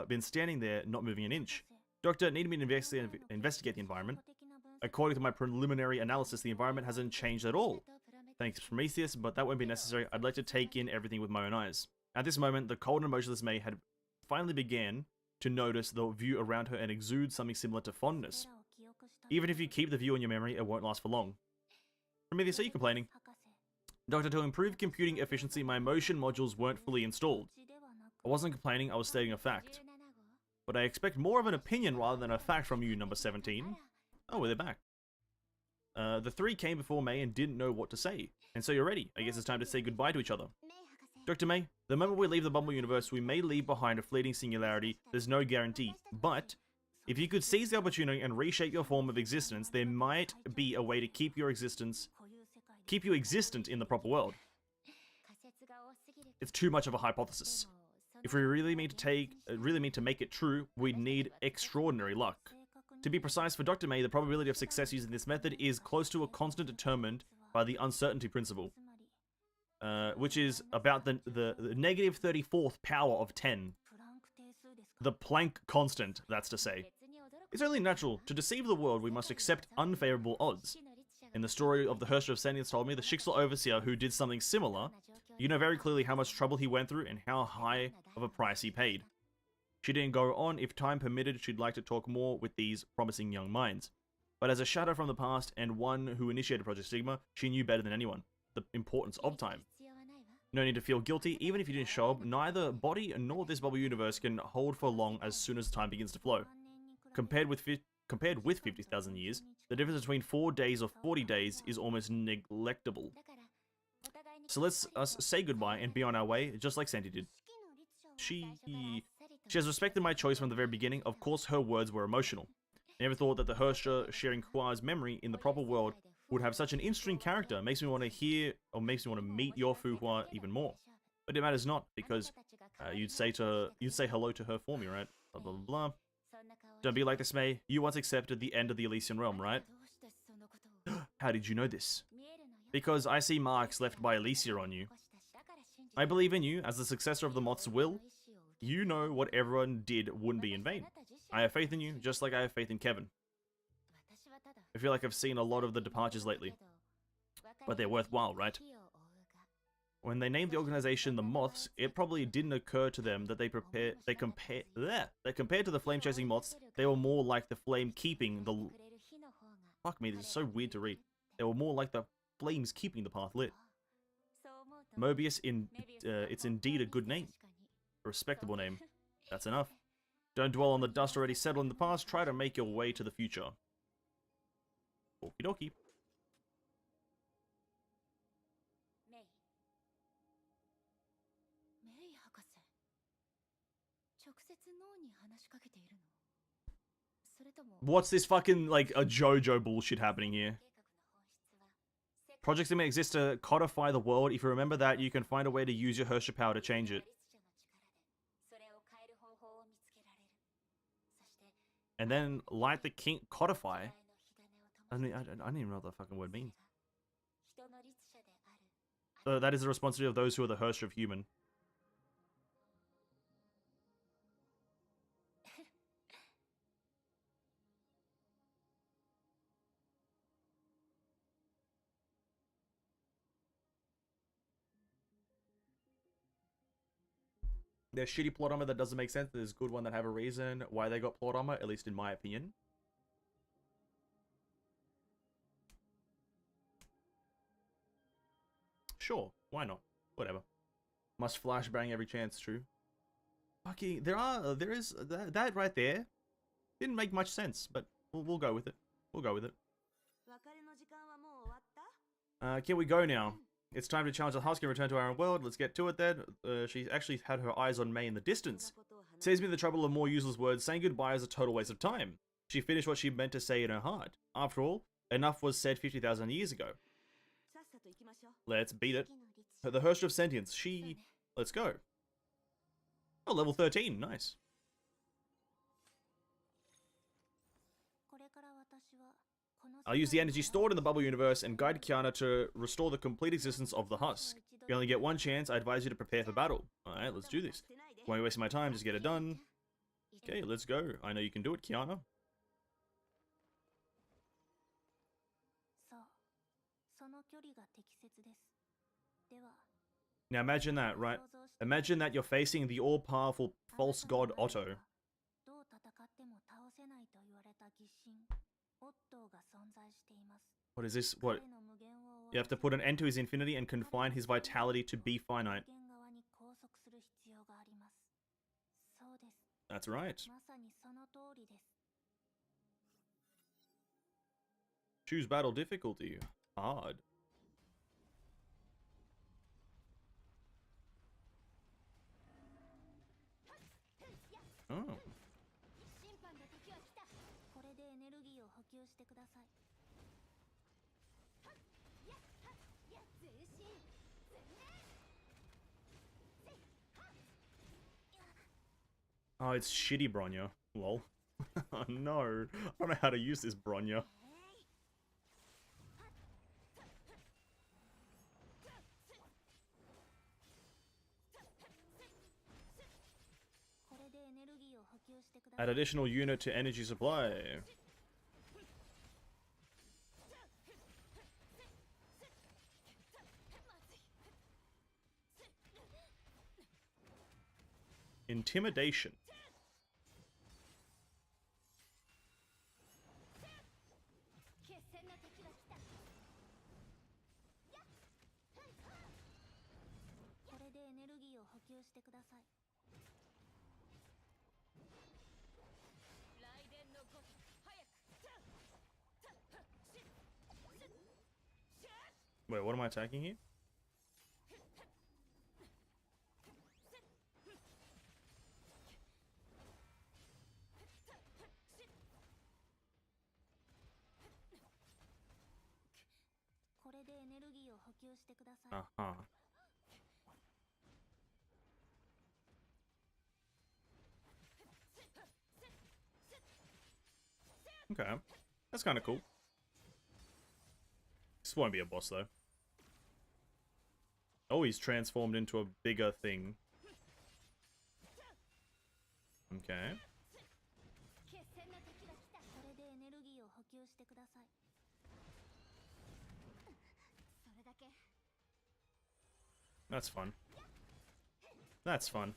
been standing there, not moving an inch. Doctor, needed me to investigate the environment. According to my preliminary analysis, the environment hasn't changed at all. Thanks, Prometheus, but that won't be necessary. I'd like to take in everything with my own eyes. At this moment, the cold and motionless Mei had finally began to notice the view around her and exude something similar to fondness. Even if you keep the view in your memory, it won't last for long. Prometheus, are you complaining? Doctor, to improve computing efficiency, my motion modules weren't fully installed. I wasn't complaining, I was stating a fact. But I expect more of an opinion rather than a fact from you, number 17. Oh, well, they're back. The three came before Mei and didn't know what to say. And so you're ready. I guess it's time to say goodbye to each other. Dr. Mei, the moment we leave the Bumble universe, we may leave behind a fleeting singularity. There's no guarantee. But, if you could seize the opportunity and reshape your form of existence, there might be a way to keep you existent in the proper world. It's too much of a hypothesis. If we really mean to make it true, we'd need extraordinary luck. To be precise, for Dr. Mei, the probability of success using this method is close to a constant determined by the uncertainty principle, which is about the negative 34th power of 10. The Planck constant, that's to say. It's only natural. To deceive the world, we must accept unfavorable odds. In the story of the Herstra of Sentience told me, the Shixel Overseer who did something similar, you know very clearly how much trouble he went through and how high of a price he paid. She didn't go on. If time permitted, she'd like to talk more with these promising young minds. But as a shadow from the past and one who initiated Project Sigma, she knew better than anyone the importance of time. No need to feel guilty, even if you didn't show up. Neither body nor this bubble universe can hold for long as soon as time begins to flow. Compared with 50,000 years, the difference between 4 days or 40 days is almost neglectable. So let's say goodbye and be on our way, just like Santi did. She has respected my choice from the very beginning. Of course, her words were emotional. Never thought that the Herstra sharing Hua's memory in the proper world would have such an interesting character. Makes me want to hear, or makes me want to meet your Fu Hua even more. But it matters not, because you'd say hello to her for me, right? Blah, blah, blah. Don't be like this, Mei. You once accepted the end of the Elysian realm, right? How did you know this? Because I see marks left by Elysia on you. I believe in you as the successor of the Moth's will. You know what everyone did wouldn't be in vain. I have faith in you, just like I have faith in Kevin. I feel like I've seen a lot of the departures lately. But they're worthwhile, right? When they named the organization the Moths, it probably didn't occur to them that compared to the flame-chasing moths, they were more like the flame keeping the... Fuck me, this is so weird to read. They were more like the flames keeping the path lit. Mobius, it's indeed a good name. A respectable name. That's enough. Don't dwell on the dust already settled in the past, try to make your way to the future. Okie dokie. What's this fucking, like, a JoJo bullshit happening here? Projects that may exist to codify the world. If you remember that, you can find a way to use your Herrscher power to change it. And then light the king codify. I don't even know what the fucking word means. So that is the responsibility of those who are the Herrscher of human. There's shitty plot armor that doesn't make sense. There's good one that have a reason why they got plot armor, at least in my opinion. Sure, why not? Whatever. Must flashbang every chance, true. Fucking, there is that right there. Didn't make much sense, but we'll go with it. We'll go with it. Can we go now? It's time to challenge the husk and return to our own world. Let's get to it then. She actually had her eyes on May in the distance. Saves me the trouble of more useless words. Saying goodbye is a total waste of time. She finished what she meant to say in her heart. After all, enough was said 50,000 years ago. Let's beat it. The Herrscher of Sentience. Let's go. Oh, level 13. Nice. I'll use the energy stored in the bubble universe and guide Kiana to restore the complete existence of the husk. If you only get one chance, I advise you to prepare for battle. Alright, let's do this. Won't be wasting my time, just get it done. Okay, let's go. I know you can do it, Kiana. Now imagine that, right? Imagine that you're facing the all-powerful false god Otto. What is this? What? You have to put an end to his infinity and confine his vitality to be finite. That's right. Choose battle difficulty. Hard. Oh. Oh, it's shitty Bronya. Lol. Oh no. I don't know how to use this Bronya. Add additional unit to energy supply. Intimidation. Wait, what am I attacking here? Uh-huh. Okay. That's kind of cool. This won't be a boss, though. Oh, he's transformed into a bigger thing. Okay. That's fun. That's fun.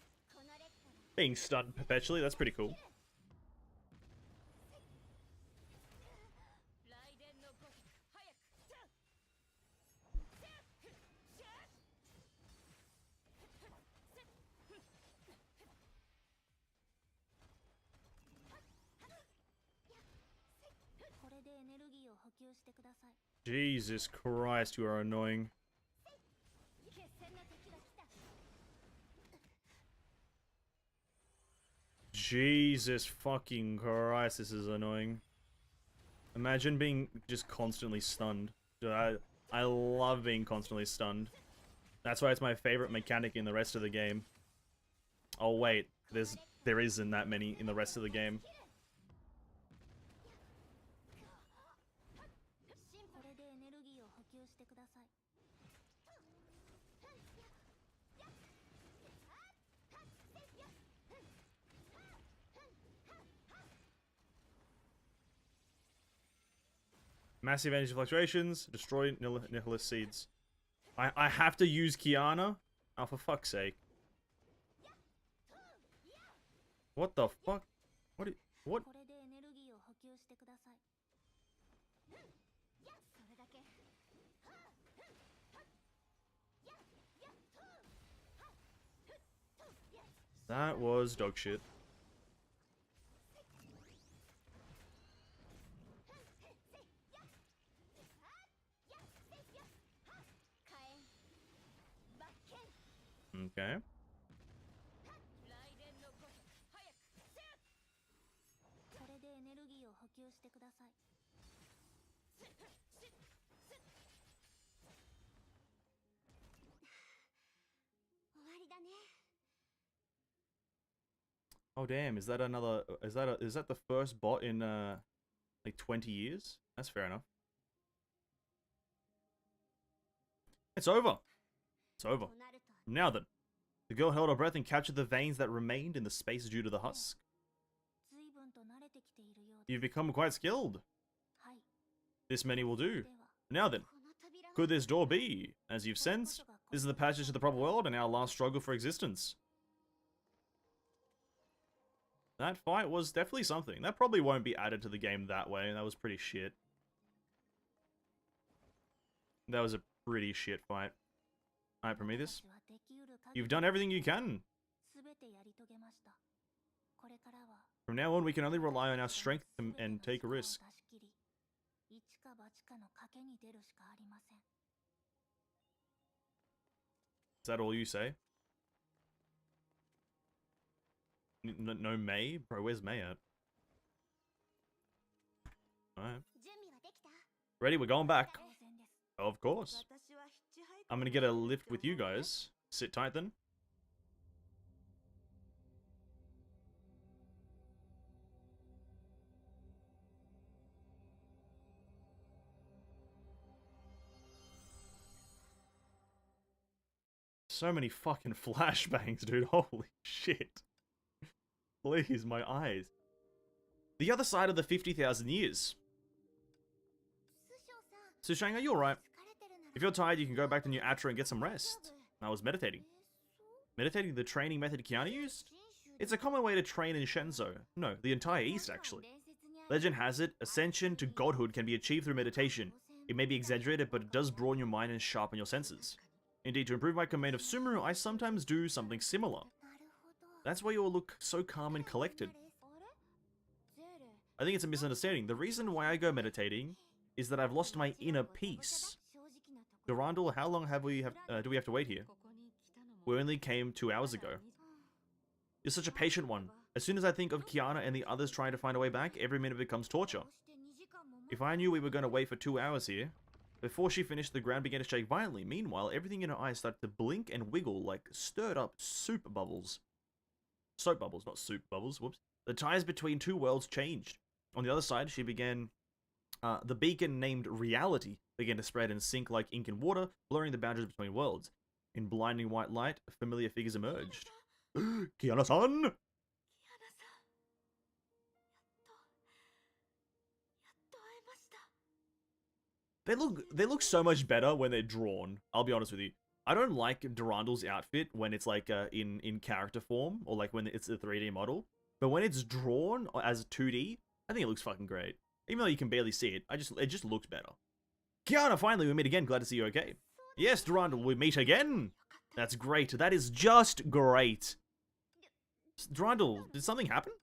Being stunned perpetually, that's pretty cool. Jesus Christ, you are annoying. Jesus fucking Christ, this is annoying. Imagine being just constantly stunned. Dude, I love being constantly stunned. That's why it's my favorite mechanic in the rest of the game. Oh wait, there isn't that many in the rest of the game. Massive energy fluctuations, destroy Nicholas seeds. I have to use Kiana? Oh, for fuck's sake. What the fuck? What? That was dog shit. Okay. Oh damn, is that the first bot in like 20 years? That's fair enough. It's over. It's over. Now then, the girl held her breath and captured the veins that remained in the space due to the husk. You've become quite skilled. This many will do. Now then, could this door be? As you've sensed, this is the passage to the proper world and our last struggle for existence. That fight was definitely something. That probably won't be added to the game that way. That was pretty shit. That was a pretty shit fight. Alright, Prometheus. You've done everything you can. From now on, we can only rely on our strength and take a risk. Is that all you say? No May? Bro, where's May at? Alright. Ready? We're going back. Of course. I'm gonna get a lift with you guys. Sit tight then. So many fucking flashbangs, dude. Holy shit. Please, my eyes. The other side of the 50,000 years. Sushang, are you alright? If you're tired, you can go back to New Atra and get some rest. I was meditating. Meditating, the training method Kiana used? It's a common way to train in Shenzo. No, the entire East, actually. Legend has it, ascension to godhood can be achieved through meditation. It may be exaggerated, but it does broaden your mind and sharpen your senses. Indeed, to improve my command of Sumeru, I sometimes do something similar. That's why you all look so calm and collected. I think it's a misunderstanding. The reason why I go meditating is that I've lost my inner peace. Durandal, how long do we have to wait here? We only came 2 hours ago. You're such a patient one. As soon as I think of Kiana and the others trying to find a way back, every minute becomes torture. If I knew we were going to wait for 2 hours here... Before she finished, the ground began to shake violently. Meanwhile, everything in her eyes started to blink and wiggle like stirred up soup bubbles. Soap bubbles, not soup bubbles. Whoops. The ties between two worlds changed. On the other side, she began... the beacon named Reality began to spread and sink like ink in water, blurring the boundaries between worlds. In blinding white light, familiar figures emerged. Kiana-san! They look so much better when they're drawn. I'll be honest with you. I don't like Durandal's outfit when it's like in character form or like when it's a 3D model. But when it's drawn as 2D, I think it looks fucking great. Even though you can barely see it, it just looks better. Kiana, finally we meet again. Glad to see you okay. Yes, Durandal, we meet again. That's great. That is just great. Durandal, did something happen?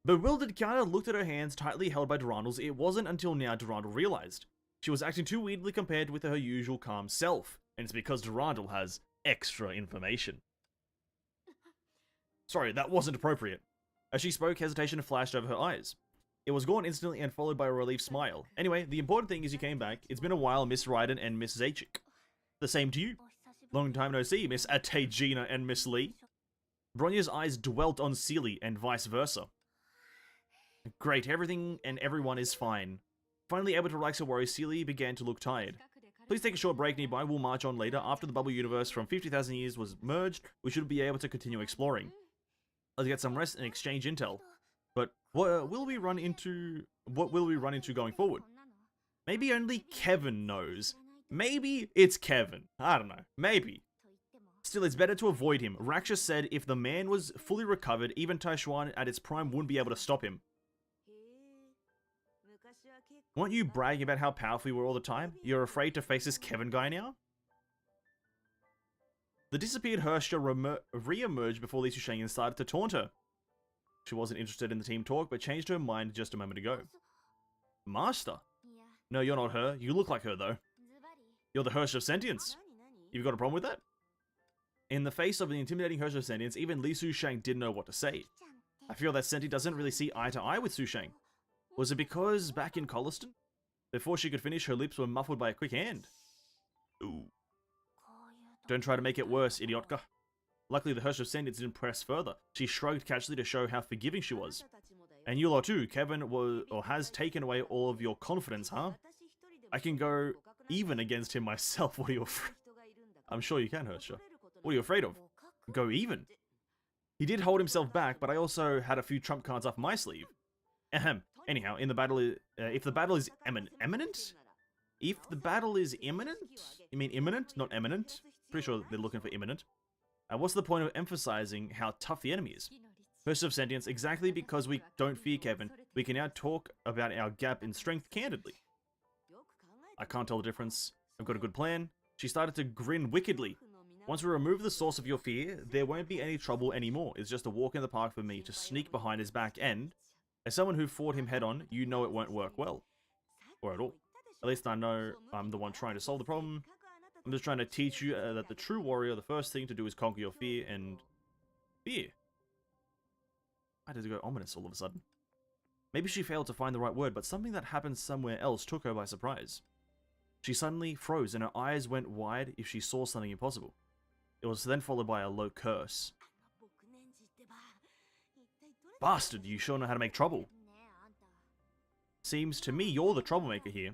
Bewildered, Kiana looked at her hands tightly held by Durandal's. It wasn't until now Durandal realized. She was acting too weirdly compared with her usual calm self, and it's because Durandal has extra information. Sorry, that wasn't appropriate. As she spoke, hesitation flashed over her eyes. It was gone instantly and followed by a relieved smile. Anyway, the important thing is you came back. It's been a while, Miss Ryden and Miss Zajic. The same to you. Long time no see, Miss Atejina and Miss Lee. Bronya's eyes dwelt on Seelie and vice versa. Great, everything and everyone is fine. Finally able to relax her worries, Seelie began to look tired. Please take a short break nearby, we'll march on later. After the bubble universe from 50,000 years was merged, we should be able to continue exploring. Let's get some rest and exchange intel. But what will we run into going forward? Maybe only Kevin knows. Maybe it's Kevin. I don't know. Maybe. Still, it's better to avoid him. Raksha said if the man was fully recovered, even Taishuan at its prime wouldn't be able to stop him. Weren't you bragging about how powerful you were all the time? You're afraid to face this Kevin guy now? The disappeared Hersha re-emerged before Li Susheng and started to taunt her. She wasn't interested in the team talk, but changed her mind just a moment ago. Master? No, you're not her. You look like her, though. You're the Hersha of Sentience. You've got a problem with that? In the face of the intimidating Hersha of Sentience, even Li Susheng didn't know what to say. I feel that Senti doesn't really see eye to eye with Susheng. Was it because back in Colliston? Before she could finish, her lips were muffled by a quick hand. Ooh. Don't try to make it worse, idiotka. Luckily, the Hersha of Sentience didn't press further. She shrugged casually to show how forgiving she was. And you lot too, Kevin has taken away all of your confidence, huh? I can go even against him myself. What are you afraid? I'm sure you can, Hersha. What are you afraid of? Go even? He did hold himself back, but I also had a few trump cards up my sleeve. Ahem. Anyhow, in the battle, if the battle is imminent? If the battle is imminent? You mean imminent, not eminent? Pretty sure they're looking for imminent. What's the point of emphasizing how tough the enemy is? Hersha of Sentience, exactly because we don't fear Kevin, we can now talk about our gap in strength candidly. I can't tell the difference. I've got a good plan. She started to grin wickedly. Once we remove the source of your fear, there won't be any trouble anymore. It's just a walk in the park for me to sneak behind his back and, as someone who fought him head on, you know it won't work well. Or at all. At least I know I'm the one trying to solve the problem. I'm just trying to teach you that the true warrior, the first thing to do is conquer your fear and... fear? Why did it go ominous all of a sudden? Maybe she failed to find the right word, but something that happened somewhere else took her by surprise. She suddenly froze and her eyes went wide if she saw something impossible. It was then followed by a low curse. Bastard, you sure know how to make trouble. Seems to me you're the troublemaker here.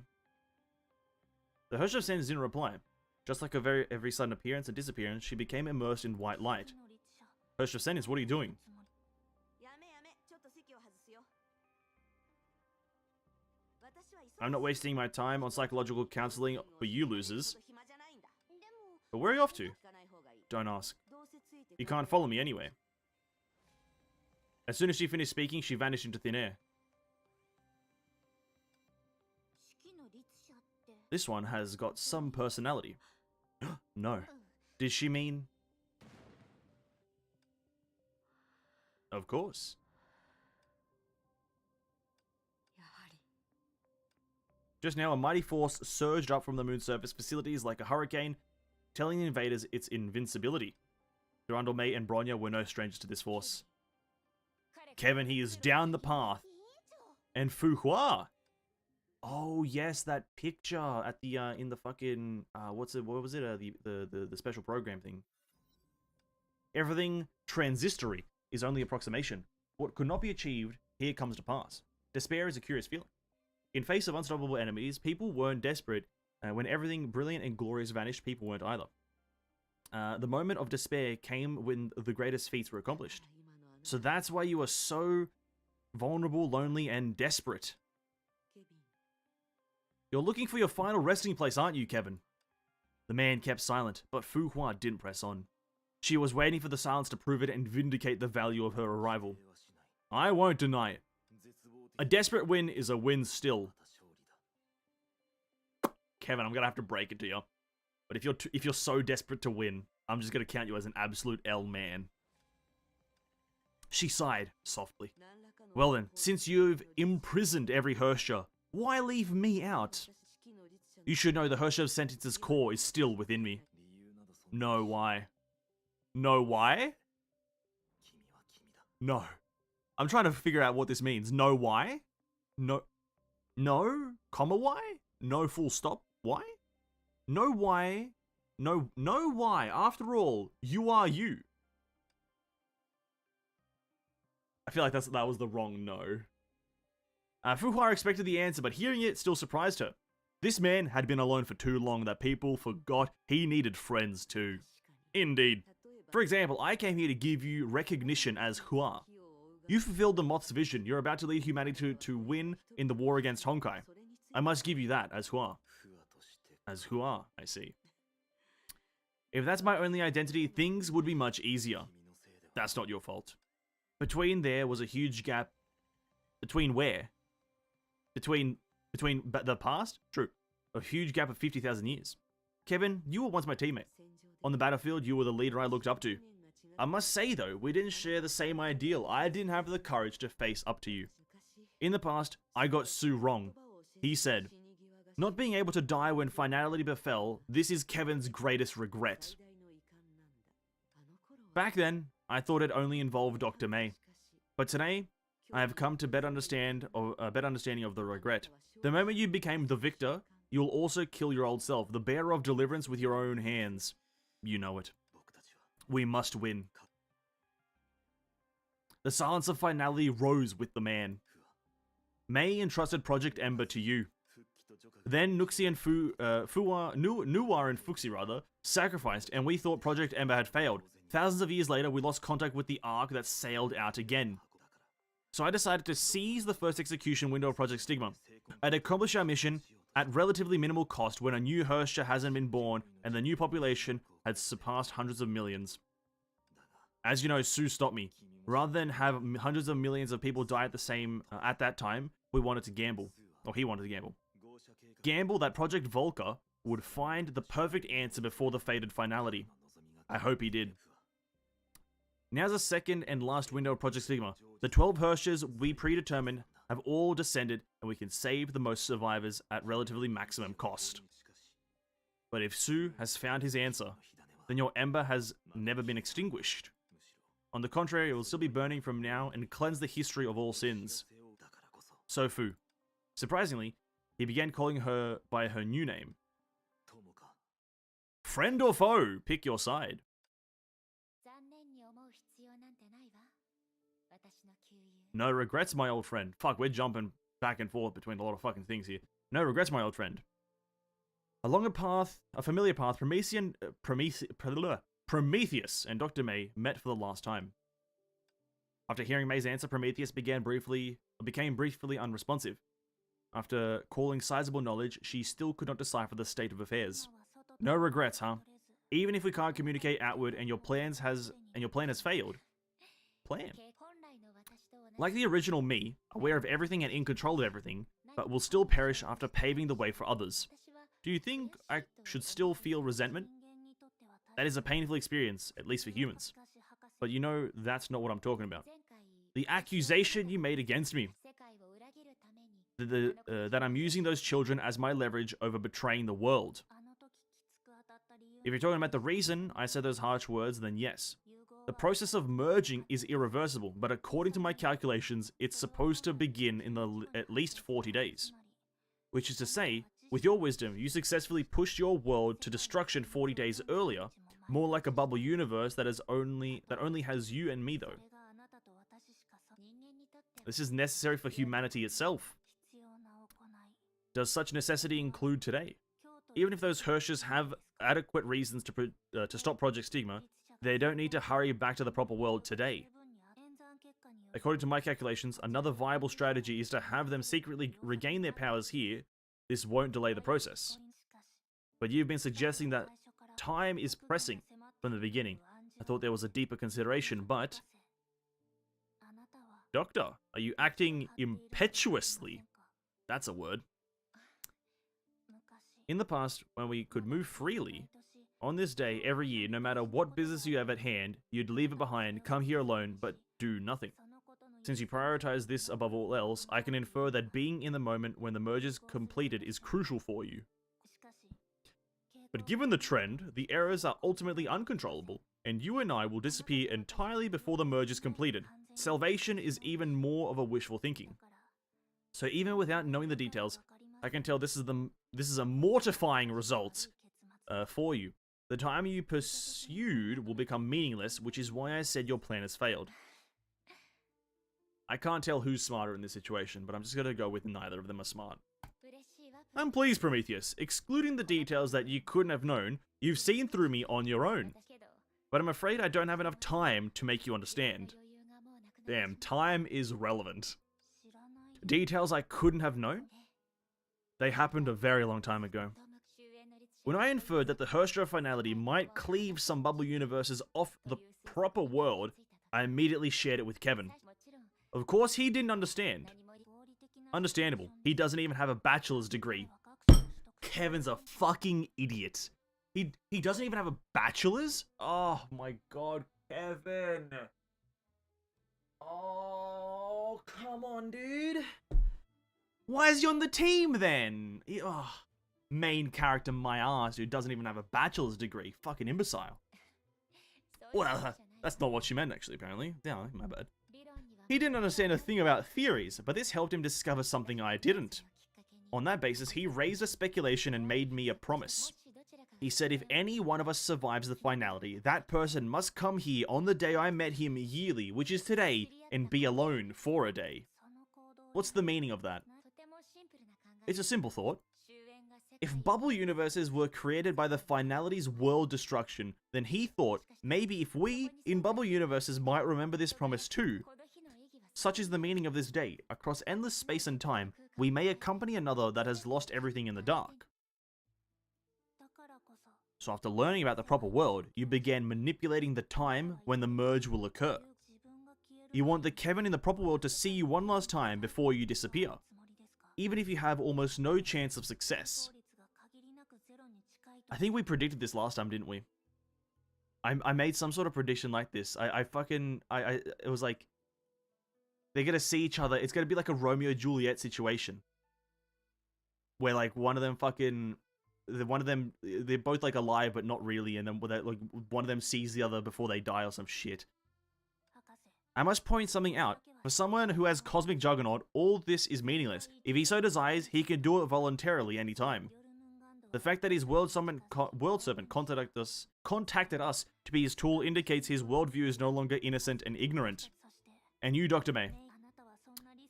The Hersha of Sentience didn't reply. Just like every sudden appearance and disappearance, she became immersed in white light. Hersha of Sentience, what are you doing? I'm not wasting my time on psychological counseling for you losers. But where are you off to? Don't ask. You can't follow me anyway. As soon as she finished speaking, she vanished into thin air. This one has got some personality. No. Did she mean... Of course. Just now, a mighty force surged up from the moon's surface facilities like a hurricane, telling the invaders its invincibility. Durandal, May, and Bronya were no strangers to this force. Kevin, he is down the path. And Fu Hua. Oh yes, that picture at the in the fucking what was it? The special program thing. Everything transistory is only approximation. What could not be achieved here comes to pass. Despair is a curious feeling. In face of unstoppable enemies, people weren't desperate. When everything brilliant and glorious vanished, people weren't either. The moment of despair came when the greatest feats were accomplished. So that's why you are so vulnerable, lonely, and desperate. You're looking for your final resting place, aren't you, Kevin? The man kept silent, but Fu Hua didn't press on. She was waiting for the silence to prove it and vindicate the value of her arrival. I won't deny it. A desperate win is a win still. Kevin, I'm gonna have to break it to you. But if you're so desperate to win, I'm just gonna count you as an absolute L man. She sighed softly. Well then, since you've imprisoned every Hersha, why leave me out? You should know the Hersha of Sentience's core is still within me. No, why? No, why? No. I'm trying to figure out what this means. No why? No. No, comma why? No full stop why? No why? No why? After all, you are you. I feel like that was the wrong no. Fuhua expected the answer, but hearing it still surprised her. This man had been alone for too long that people forgot he needed friends too. Indeed. For example, I came here to give you recognition as Hua. You fulfilled the Moth's vision. You're about to lead humanity to win in the war against Honkai. I must give you that as Hua. As Hua, I see. If that's my only identity, things would be much easier. That's not your fault. Between there was a huge gap. Between where? Between the past? True. A huge gap of 50,000 years. Kevin, you were once my teammate. On the battlefield, you were the leader I looked up to. I must say though, we didn't share the same ideal. I didn't have the courage to face up to you. In the past, I got Sue wrong. He said, not being able to die when finality befell, this is Kevin's greatest regret. Back then, I thought it only involved Dr. May. But today, I have come to a better understanding of the regret. The moment you became the victor, you will also kill your old self, the bearer of deliverance with your own hands. You know it. We must win. The silence of finality rose with the man. May entrusted Project Ember to you. Then Nuxi and Nuwa and Fuxi sacrificed, and we thought Project Ember had failed. Thousands of years later, we lost contact with the Ark that sailed out again. So I decided to seize the first execution window of Project Stigma. I'd accomplish our mission at relatively minimal cost when a new Hersha hasn't been born and the new population had surpassed hundreds of millions. As you know, Sue stopped me. Rather than have hundreds of millions of people die at that time, we wanted to gamble. Or he wanted to gamble. Gamble that Project Volca would find the perfect answer before the fated finality. I hope he did. Now's the second and last window of Project Stigma. The 12 Hershers we predetermined have all descended, and we can save the most survivors at relatively maximum cost. But if Sue has found his answer, then your ember has never been extinguished. On the contrary, it will still be burning from now and cleanse the history of all sins. So Fu. Surprisingly, he began calling her by her new name. Friend or foe, pick your side. No regrets, my old friend. Fuck, we're jumping back and forth between a lot of fucking things here. No regrets, my old friend. Along a familiar path, Prometheus and Dr. May met for the last time. After hearing May's answer, Prometheus became briefly unresponsive. After calling sizable knowledge, she still could not decipher the state of affairs. No regrets, huh? Even if we can't communicate outward and your plan has failed. Plan? Like the original me, aware of everything and in control of everything, but will still perish after paving the way for others. Do you think I should still feel resentment? That is a painful experience, at least for humans. But you know, that's not what I'm talking about. The accusation you made against me. That I'm using those children as my leverage over betraying the world. If you're talking about the reason I said those harsh words, then yes. The process of merging is irreversible, but according to my calculations, it's supposed to begin in at least 40 days. Which is to say, with your wisdom, you successfully pushed your world to destruction 40 days earlier, more like a bubble universe that only has you and me though. This is necessary for humanity itself. Does such necessity include today? Even if those Hershers have adequate reasons to stop Project Stigma, they don't need to hurry back to the proper world today. According to my calculations, another viable strategy is to have them secretly regain their powers here. This won't delay the process. But you've been suggesting that time is pressing from the beginning. I thought there was a deeper consideration, but... Doctor, are you acting impetuously? That's a word. In the past, when we could move freely, on this day, every year, no matter what business you have at hand, you'd leave it behind, come here alone, but do nothing. Since you prioritize this above all else, I can infer that being in the moment when the merge is completed is crucial for you. But given the trend, the errors are ultimately uncontrollable, and you and I will disappear entirely before the merge is completed. Salvation is even more of a wishful thinking. So even without knowing the details, I can tell this is a mortifying result for you. The time you pursued will become meaningless, which is why I said your plan has failed. I can't tell who's smarter in this situation, but I'm just gonna go with neither of them are smart. I'm pleased, Prometheus. Excluding the details that you couldn't have known, you've seen through me on your own. But I'm afraid I don't have enough time to make you understand. Damn, time is relevant. Details I couldn't have known? They happened a very long time ago. When I inferred that the Herstra finality might cleave some bubble universes off the proper world, I immediately shared it with Kevin. Of course, he didn't understand. Understandable. He doesn't even have a bachelor's degree. Kevin's a fucking idiot. He doesn't even have a bachelor's? Oh my god, Kevin. Oh, come on, dude. Why is he on the team then? Main character my ass who doesn't even have a bachelor's degree. Fucking imbecile. Well, that's not what she meant actually, apparently. Yeah, my bad. He didn't understand a thing about theories, but this helped him discover something I didn't. On that basis, he raised a speculation and made me a promise. He said if any one of us survives the finality, that person must come here on the day I met him yearly, which is today, and be alone for a day. What's the meaning of that? It's a simple thought. If bubble universes were created by the finality's world destruction, then he thought maybe if we, in bubble universes, might remember this promise too. Such is the meaning of this day. Across endless space and time, we may accompany another that has lost everything in the dark. So after learning about the proper world, you began manipulating the time when the merge will occur. You want the Kevin in the proper world to see you one last time before you disappear, even if you have almost no chance of success. I think we predicted this last time, didn't we? I made some sort of prediction like this. It was like, they're gonna see each other. It's gonna be like a Romeo-Juliet situation. Where like one of them, they're both like alive but not really, and then like one of them sees the other before they die or some shit. I must point something out. For someone who has Cosmic Juggernaut, all this is meaningless. If he so desires, he can do it voluntarily anytime. The fact that his world servant contacted us to be his tool indicates his worldview is no longer innocent and ignorant. And you, Dr. May,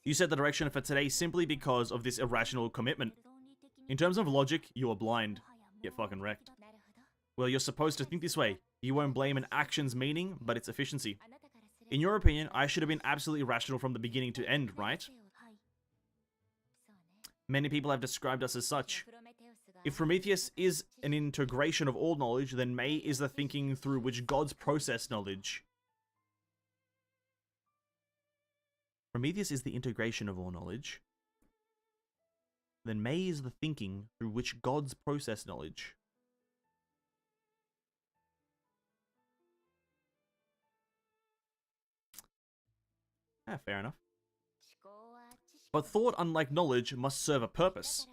you set the direction for today simply because of this irrational commitment. In terms of logic, you are blind. Get fucking wrecked. Well, you're supposed to think this way. You won't blame an action's meaning, but its efficiency. In your opinion, I should have been absolutely rational from the beginning to end, right? Many people have described us as such. If Prometheus is an integration of all knowledge, then May is the thinking through which gods process knowledge. Prometheus is the integration of all knowledge. Then May is the thinking through which gods process knowledge. Fair enough. But thought, unlike knowledge, must serve a purpose.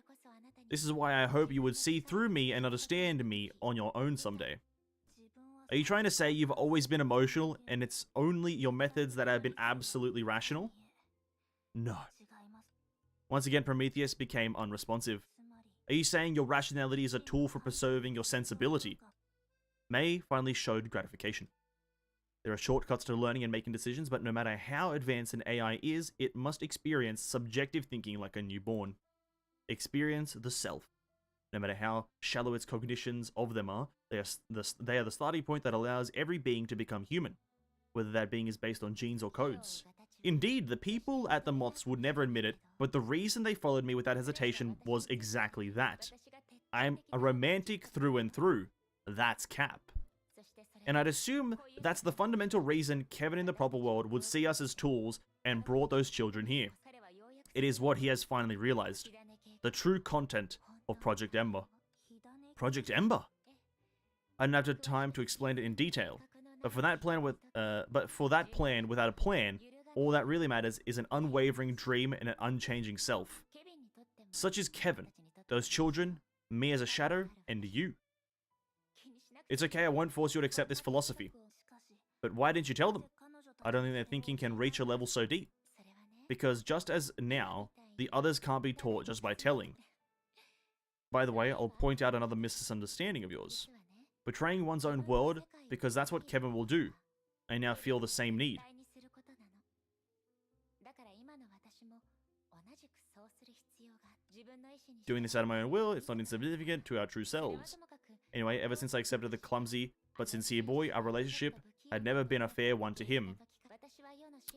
This is why I hope you would see through me and understand me on your own someday. Are you trying to say you've always been emotional and it's only your methods that have been absolutely rational? No. Once again, Prometheus became unresponsive. Are you saying your rationality is a tool for preserving your sensibility? May finally showed gratification. There are shortcuts to learning and making decisions, but no matter how advanced an AI is, it must experience subjective thinking like a newborn. Experience the self. No matter how shallow its cognitions of them are, they are the starting point that allows every being to become human, whether that being is based on genes or codes. Indeed, the people at the Moths would never admit it, but the reason they followed me without hesitation was exactly that. I'm a romantic through and through. That's Cap. And I'd assume that's the fundamental reason Kevin in the proper world would see us as tools and brought those children here. It is what he has finally realized. The true content of Project Ember. Project Ember? I don't have the time to explain it in detail, but for that plan without a plan, all that really matters is an unwavering dream and an unchanging self. Such is Kevin, those children, me as a shadow, and you. It's okay, I won't force you to accept this philosophy. But why didn't you tell them? I don't think their thinking can reach a level so deep. Because just as now, the others can't be taught just by telling. By the way, I'll point out another misunderstanding of yours. Betraying one's own world, because that's what Kevin will do. I now feel the same need. Doing this out of my own will, it's not insignificant to our true selves. Anyway, ever since I accepted the clumsy but sincere boy, our relationship had never been a fair one to him.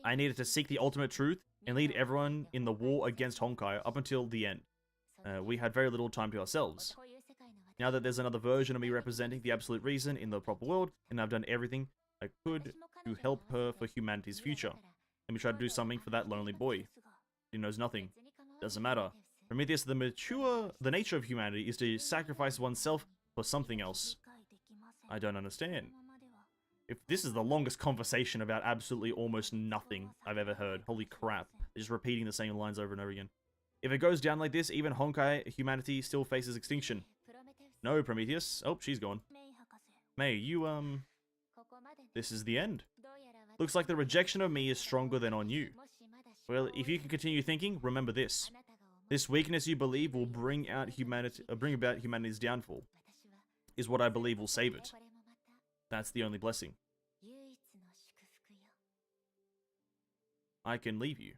I needed to seek the ultimate truth and lead everyone in the war against Honkai up until the end. We had very little time to ourselves. Now that there's another version of me representing the absolute reason in the proper world, and I've done everything I could to help her for humanity's future. Let me try to do something for that lonely boy. He knows nothing. Doesn't matter. Prometheus, the nature of humanity is to sacrifice oneself for something else. I don't understand. If this is the longest conversation about absolutely almost nothing I've ever heard. Holy crap. They're just repeating the same lines over and over again. If it goes down like this, even Honkai humanity still faces extinction. No, Prometheus. Oh, she's gone. May, you, this is the end. Looks like the rejection of me is stronger than on you. Well, if you can continue thinking, remember this. This weakness you believe will bring about humanity's downfall. Is what I believe will save it. That's the only blessing. I can leave you.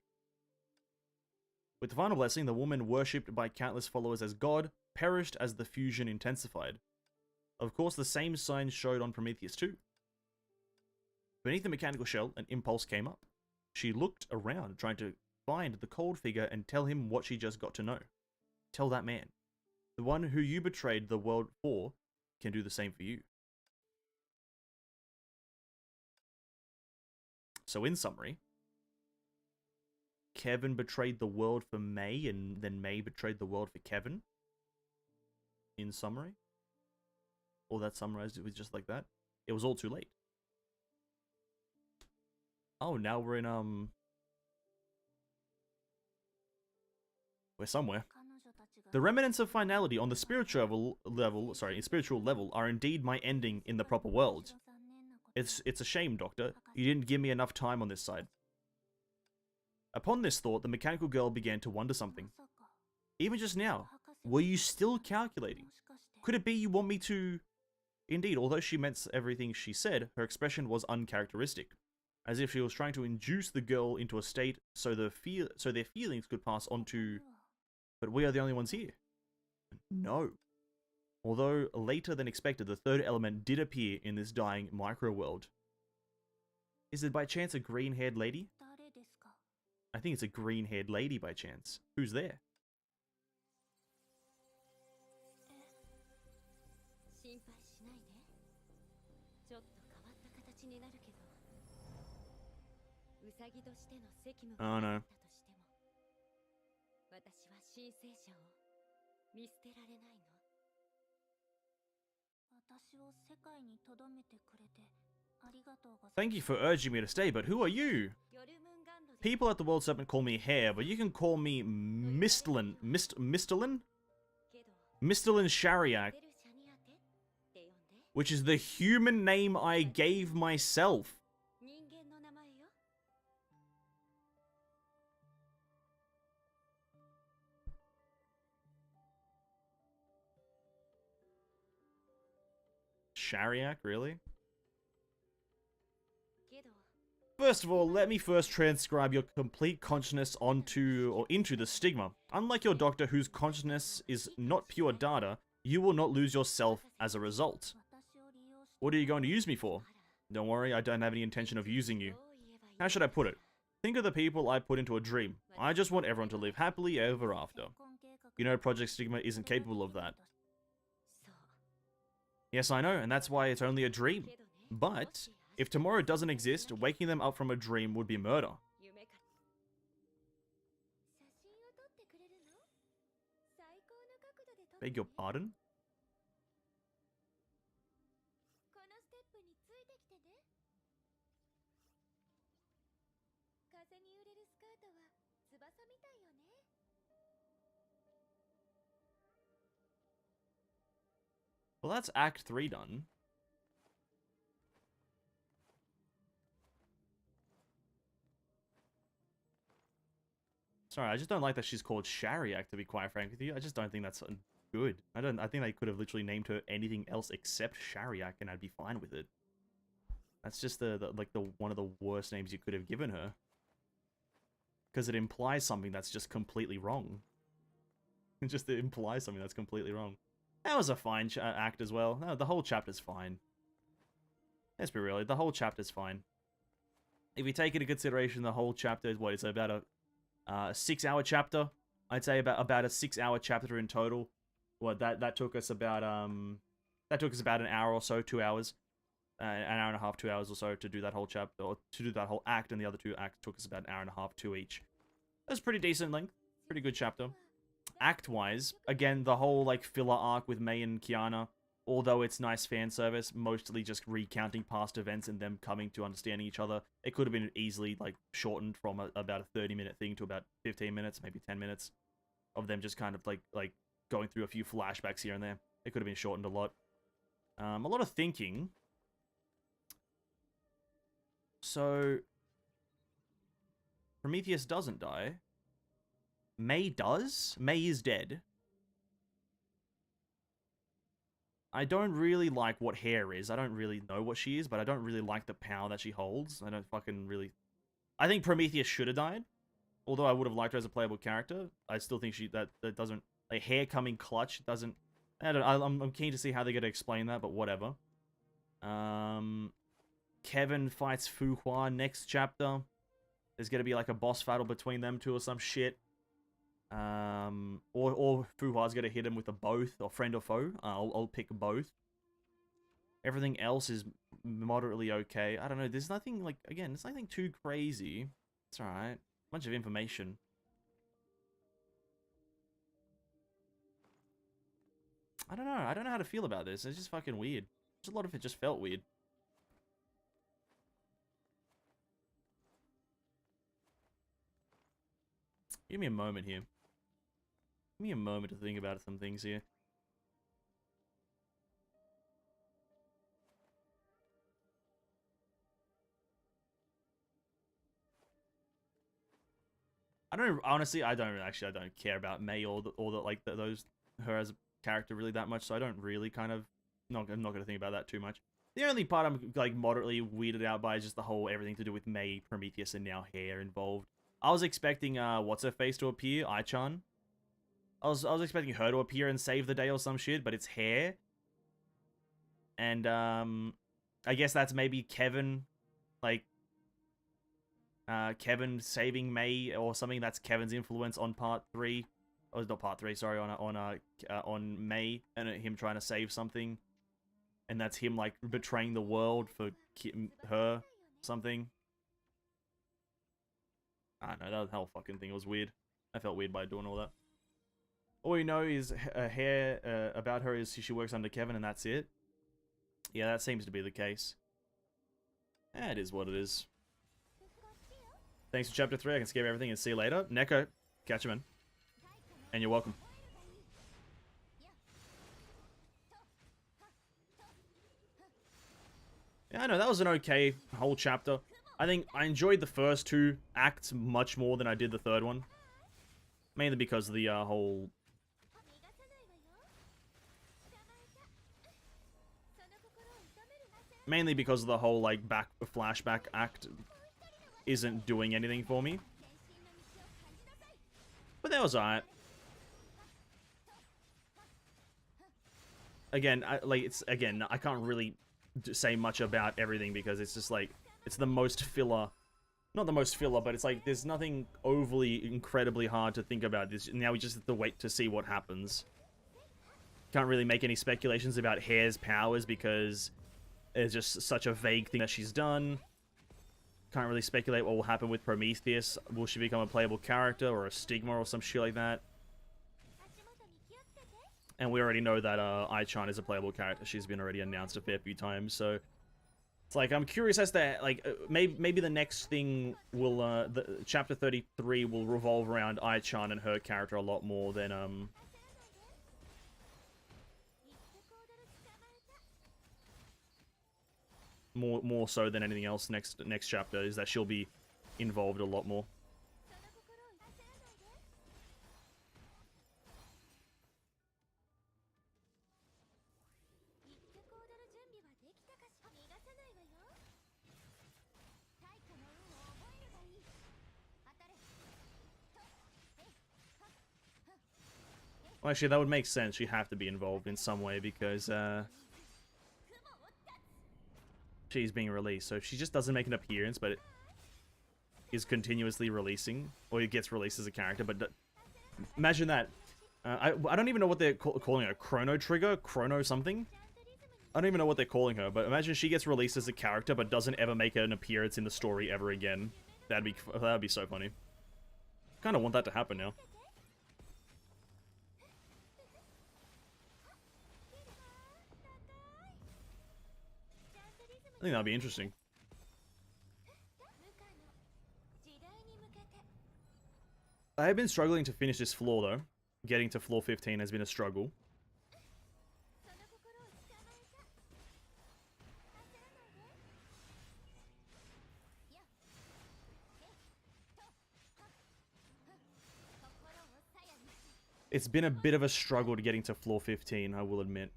With the final blessing, the woman worshipped by countless followers as God perished as the fusion intensified. Of course, the same sign showed on Prometheus too. Beneath the mechanical shell, an impulse came up. She looked around, trying to find the cold figure and tell him what she just got to know. Tell that man. The one who you betrayed the world for can do the same for you. So in summary, Kevin betrayed the world for May, and then May betrayed the world for Kevin. In summary. Or that summarized it was just like that. It was all too late. Oh, now we're in, we're somewhere. The remnants of finality on the spiritual level are indeed my ending in the proper world. It's a shame, Doctor. You didn't give me enough time on this side. Upon this thought, the mechanical girl began to wonder something. Even just now, were you still calculating? Could it be you want me to... Indeed, although she meant everything she said, her expression was uncharacteristic. As if she was trying to induce the girl into a state so their feelings could pass on to... But we are the only ones here. No. Although later than expected, the third element did appear in this dying micro-world. Is it by chance a green-haired lady? I think it's a green-haired lady by chance. Who's there? Oh no. Thank you for urging me to stay, but who are you? People at the World Serpent call me Hare, but you can call me Mistlin. Mistlin Shariak. Which is the human name I gave myself. Shariak, really? First of all, let me first transcribe your complete consciousness into the stigma. Unlike your doctor whose consciousness is not pure data, you will not lose yourself as a result. What are you going to use me for? Don't worry, I don't have any intention of using you. How should I put it? Think of the people I put into a dream. I just want everyone to live happily ever after. You know Project Stigma isn't capable of that. Yes, I know, and that's why it's only a dream. But, if tomorrow doesn't exist, waking them up from a dream would be murder. Beg your pardon? Well, that's Act 3 done. Sorry, I just don't like that she's called Shariak, to be quite frank with you. I just don't think that's good. I think they could have literally named her anything else except Shariak, and I'd be fine with it. That's just the one of the worst names you could have given her. Because it implies something that's just completely wrong. It implies something that's completely wrong. That was a fine act as well. No, the whole chapter's fine. Let's be real, the whole chapter's fine. If you take into consideration the whole chapter is what, it's about a 6-hour chapter. I'd say about a 6-hour chapter in total. What that took us about an hour or so, 2 hours, an hour and a half, 2 hours or so to do that whole chapter, or to do that whole act, and the other 2 acts took us about an hour and a half, 2 each. That's pretty decent length, pretty good chapter. Act-wise, again, the whole like filler arc with Mei and Kiana, although it's nice fan service, mostly just recounting past events and them coming to understanding each other. It could have been easily like shortened from about a 30-minute thing to about 15 minutes, maybe 10 minutes of them just kind of like going through a few flashbacks here and there. It could have been shortened a lot. A lot of thinking. So Prometheus doesn't die. Mei does. Mei is dead. I don't really like what Hair is. I don't really know what she is, but I don't really like the power that she holds. I don't fucking really... I think Prometheus should have died. Although I would have liked her as a playable character. I still think that doesn't... Like, Hair coming clutch doesn't... I'm keen to see how they're going to explain that, but whatever. Kevin fights Fu Hua next chapter. There's going to be like a boss battle between them two or some shit. Or Fu Hua's gonna hit him with a both, or friend or foe. I'll pick both. Everything else is moderately okay. I don't know, there's nothing, like, again, it's nothing too crazy. It's alright. Bunch of information. I don't know how to feel about this. It's just fucking weird. Just a lot of it just felt weird. Give me a moment here. Give me a moment to think about some things here. I don't care about Mei or her as a character really that much, so I don't really I'm not gonna think about that too much. The only part I'm like moderately weirded out by is just the whole everything to do with Mei, Prometheus, and now Hair involved. I was expecting what's her face to appear, Ai-chan. I was expecting her to appear and save the day or some shit, but it's Hair. And I guess that's maybe Kevin, like Kevin saving Mei or something. That's Kevin's influence on part 3. Oh, not part 3, sorry, on Mei and him trying to save something. And that's him like betraying the world for her something. I don't know, that whole fucking thing was weird. I felt weird by doing all that. All we know is Hair about her is she works under Kevin, and that's it. Yeah, that seems to be the case. It is what it is. Thanks for chapter 3. I can skip everything and see you later. Neko, catch you, man. And you're welcome. Yeah, I know, that was an okay whole chapter. I think I enjoyed the first 2 acts much more than I did the third one. Mainly because of the whole... Mainly because of the whole, like, flashback act isn't doing anything for me. But that was alright. Again, I can't really say much about everything because it's just, like, it's the most filler... Not the most filler, but it's like, there's nothing overly incredibly hard to think about. Now we just have to wait to see what happens. Can't really make any speculations about Hair's powers because it's just such a vague thing that she's done. Can't really speculate what will happen with Prometheus. Will she become a playable character or a stigma or some shit like that? And we already know that Ai-chan is a playable character. She's been already announced a fair few times, so... It's like, I'm curious as to, like, maybe the next thing will, chapter 33 will revolve around Ai-chan and her character a lot more than, more so than anything else next chapter, is that she'll be involved a lot more. Well, actually, that would make sense. She'd have to be involved in some way because she's being released. So if she just doesn't make an appearance, but it is continuously releasing, or it gets released as a character. But imagine that. I don't even know what they're calling her. Chrono Trigger? Chrono something? I don't even know what they're calling her, but imagine she gets released as a character but doesn't ever make an appearance in the story ever again. That'd be so funny. Kind of want that to happen now. I think that'd be interesting. I have been struggling to finish this floor though. Getting to floor 15 has been a struggle. It's been a bit of a struggle to getting to floor 15, I will admit.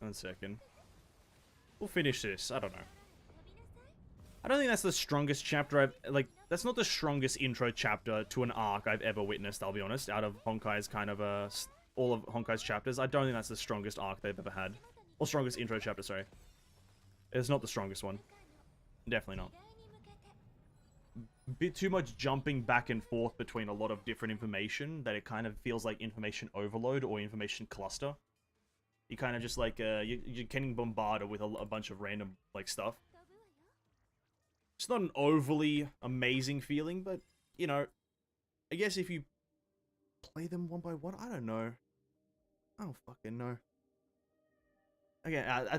One second. We'll finish this. I don't know. I don't think that's the strongest chapter I've... Like, that's not the strongest intro chapter to an arc I've ever witnessed, I'll be honest. Out of Honkai's kind of, all of Honkai's chapters, I don't think that's the strongest arc they've ever had. Or strongest intro chapter, sorry. It's not the strongest one. Definitely not. Bit too much jumping back and forth between a lot of different information that it kind of feels like information overload or information cluster. You kind of just like, you're getting bombarded with a bunch of random, like, stuff. It's not an overly amazing feeling, but, you know, I guess if you play them one by one, I don't know. I don't fucking know. Again, I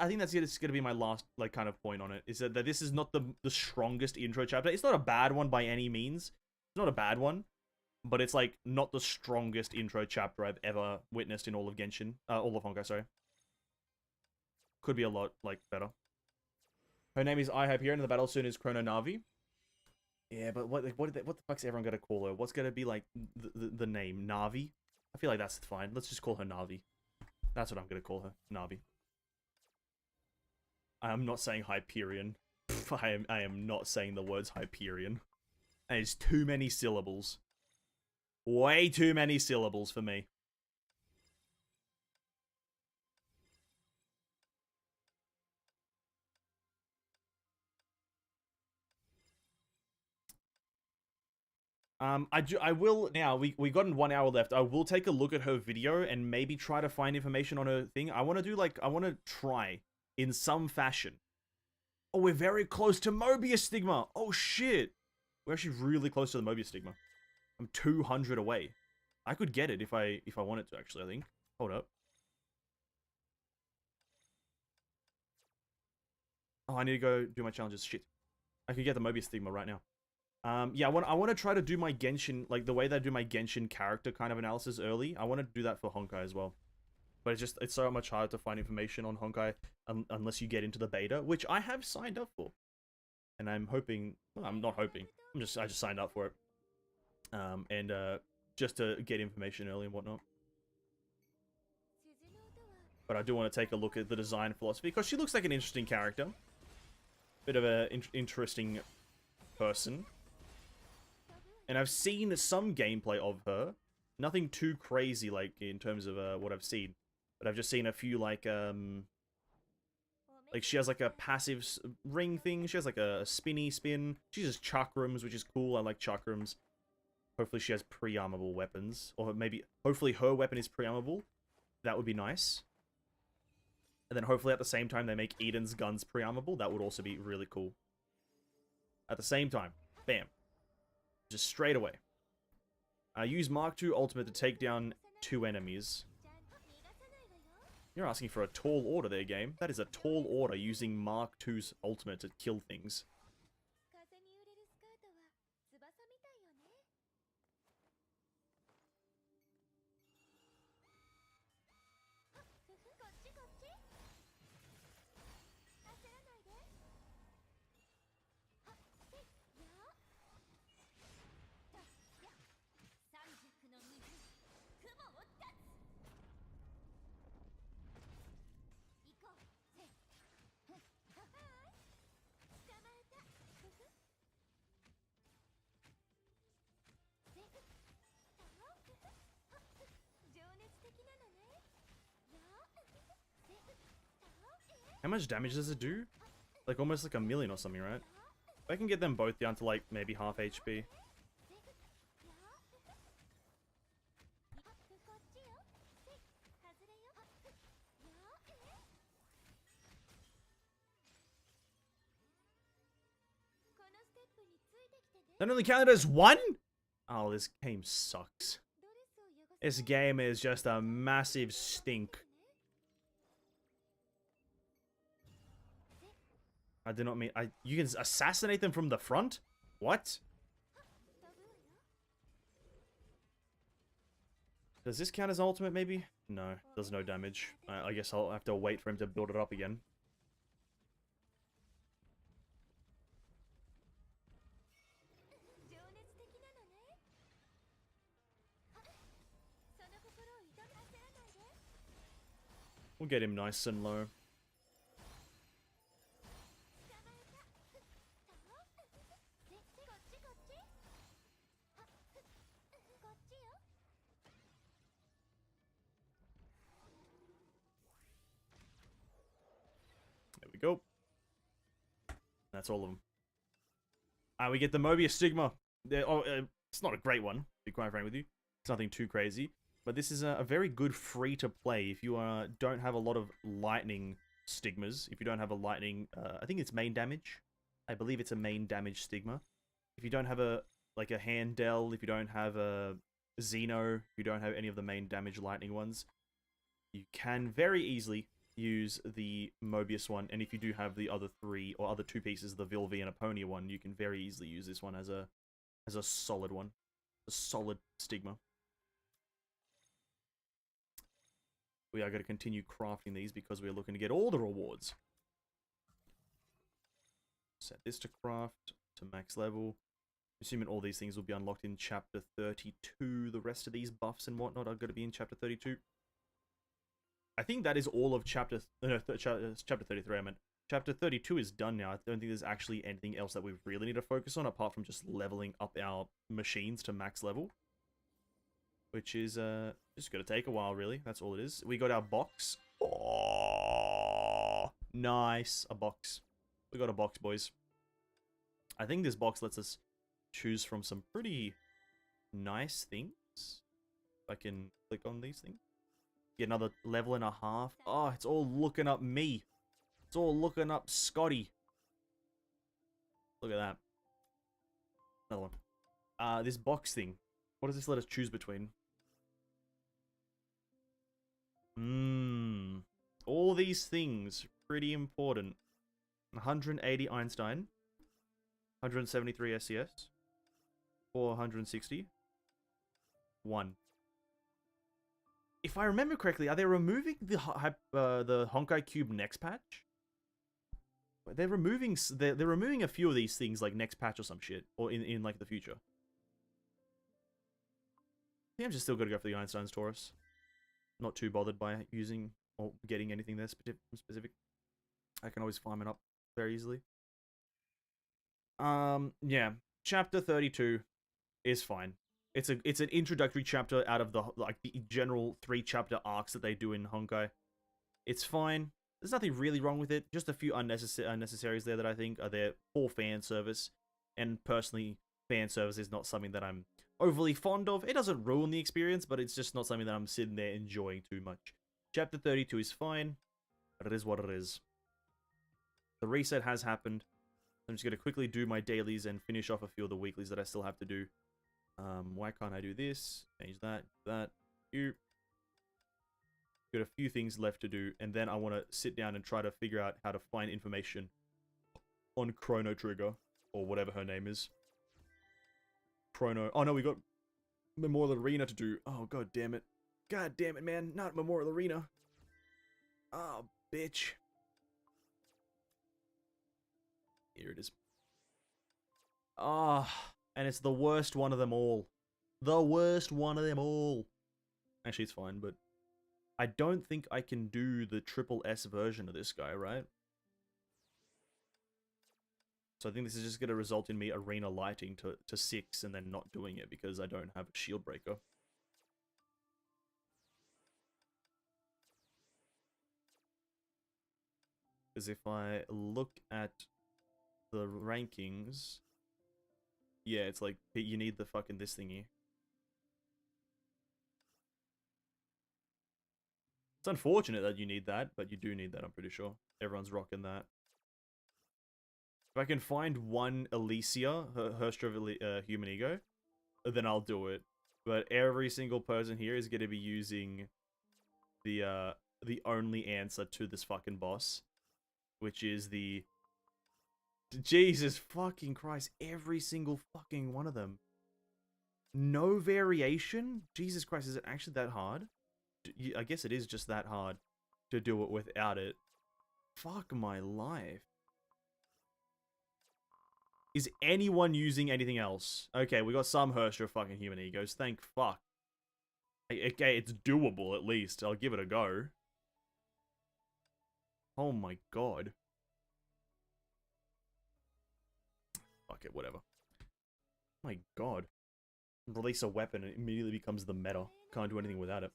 think that's going to be my last, like, kind of point on it, is that this is not the strongest intro chapter. It's not a bad one by any means. It's not a bad one. But it's, like, not the strongest intro chapter I've ever witnessed in all of Genshin. All of Honkai, sorry. Could be a lot, like, better. Her name is I Hyperion, and the battle soon is Chrono Navi. Yeah, but what the fuck's everyone gonna call her? What's gonna be, like, the name? Navi? I feel like that's fine. Let's just call her Navi. That's what I'm gonna call her. Navi. I am not saying Hyperion. I am not saying the words Hyperion. That is too many syllables. Way too many syllables for me. I will now. We got 1 hour left. I will take a look at her video and maybe try to find information on her thing. I want to try in some fashion. Oh, we're very close to Mobius Stigma. Oh shit, we're actually really close to the Mobius Stigma. I'm 200 away. I could get it if I wanted to, actually, I think. Hold up. Oh, I need to go do my challenges. Shit. I could get the Mobius Stigma right now. Yeah, I want to try to do my Genshin, like, the way that I do my Genshin character kind of analysis early. I want to do that for Honkai as well. But it's so much harder to find information on Honkai unless you get into the beta, which I have signed up for. And I'm hoping... Well, I'm not hoping. I just signed up for it. Just to get information early and whatnot. But I do want to take a look at the design philosophy, because she looks like an interesting character. Bit of an interesting person. And I've seen some gameplay of her. Nothing too crazy, like, in terms of what I've seen. But I've just seen a few, like, she has, like, a passive ring thing. She has, like, a spinny spin. She uses chakrams, which is cool. I like chakrams. Hopefully she has pre-armable weapons. Or maybe, hopefully her weapon is pre-armable. That would be nice. And then hopefully at the same time they make Eden's guns pre-armable. That would also be really cool. At the same time. Bam. Just straight away. Use Mark II ultimate to take down 2 enemies. You're asking for a tall order there, game. That is a tall order using Mark II's ultimate to kill things. How much damage does it do? Like almost like 1,000,000 or something, right? If I can get them both down to like maybe half HP. That only counted as 1? Oh, this game sucks. This game is just a massive stink. I did not mean... you can assassinate them from the front? What? Does this count as ultimate, maybe? No, does no damage. I guess I'll have to wait for him to build it up again. We'll get him nice and low. There we go. That's all of them. We get the Mobius Stigma. It's not a great one, to be quite frank with you. It's nothing too crazy. But this is a very good free-to-play if you don't have a lot of lightning stigmas. If you don't have a lightning... I think it's main damage. I believe it's a main damage stigma. If you don't have a Handel, if you don't have a Xeno, if you don't have any of the main damage lightning ones, you can very easily use the Mobius one. And if you do have the other 3 or other 2 pieces, the Vilvi and Aponia one, you can very easily use this one as a solid one. A solid stigma. We are going to continue crafting these because we are looking to get all the rewards. Set this to craft to max level. Assuming all these things will be unlocked in chapter 32. The rest of these buffs and whatnot are going to be in chapter 32. I think that is all of chapter... No, chapter 33, I meant. Chapter 32 is done now. I don't think there's actually anything else that we really need to focus on apart from just leveling up our machines to max level. Which is just going to take a while, really. That's all it is. We got our box. Oh, nice. A box. We got a box, boys. I think this box lets us choose from some pretty nice things. If I can click on these things. Get another level and a half. Oh, it's all looking up me. It's all looking up Scotty. Look at that. Another one. This box thing. What does this let us choose between? All these things, pretty important. 180 Einstein. 173 SCS. 460. 1. If I remember correctly, are they removing the Honkai Cube next patch? They're removing a few of these things like next patch or some shit, or in like the future. I think I'm just still gonna go for the Einstein's Taurus. Not too bothered by using or getting anything there specific. I can always farm it up very easily. Yeah, chapter 32 is fine. It's an introductory chapter out of the general 3 chapter arcs that they do in Honkai. It's fine. There's nothing really wrong with it. Just a few unnecessaries there that I think are there for fan service. And personally, fan service is not something that I'm overly fond of. It doesn't ruin the experience, but it's just not something that I'm sitting there enjoying too much. Chapter 32 is fine, but it is what it is. The reset has happened. I'm just going to quickly do my dailies and finish off a few of the weeklies that I still have to do. Why can't I do this? Change that. Got a few things left to do, and then I want to sit down and try to figure out how to find information on Chrono Trigger, or whatever her name is. Chrono... Oh no, we got Memorial Arena to do. Oh, god damn it. God damn it, man. Not Memorial Arena. Oh, bitch. Here it is. Ah, and it's the worst one of them all. The worst one of them all. Actually, it's fine, but I don't think I can do the triple S version of this guy, right? So I think this is just going to result in me arena lighting to 6 and then not doing it because I don't have a shield breaker. Because if I look at the rankings, yeah, it's like, you need the fucking this thingy. It's unfortunate that you need that, but you do need that, I'm pretty sure. Everyone's rocking that. If I can find one Alicia, Herstra Human Ego, then I'll do it. But every single person here is going to be using the only answer to this fucking boss, which is the... Jesus fucking Christ, every single fucking one of them. No variation? Jesus Christ, is it actually that hard? I guess it is just that hard to do it without it. Fuck my life. Is anyone using anything else? Okay, we got some Herstra fucking Human Egos. Thank fuck. Okay, it's doable at least. I'll give it a go. Oh my god. Fuck it, whatever. My god. Release a weapon and it immediately becomes the meta. Can't do anything without it.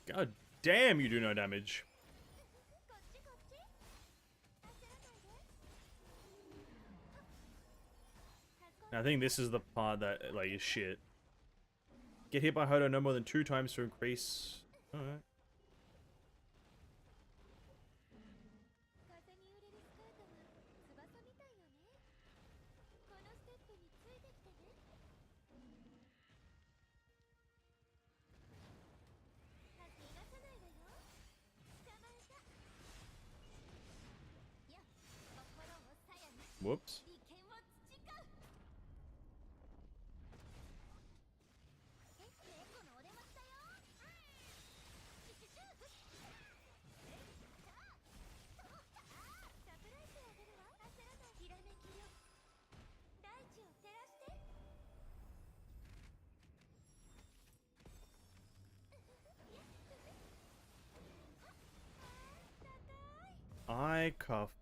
God damn, you do no damage. I think this is the part that, like, is shit. Get hit by Hodo no more than 2 times to increase... Alright. Whoops.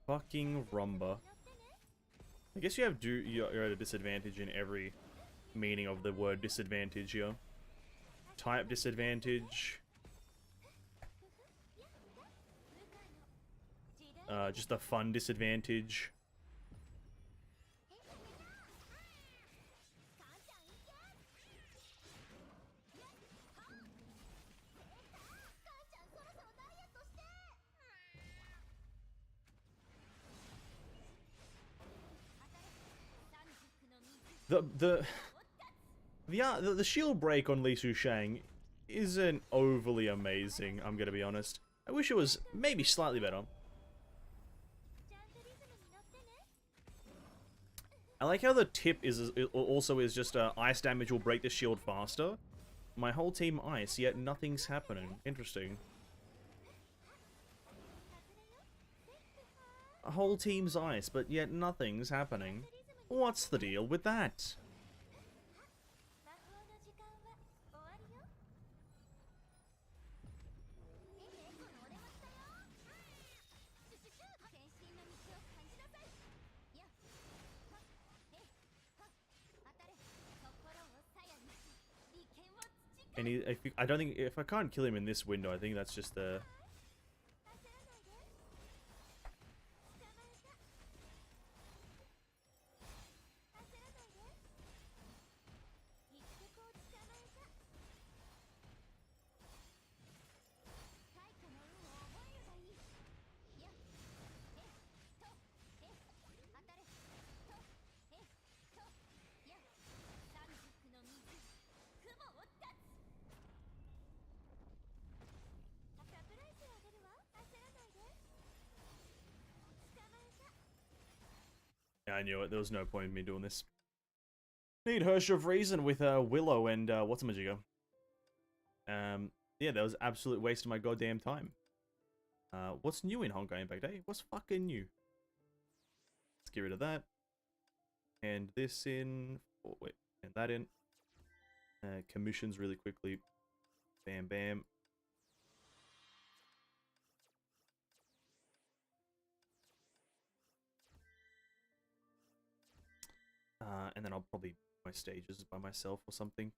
Fucking rumba. I guess you have you're at a disadvantage in every meaning of the word disadvantage here. Type disadvantage. Just a fun disadvantage. The shield break on Li Shang isn't overly amazing, I'm gonna be honest. I wish it was maybe slightly better. I like how the tip also is just ice damage will break the shield faster. My whole team ice, yet nothing's happening. Interesting. A whole team's ice, but yet nothing's happening. What's the deal with that? And I don't think, if I can't kill him in this window, I think that's just the... Yeah, I knew it. There was no point in me doing this. Need Hirsch of Reason with Willow and what's-a-majigger. Yeah, that was absolute waste of my goddamn time. What's new in Honkai Impact, eh? What's fucking new? Let's get rid of that. And this in... Oh, wait. And that in. Commissions really quickly. Bam, bam. And then I'll probably do my stages by myself or something.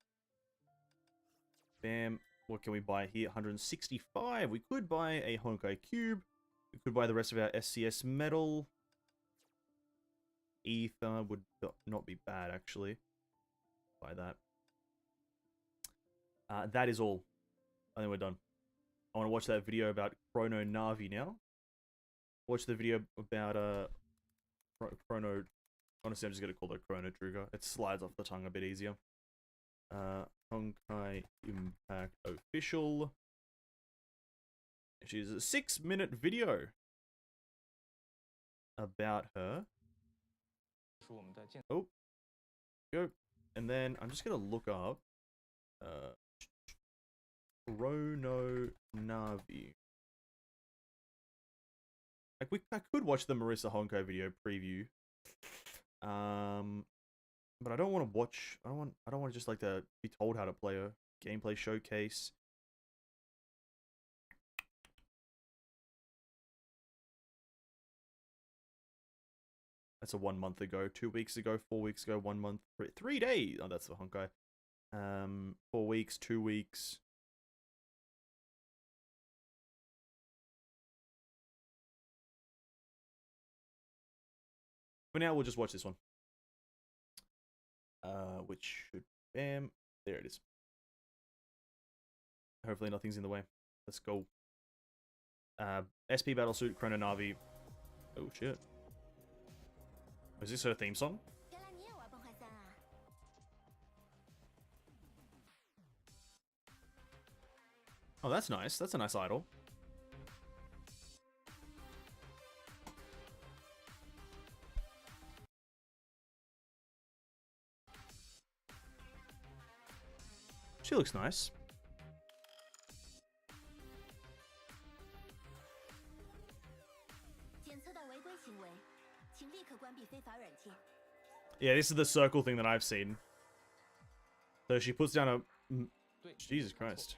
Bam. What can we buy here? 165. We could buy a Honkai Cube. We could buy the rest of our SCS metal. Ether would not be bad, actually. Buy that. That is all. I think we're done. I want to watch that video about Chrono Navi now. Watch the video about Chrono... Honestly, I'm just going to call it Chrono Trigger. It slides off the tongue a bit easier. Honkai Impact Official. She's a 6-minute video about her. Oh. Go. And then I'm just going to look up Chrono Navi. Like I could watch the Marissa Honkai video preview. But I don't want to watch. I don't want just like to be told how to play a gameplay showcase. That's a 1 month ago, 2 weeks ago, 4 weeks ago, 1 month, 3 days. Oh, that's the Honkai. 4 weeks, 2 weeks. For now, we'll just watch this one. Which should... Bam. There it is. Hopefully nothing's in the way. Let's go. SP Battlesuit, Chrono Navi. Oh, shit. Is this her theme song? Oh, that's nice. That's a nice idol. She looks nice. Yeah, this is the circle thing that I've seen. So she puts down a... Jesus Christ.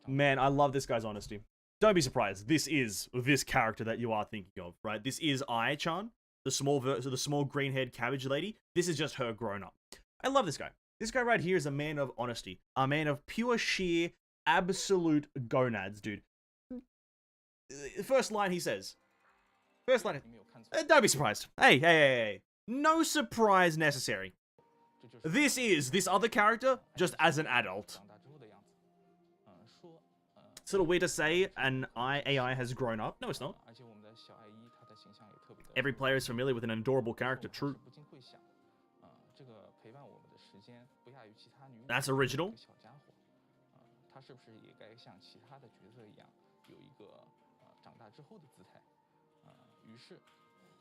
Man, I love this guy's honesty. Don't be surprised. This is this character that you are thinking of, right? This is Ai-chan, the small green-haired cabbage lady. This is just her grown up. I love this guy. This guy right here is a man of honesty. A man of pure, sheer, absolute gonads, dude. First line he says. First line. Don't be surprised. Hey. No surprise necessary. This is this other character just as an adult. It's a little weird to say an AI has grown up. No, it's not. Every player is familiar with an adorable character. True. That's original. 他是不是也该像其他的角色一样，有一个长大之后的姿态？于是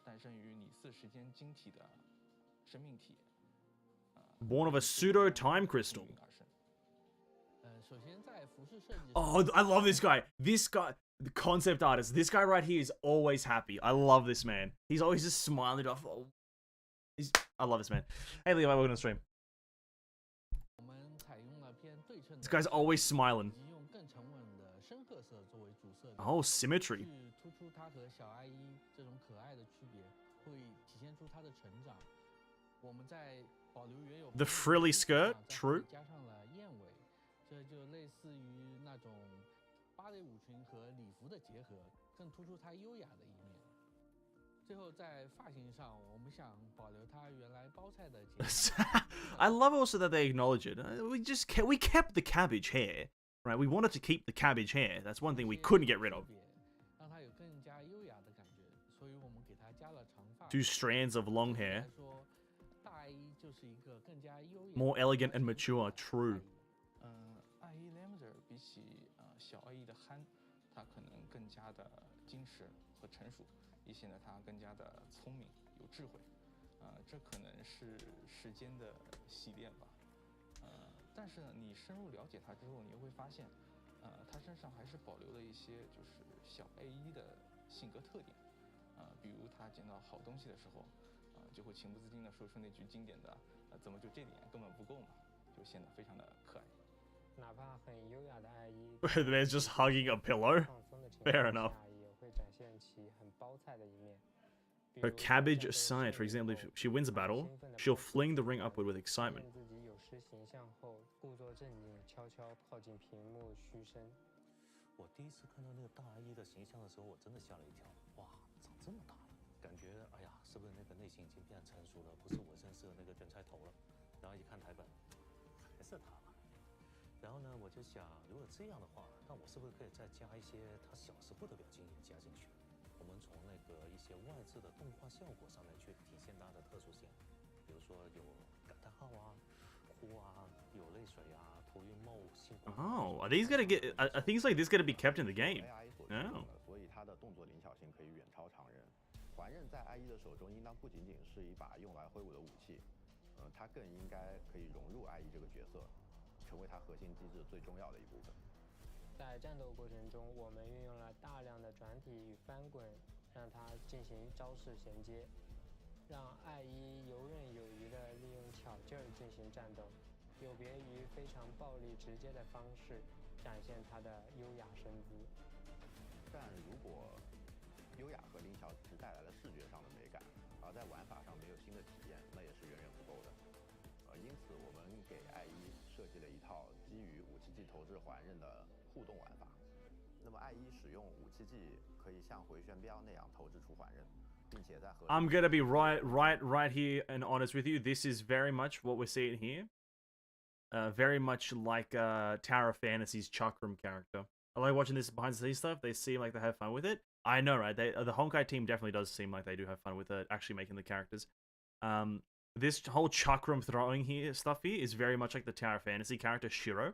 诞生于拟似时间晶体的生命体。Born of a pseudo time crystal. Oh, I love this guy. This guy, the concept artist. This guy right here is always happy. I love this man. He's always just smiling off. Oh, I love this man. Hey, Levi, welcome to the stream. This guy's always smiling. Oh, symmetry. The frilly skirt? True. 这就类似于那种芭蕾舞裙和礼服的结合，更突出它优雅的一面。最后在发型上，我们想保留它原来包菜的节奏。I love also that they acknowledge it. We kept the cabbage hair, right? We wanted to keep the cabbage hair. That's one thing we couldn't get rid of. 让它有更加优雅的感觉，所以我们给它加了长发。2 strands of long hair. 大衣就是一个更加优雅。More elegant and mature. True. 爱伊 Lambda 比起小爱伊的憨，它可能更加的矜持和成熟，也显得它更加的聪明有智慧。这可能是时间的洗练吧。但是呢，你深入了解它之后，你又会发现，它身上还是保留了一些就是小爱伊的性格特点。比如他捡到好东西的时候，就会情不自禁地说出那句经典的“怎么就这点根本不够嘛”，就显得非常的可爱。 哪怕很优雅的爱伊 The man's just hugging a pillow. Fair enough. 也会展现其很包菜的一面。 Her cabbage aside, for example, if she wins a battle, she'll fling the ring upward with excitement. 自己有失形象后，故作镇静，悄悄靠近屏幕嘘声。我第一次看到那个大阿姨的形象的时候，我真的吓了一跳。哇，长这么大了，感觉哎呀，是不是那个内心已经变成熟了，不是我认识的那个人才头了？然后一看台本，还是他。 然后呢，我就想，如果这样的话，那我是不是可以再加一些他小时候的表情也加进去？我们从那个一些外置的动画效果上面去体现它的特殊性，比如说有感叹号啊、哭啊、有泪水啊、头晕目、心。Oh, are these gonna get? Are things like this gonna be kept in the game? Oh. 所以它的动作灵巧性可以远超常人。环刃在爱伊的手中，应当不仅仅是一把用来挥舞的武器，它更应该可以融入爱伊这个角色。 成为它核心机制最重要的一部分。在战斗过程中，我们运用了大量的转体与翻滚，让它进行招式衔接，让爱伊游刃有余地利用巧劲儿进行战斗，有别于非常暴力直接的方式，展现它的优雅身姿。但如果优雅和灵巧只带来了视觉上的美感，而在玩法上没有新的体验，那也是远远不够的。因此我们给爱伊 设计了一套基于武器技投掷环刃的互动玩法。那么，爱伊使用武器技可以像回旋镖那样投掷出环刃，并且在和 I'm gonna be right here and honest with you. This is very much what we're seeing here. Very much like Tower of Fantasy's Chakram character. I like watching this behind the scenes stuff. They seem like they have fun with it. I know, right? The Honkai team definitely does seem like they do have fun with actually making the characters. This whole chakram throwing stuff here is very much like the Tower of Fantasy character Shiro.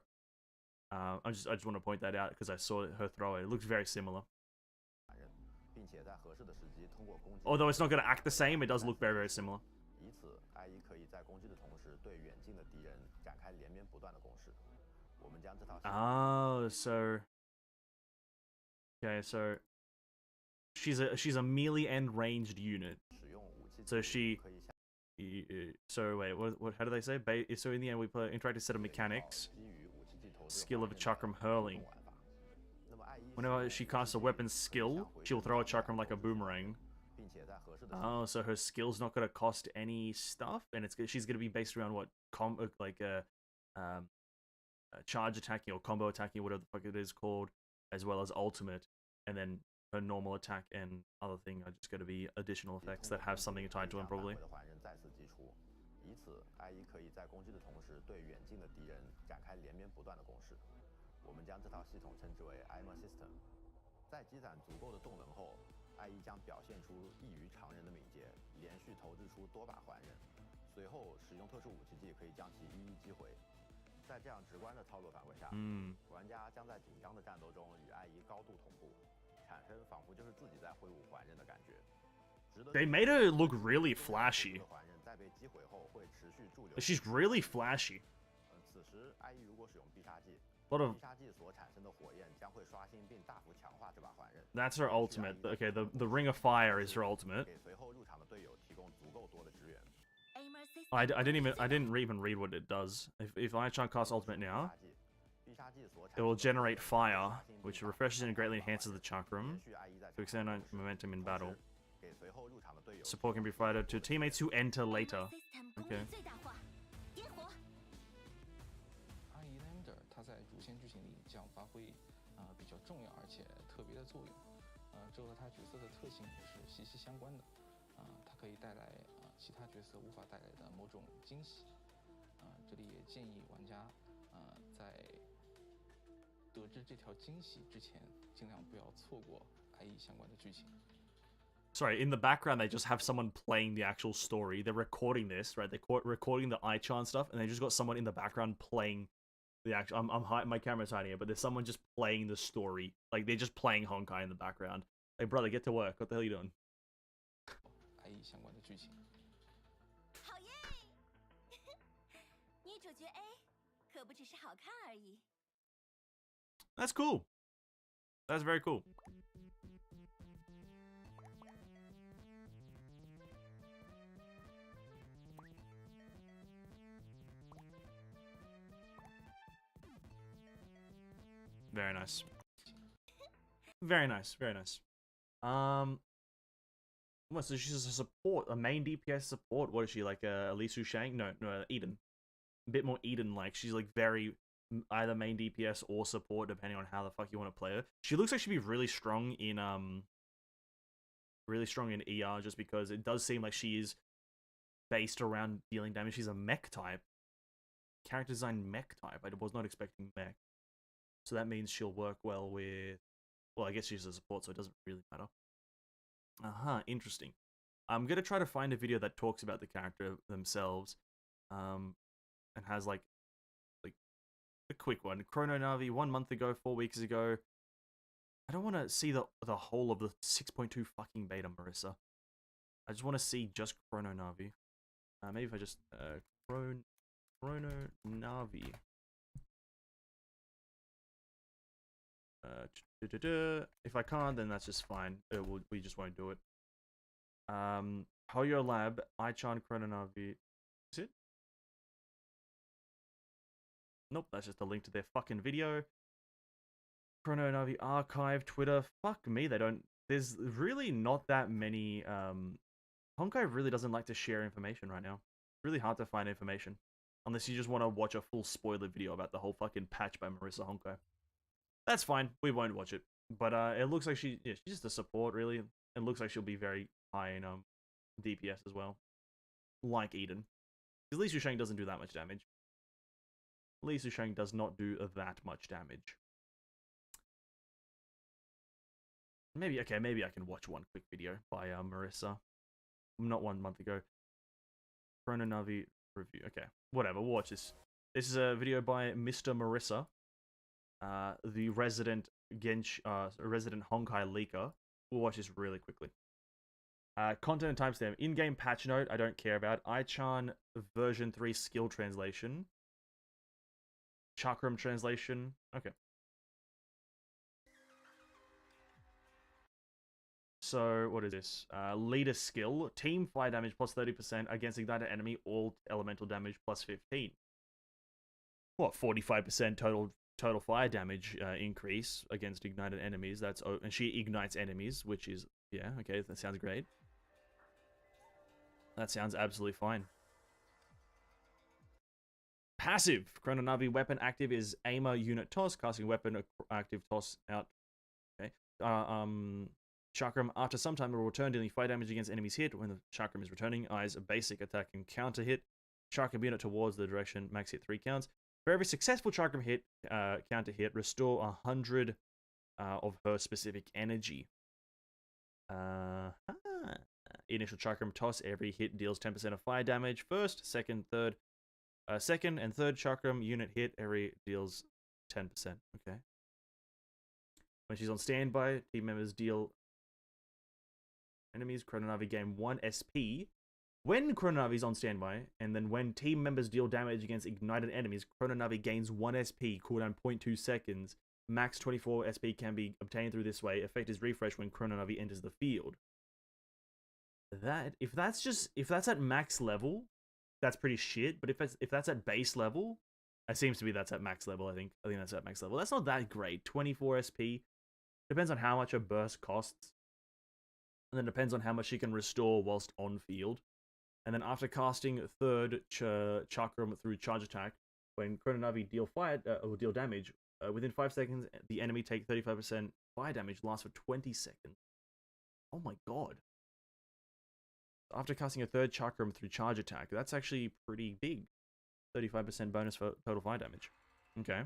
I just want to point that out because I saw her throw it. It looks very similar. Although it's not going to act the same, it does look very, very similar. Oh, so okay, so she's a melee and ranged unit. So she. So wait, what? How do they say? So in the end, we play interactive set of mechanics. Skill of a chakram hurling. Whenever she casts a weapon skill, she'll throw a chakram like a boomerang. Oh, so her skill's not gonna cost any stuff, and she's gonna be based around what charge attacking or combo attacking, whatever the fuck it is called, as well as ultimate, and then her normal attack and other thing are just going to be additional effects that have something tied to them, probably. 以此，爱伊可以在攻击的同时对远近的敌人展开连绵不断的攻势。我们将这套系统称之为 Aponia+Eden+Fischl。在积攒足够的动能后，爱一将表现出异于常人的敏捷，连续投掷出多把环刃，随后使用特殊武器技可以将其一一击回。在这样直观的操作反馈下，玩家将在紧张的战斗中与爱一高度同步，产生仿佛就是自己在挥舞环刃的感觉。They made her look really flashy. 环刃在被击毁后会持续驻留。She's really flashy. 此时爱一如果使用必杀技， Lot 必杀技所产生的火焰将会刷新并大幅强化这把环刃。 That's her ultimate. Okay, the Ring of Fire is her ultimate. 给随后入场的队友提供足够多的支援。 I didn't even read what it does. If I try and cast ultimate now, it will generate fire, which refreshes and greatly enhances the chakram to extend momentum in battle. Support can be provided to teammates who enter later. Okay. 阿姨 Lander 它在主线剧情里将发挥比较重要而且特别的作用，这和它角色的特性也是息息相关的，它可以带来其他角色无法带来的某种惊喜，这里也建议玩家在得知这条惊喜之前，尽量不要错过爱意相关的剧情。 Sorry, in the background they just have someone playing the actual story. They're recording this, right? They're recording the iChan stuff, and they just got someone in the background playing the actual. My camera's hiding it, but there's someone just playing the story. Like they're just playing Honkai in the background. Like, brother, get to work. What the hell are you doing? 爱意相关的剧情。好耶！女主角 A 可不只是好看而已。 That's cool. That's very cool. Very nice. Very nice. Very nice. What? So she's a support, a main DPS support. What is she like? Lee Su Shang? No, Eden. A bit more Eden-like. She's like very either main DPS or support, depending on how the fuck you want to play her. She looks like she'd be really strong in ER, just because it does seem like she is based around dealing damage. She's a mech type. Character design mech type. I was not expecting mech. So that means she'll work well with... Well, I guess she's a support, so it doesn't really matter. Interesting. I'm going to try to find a video that talks about the character themselves. And has, like a quick one. Chrono Navi, 1 month ago, 4 weeks ago. I don't want to see the whole of the 6.2 fucking beta, Marissa. I just want to see just Chrono Navi. Maybe if I just... Chrono Navi. If I can't, then that's just fine. We just won't do it. Hoyo Lab, iChan Chrono Navi. Is it? Nope, that's just a link to their fucking video. Chrono Navi archive, Twitter. Fuck me, they don't... There's really not that many... Honkai really doesn't like to share information right now. Really hard to find information. Unless you just want to watch a full spoiler video about the whole fucking patch by Marissa Honkai. That's fine, we won't watch it. But it looks like she's just a support, really. It looks like she'll be very high in DPS as well. Like Eden. Because Lee Su Shang doesn't do that much damage. Lee Su Shang does not do that much damage. Maybe I can watch one quick video by Marissa. Not 1 month ago. Chrono Navi review. Okay, whatever, we'll watch this. This is a video by Mr. Marissa. The resident resident Honkai leaker. We'll watch this really quickly. Content and timestamp. In-game patch note, I don't care about. iChan version 3 skill translation. Chakram translation. Okay. So, what is this? Leader skill. Team fire damage plus 30% against ignited enemy. All elemental damage plus 15. What, 45% total fire damage increase against ignited enemies. And she ignites enemies, which is... Yeah, okay, that sounds great. That sounds absolutely fine. Passive. Chrono Navi weapon active is aimer unit toss. Casting weapon active toss out. Okay. Chakram, after some time, will return dealing fire damage against enemies hit. When the Chakram is returning, eyes a basic attack and counter hit. Chakram unit towards the direction, max hit 3 counts. For every successful Chakram hit, counter hit, restore 100 of her specific energy. Initial chakram toss. Every hit deals 10% of fire damage. First, second, third. Second and third chakram unit hit. Every deals 10%. Okay. When she's on standby, team members deal enemies. Chrononavi gain 1 SP. When Chrononavi's on standby, and then when team members deal damage against ignited enemies, Chrononavi gains 1 SP, cooldown 0.2 seconds. Max 24 SP can be obtained through this way. Effect is refreshed when Chrononavi enters the field. If that's at max level, that's pretty shit. But if that's at base level, it seems to be that's at max level. I think that's at max level. That's not that great. 24 SP. Depends on how much a burst costs. And then depends on how much she can restore whilst on field. And then after casting third chakram through charge attack, when Chrononavi deal damage, within 5 seconds, the enemy take 35% fire damage, lasts for 20 seconds. Oh my god. After casting a third chakram through charge attack, that's actually pretty big. 35% bonus for total fire damage. Okay.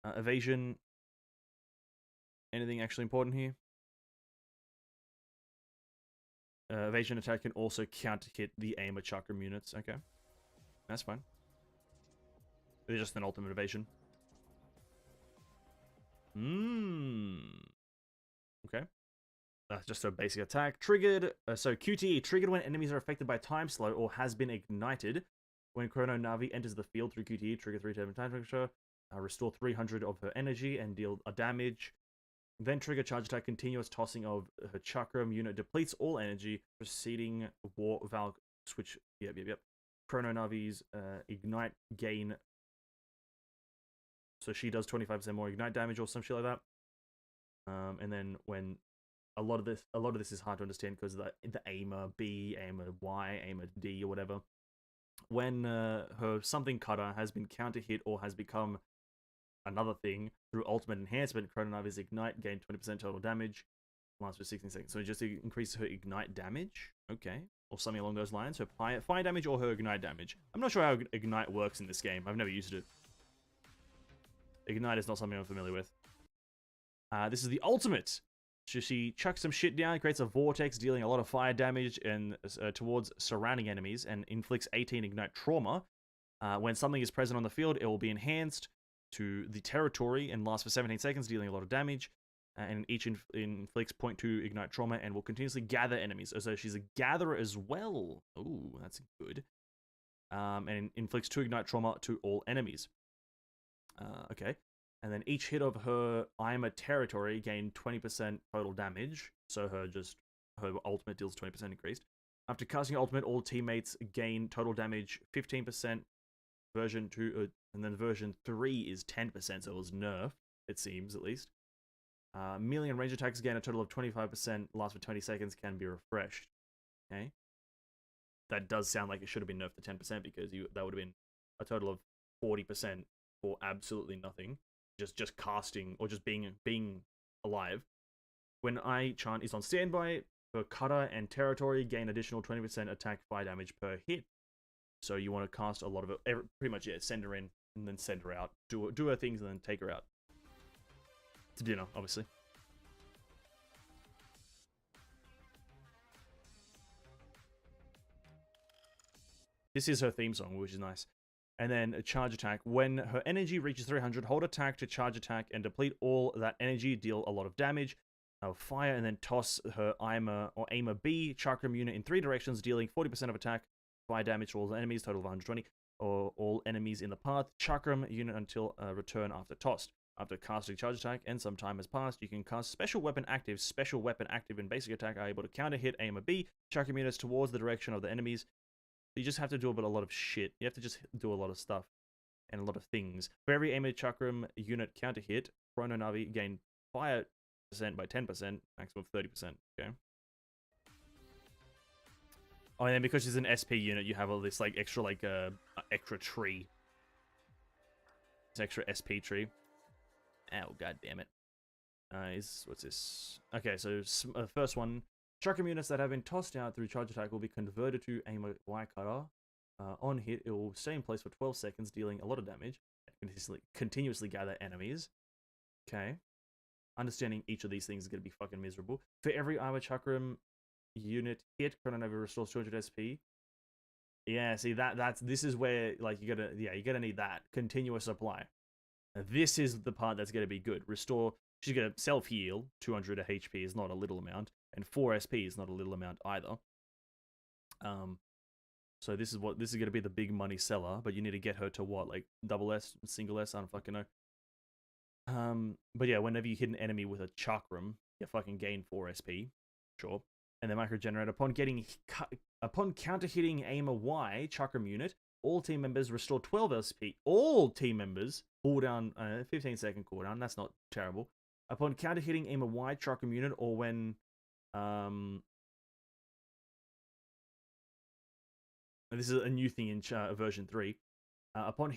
Evasion. Anything actually important here? Evasion attack can also counter-hit the aimer chakram units. Okay. That's fine. They're just an ultimate evasion. Okay. That's just a basic attack. Triggered. So QTE. Triggered when enemies are affected by time slow or has been ignited. When Chrononavi enters the field through QTE, trigger 3 times time signature. Restore 300 of her energy and deal a damage. Then trigger charge attack. Continuous tossing of her chakram unit depletes all energy. Proceeding war valve switch. Yep. Chrononavi's ignite gain. So she does 25% more ignite damage or some shit like that. And then when a lot of this is hard to understand because the aimer B, aimer Y, aimer D or whatever. When her something cutter has been counter hit or has become another thing through ultimate enhancement, Chrononavi's ignite gain 20% total damage, lasts for 16 seconds. So it just increases her ignite damage, okay, or something along those lines. Her fire damage or her ignite damage. I'm not sure how ignite works in this game. I've never used it. Ignite is not something I'm familiar with. This is the ultimate. She chucks some shit down, creates a vortex, dealing a lot of fire damage and towards surrounding enemies, and inflicts 18 ignite trauma. When something is present on the field, it will be enhanced to the territory and lasts for 17 seconds, dealing a lot of damage. And each inflicts 0.2 ignite trauma and will continuously gather enemies. So she's a gatherer as well. Ooh, that's good. And inflicts 2 ignite trauma to all enemies. Okay. And then each hit of her Ima territory gained 20% total damage. So her ultimate deals 20% increased. After casting ultimate, all teammates gain total damage 15%. Version 2, and then version 3 is 10%, so it was nerfed, it seems, at least. Melee and range attacks gain a total of 25%, lasts for 20 seconds, can be refreshed. Okay? That does sound like it should have been nerfed to 10% because that would have been a total of 40% for absolutely nothing. Just casting, or just being alive. When I-Chan is on standby, her cutter and territory gain additional 20% attack fire damage per hit. So you want to cast a lot of it, pretty much, yeah, send her in, and then send her out. Do her things, and then take her out. To dinner, obviously. This is her theme song, which is nice. And then a charge attack. When her energy reaches 300, hold attack to charge attack and deplete all that energy, deal a lot of damage. Fire, and then toss her aimer or aimer B chakram unit in 3 directions, dealing 40% of attack, fire damage to all enemies, total of 120, or all enemies in the path. Chakram unit until return after tossed. After casting charge attack and some time has passed, you can cast special weapon active. Special weapon active and basic attack are able to counter hit aimer B chakram units towards the direction of the enemies. You just have to do a lot of shit. You have to just do a lot of stuff and a lot of things. For every aimer chakram unit counter hit, Chrononavi gain fire percent by 10%, maximum of 30%. Okay. Oh, and then because she's an SP unit, you have all this like extra extra tree. This extra SP tree. Oh, god damn it. What's this? Okay, so first one. Chakram units that have been tossed out through charge attack will be converted to aimer Y cutter. On hit, it will stay in place for 12 seconds, dealing a lot of damage. continuously gather enemies. Okay. Understanding each of these things is going to be fucking miserable. For every Iwa Chakram unit hit, Chrono Nova restores 200 SP. Yeah, see this is where like you're gonna need that continuous supply. Now, this is the part that's gonna be good. Restore. She's gonna self heal 200 HP is not a little amount, and 4 SP is not a little amount either. So this is gonna be the big money seller, but you need to get her to what, like double S, single S? I don't fucking know. But yeah, whenever you hit an enemy with a chakram, you fucking gain 4 SP, sure. And then micro generate upon counter hitting Aimer Y chakram unit, all team members restore 12 SP. All team members cooldown 15-second cooldown. That's not terrible. Upon counter hitting Aimer Y chakram unit, or when this is a new thing in version 3. Upon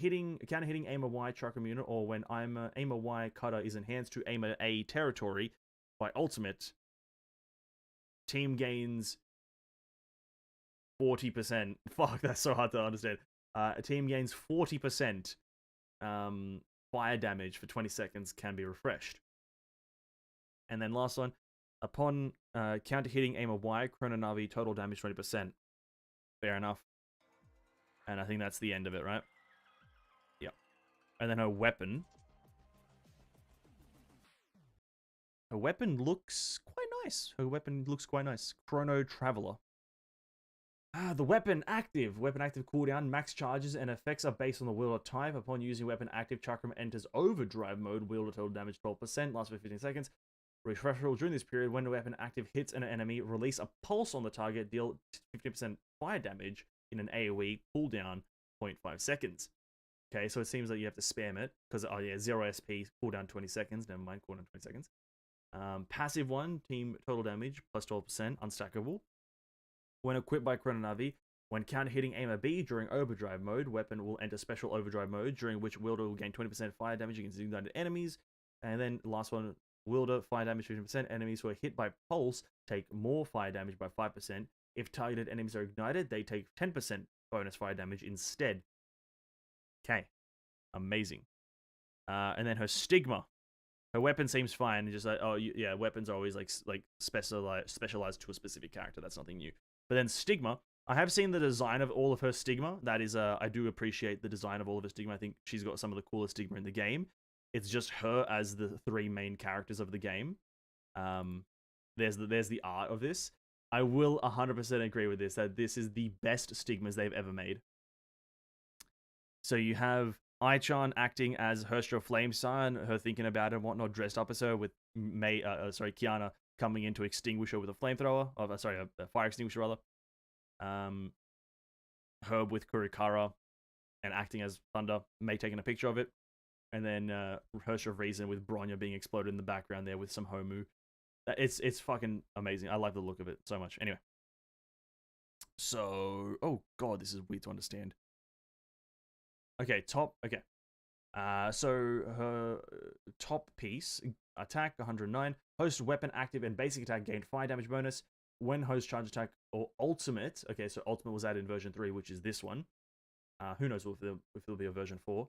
counter hitting Aimer Y chakram unit, or when Aimer Y cutter is enhanced to Aimer A territory by ultimate, team gains 40%. Fuck, that's so hard to understand. A team gains 40% fire damage for 20 seconds can be refreshed. And then last one, upon counter hitting Aimer Y, Chrono Navi total damage 20%. Fair enough. And I think that's the end of it, right? Yep. And then her weapon. Her weapon looks quite nice. Chrono Traveler. The weapon active. Weapon active cooldown. Max charges and effects are based on the wielder type. Upon using weapon active, Chakram enters overdrive mode. Wielder total damage 12%. Lasts for 15 seconds. Refreshable during this period. When the weapon active hits an enemy, release a pulse on the target. Deal 50% fire damage in an AoE. Cooldown 0.5 seconds. Okay, so it seems like you have to spam it. Because, 0 SP. Cooldown 20 seconds. Never mind, cooldown 20 seconds. Passive one. Team total damage. Plus 12%. Unstackable. When equipped by Chrono Navi, when counter hitting Aimer B during overdrive mode, weapon will enter special overdrive mode, during which wielder will gain 20% fire damage against ignited enemies. And then last one, wielder fire damage 15%. Enemies who are hit by pulse take more fire damage by 5%. If targeted enemies are ignited, they take 10% bonus fire damage instead. Okay, amazing. And then her stigma. Her weapon seems fine. Just like, weapons are always like specialized to a specific character. That's nothing new. But then Stigma, I have seen the design of all of her Stigma. That is, I do appreciate the design of all of her Stigma. I think she's got some of the coolest Stigma in the game. It's just her as the 3 main characters of the game. There's the art of this. I will 100% agree with this, that this is the best Stigmas they've ever made. So you have Ai-chan acting as Herstra Flamestar and her thinking about it and whatnot, dressed up as her, with Kiana coming in to extinguish her with a flamethrower. A fire extinguisher, rather. Herb with Kurikara and acting as Thunder, May taking a picture of it. And then Herstra of Reason with Bronya being exploded in the background there with some Homu. It's fucking amazing. I like the look of it so much. Anyway. So, oh god, this is weird to understand. Okay, so her top piece, attack 109, host weapon active and basic attack gain fire damage bonus when host charge attack or ultimate. Okay, so ultimate was added in version 3, which is this one. Who knows if there'll be a version 4.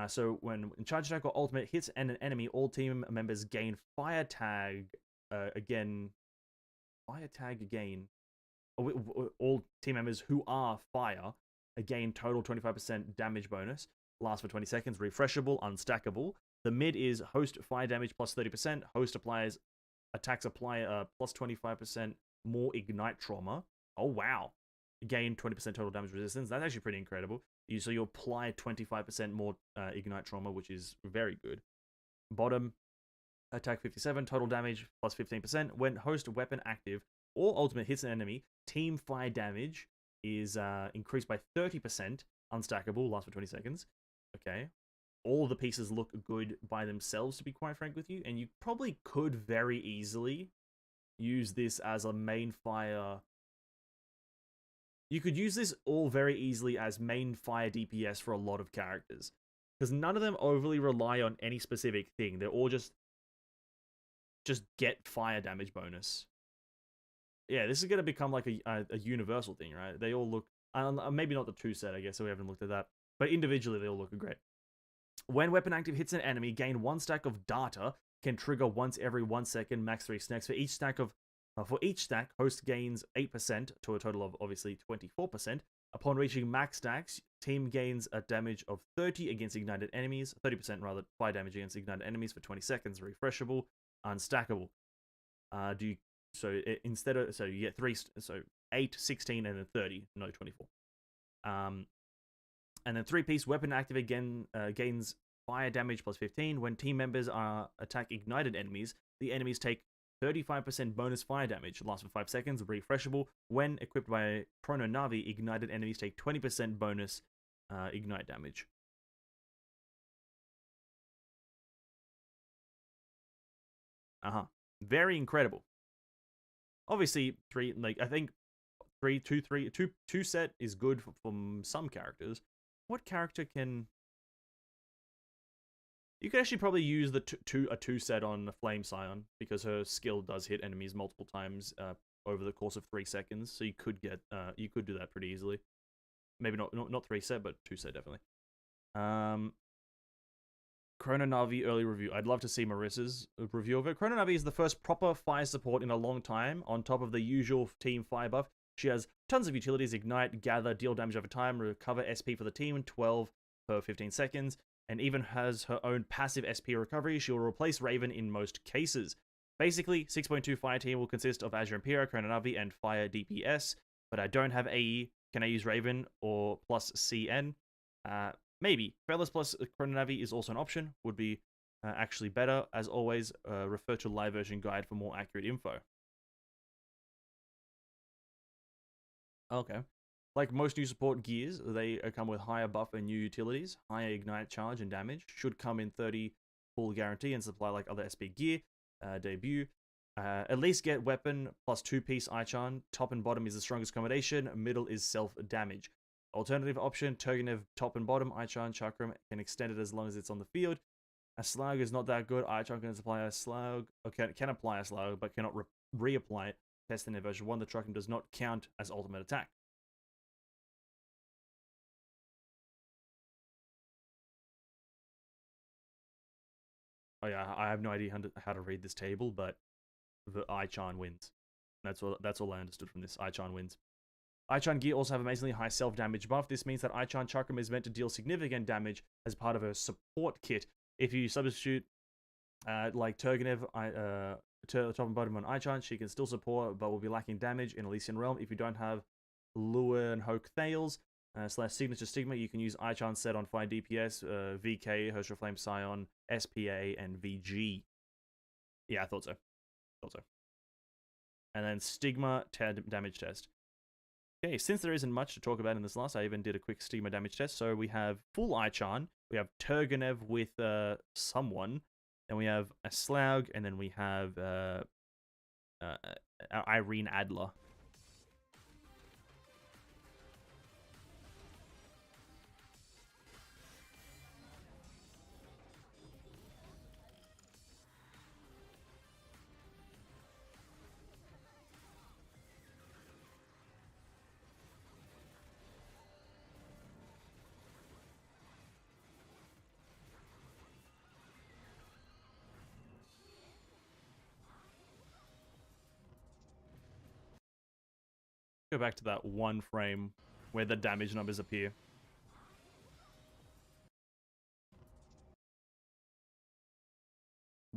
So when charge attack or ultimate hits an enemy, all team members gain fire tag again. Fire tag again. All team members who are fire gain total 25% damage bonus. Lasts for 20 seconds. Refreshable, unstackable. The mid is host fire damage plus 30%. Host attacks apply plus 25% more ignite trauma. Oh wow. Gain 20% total damage resistance. That's actually pretty incredible. So you apply 25% more ignite trauma, which is very good. Bottom, attack 57, total damage plus 15%. When host weapon active or ultimate hits an enemy, team fire damage is increased by 30%. Unstackable, lasts for 20 seconds. Okay. All the pieces look good by themselves, to be quite frank with you, and you probably could very easily use this as a main fire. You could use this all very easily as main fire DPS for a lot of characters, because none of them overly rely on any specific thing. They're all just get fire damage bonus. Yeah, this is going to become like a universal thing, right? They all look, maybe not the 2 set, I guess, so we haven't looked at that. But individually, they all look great. When weapon active hits an enemy, gain 1 stack of data. Can trigger once every 1 second, max 3 stacks. For each stack, host gains 8% to a total of obviously 24%. Upon reaching max stacks, team gains a damage of 30 against ignited enemies, 30% rather, fire damage against ignited enemies for 20 seconds, refreshable, unstackable. So you get 8, 16, and then 30, no 24. And then 3-piece weapon active again gains fire damage plus 15. When team members attack ignited enemies, the enemies take 35% bonus fire damage, lasts for 5 seconds, refreshable. When equipped by Chrono Navi, ignited enemies take 20% bonus ignite damage. Very incredible. Obviously, I think 2 set is good from some characters. What character can... You could actually probably use the a 2 set on Flame Scion, because her skill does hit enemies multiple times over the course of 3 seconds. So you could get you could do that pretty easily. Maybe not 3 set, but 2 set definitely. Chrono Navi early review. I'd love to see Marissa's review of it. Chrono Navi is the first proper fire support in a long time, on top of the usual team fire buff. She has tons of utilities: ignite, gather, deal damage over time, recover SP for the team, 12 per 15 seconds, and even has her own passive SP recovery. She will replace Raven in most cases. Basically, 6.2 fire team will consist of Azure Imperial, Chrono Navi, and fire DPS, but I don't have AE. Can I use Raven or plus CN? Maybe. Fearless plus Chrono Navi is also an option. Would be actually better. As always, refer to live version guide for more accurate info. Okay. Like most new support gears, they come with higher buff and new utilities. Higher ignite charge and damage. Should come in 30 full guarantee and supply like other SP gear. Debut. At least get weapon plus 2-piece Aichan. Top and bottom is the strongest combination. Middle is self-damage. Alternative option, Turgenev top and bottom. Aichan Chakram can extend it as long as it's on the field. A Slag is not that good. Aichan can apply a Slag. Okay, can apply a Slag, but cannot reapply it. Testing in version 1, the Chakram does not count as ultimate attack. Oh yeah, I have no idea how to read this table, but the Aichan wins. That's all I understood from this. Aichan wins. Aichan gear also have amazingly high self-damage buff. This means that Aichan Chakram is meant to deal significant damage as part of her support kit. If you substitute like Turgenev, top and bottom on Aichan, she can still support, but will be lacking damage in Elysian Realm. If you don't have Lure and Hoke Thales / Signature Stigma, you can use Aichan set on fire DPS, VK, Herschel Flame Scion, SPA, and VG. Yeah, I thought so. And then Stigma damage test. Okay, since there isn't much to talk about in this last, I even did a quick Stigma damage test. So we have full Aichan, we have Turgenev with someone, then we have a Slaug, and then we have Irene Adler. Go back to that one frame where the damage numbers appear.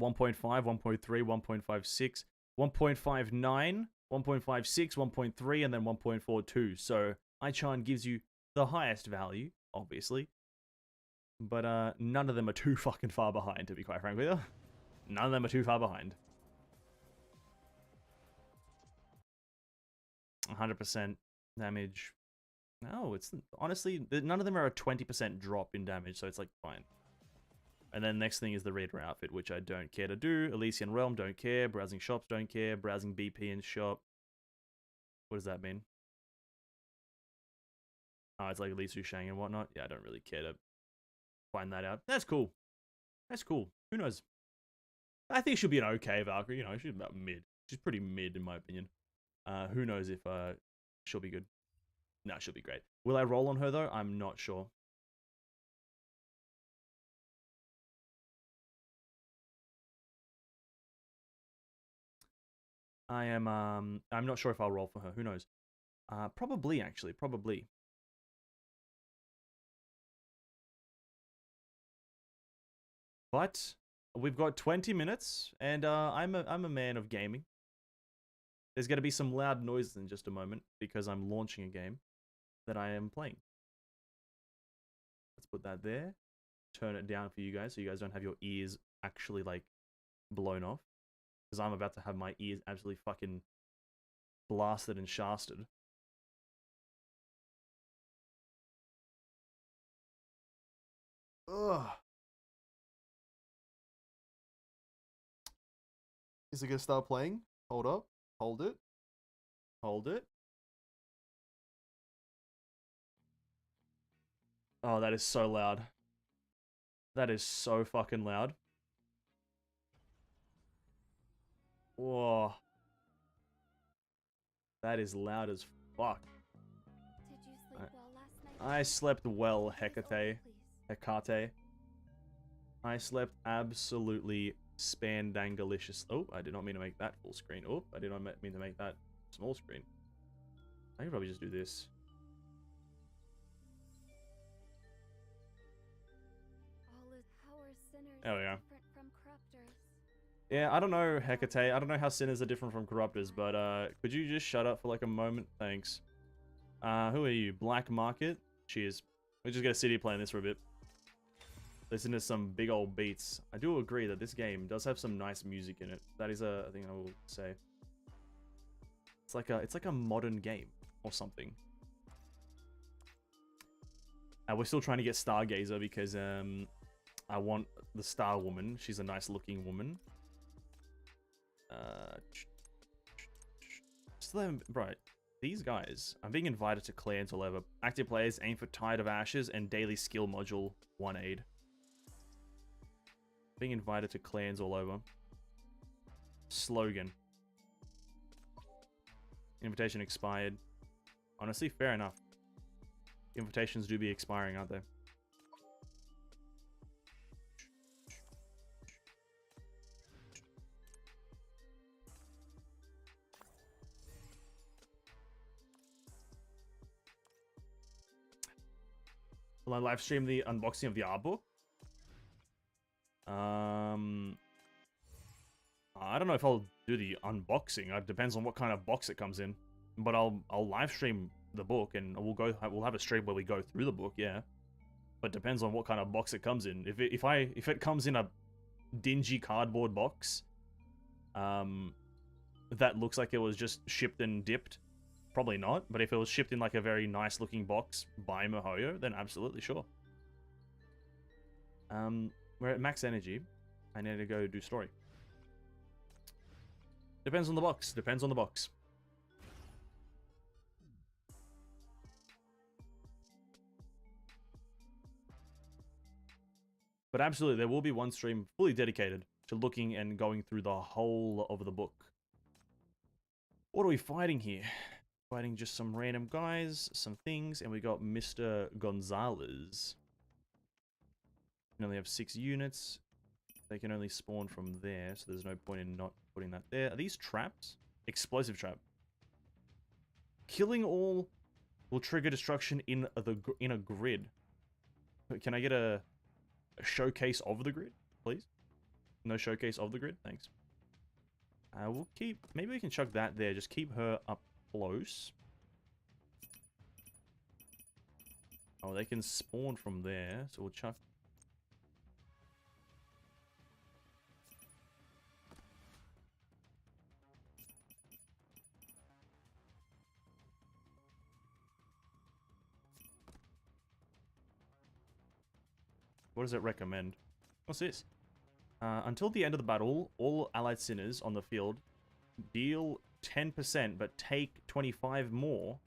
.5, 1.3, 1.56, 1.59, 1.56, 1.3, and then 1.42. So Aichan gives you the highest value, obviously. But none of them are too fucking far behind, to be quite frank with you. None of them are too far behind. 100% damage. No, it's honestly, none of them are a 20% drop in damage, so it's like fine. And then next thing is the Raider outfit, which I don't care to do. Elysian Realm, don't care. Browsing shops, don't care. Browsing BP in shop. What does that mean? Oh, it's like Li Su Shang and whatnot. Yeah, I don't really care to find that out. That's cool. That's cool. Who knows? I think she'll be an okay Valkyrie. You know, she's about mid. She's pretty mid in my opinion. Who knows if she'll be good. No, she'll be great. Will I roll on her though? I'm not sure. I'm not sure if I'll roll for her. Who knows? Probably, actually. Probably. But we've got 20 minutes, and I'm a man of gaming. There's going to be some loud noises in just a moment, because I'm launching a game that I am playing. Let's put that there. Turn it down for you guys, so you guys don't have your ears actually, like, blown off. Because I'm about to have my ears absolutely fucking blasted and shasted. Ugh. Is it gonna start playing? Hold up. Hold it. Hold it. Oh, that is so loud. That is so fucking loud. Whoa. That is loud as fuck. Did you sleep well last night? I slept well, Hecate. Please. Hecate. I slept absolutely spandangalicious. Oh, I did not mean to make that full screen. Oh, I did not mean to make that small screen. I could probably just do this. How are sinners There we go. different from corruptors? Yeah, I don't know, Hecate. I don't know how sinners are different from corruptors, but could you just shut up for like a moment? Thanks. Who are you? Black Market? Cheers. We're just gonna sit here playing this for a bit. Listen to some big old beats. I do agree that this game does have some nice music in it. That is a thing I will say. It's like a modern game or something. We're still trying to get Stargazer because I want the Star Woman. She's a nice looking woman. Right. These guys, I'm being invited to clans all over. Active players aim for Tide of Ashes and daily skill module 1 aid. Being invited to clans all over. Slogan. Invitation expired. Honestly, fair enough. Invitations do be expiring, aren't they? Will I live stream the unboxing of the art book? I don't know if I'll do the unboxing. It depends on what kind of box it comes in. But I'll live stream the book, and we'll have a stream where we go through the book. Yeah, but depends on what kind of box it comes in. If it comes in a dingy cardboard box, that looks like it was just shipped and dipped, probably not. But if it was shipped in like a very nice looking box by MiHoYo, then absolutely sure. We're at max energy. I need to go do story. Depends on the box. Depends on the box. But absolutely, there will be one stream fully dedicated to looking and going through the whole of the book. What are we fighting here? Fighting just some random guys, some things, and we got Mr. Gonzalez. We only have 6 units. They can only spawn from there, so there's no point in not putting that there. Are these traps? Explosive trap. Killing all will trigger destruction in a grid. Can I get a showcase of the grid, please? No showcase of the grid, thanks. We'll keep... Maybe we can chuck that there. Just keep her up close. Oh, they can spawn from there, so we'll chuck... What does it recommend? What's this? Until the end of the battle, all allied sinners on the field deal 10%, but take 25 more.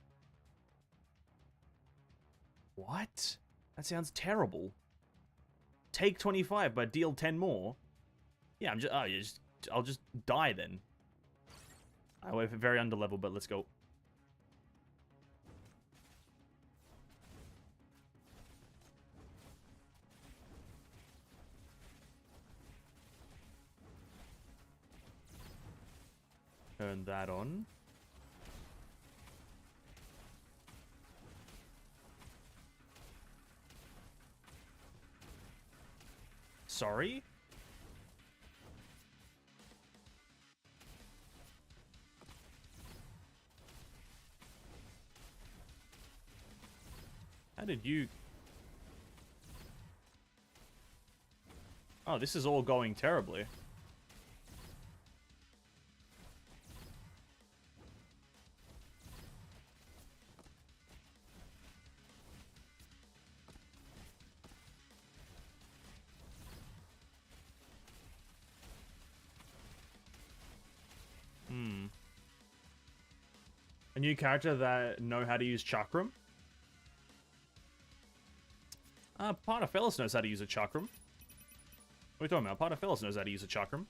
What? That sounds terrible. Take 25, but deal 10 more? Yeah, I'll just die then. We're very underleveled, but let's go. Turn turn that on. Sorry? How did you... Oh, this is all going terribly. A new character that know how to use chakram? Partafellis knows how to use a chakram. What are you talking about? Partafellis knows how to use a chakram.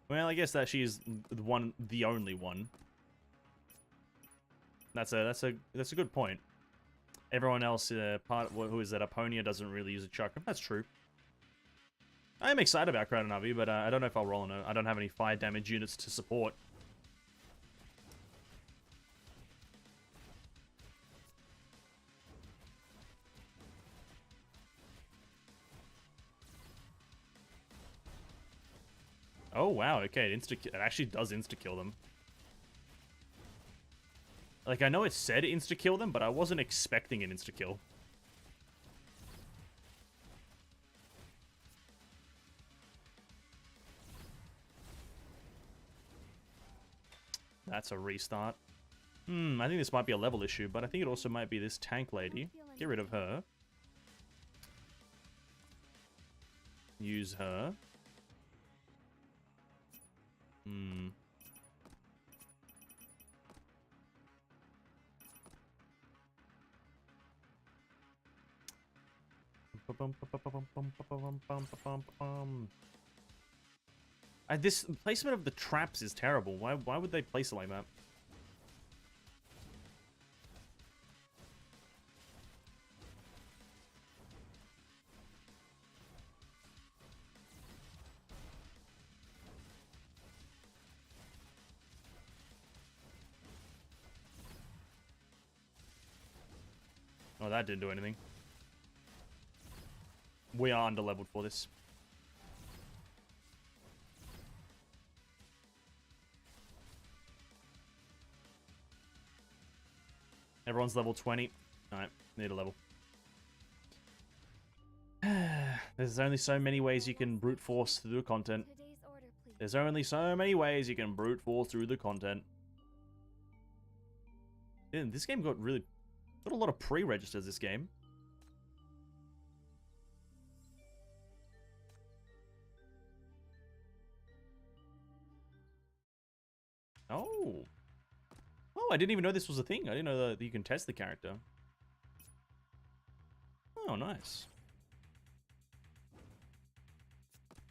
Well, I guess that she's the only one. That's a good point. Everyone else, who is that? Aponia doesn't really use a chakram. That's true. I am excited about Kradenavi, but I don't know if I'll roll on it. I don't have any fire damage units to support. Oh wow, okay, it actually does insta-kill them. Like, I know it said insta-kill them, but I wasn't expecting an insta-kill. That's a restart. I think this might be a level issue, but I think it also might be this tank lady. Get rid of her. Use her. This placement of the traps is terrible. Why would they place it like that? Oh, that didn't do anything. We are under-leveled for this. Everyone's level 20. Alright, need a level. There's only so many ways you can brute force through the content. Today's order, please. There's only so many ways you can brute force through the content. Yeah, this game got a lot of pre-registers, this game. Oh. Oh, I didn't even know this was a thing. I didn't know that you can test the character. Oh, nice.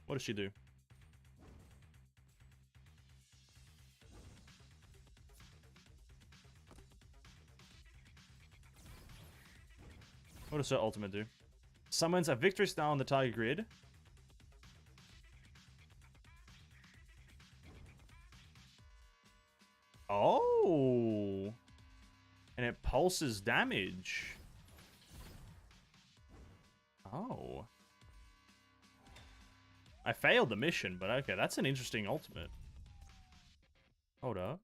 What does she do? What does her ultimate do? Summons a victory star on the target grid. Oh. And it pulses damage. Oh. I failed the mission, but okay, that's an interesting ultimate. Hold up.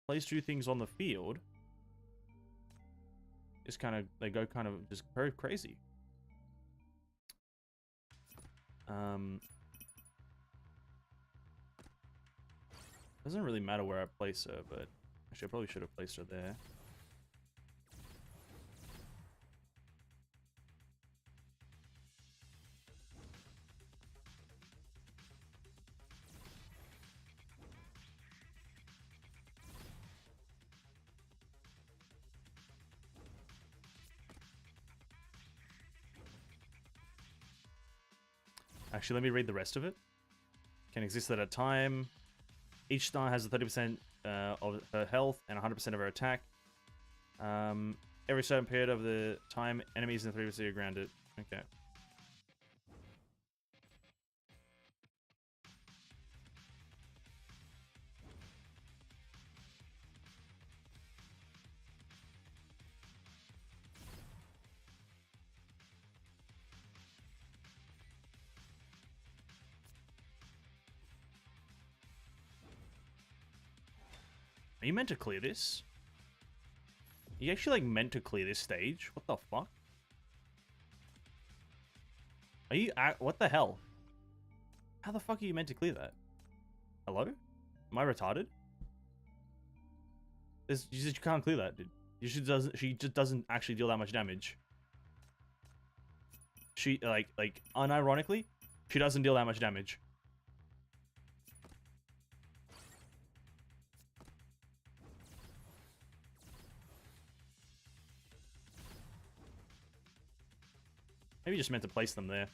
Place 2 things on the field. Just kind of, they go kind of just very crazy. Doesn't really matter where I place her, but actually I probably should have placed her there. Actually, let me read the rest of it. Can exist at a time. Each star has a 30% of her health and 100% of her attack. Every certain period of the time, enemies in the 3% are grounded. Okay. Are you meant to clear this? Are you actually, like, meant to clear this stage? What the fuck? Are you... What the hell? How the fuck are you meant to clear that? Hello? Am I retarded? You just can't clear that, dude. She just doesn't actually deal that much damage. She, like, unironically, she doesn't deal that much damage. Maybe just meant to place them there.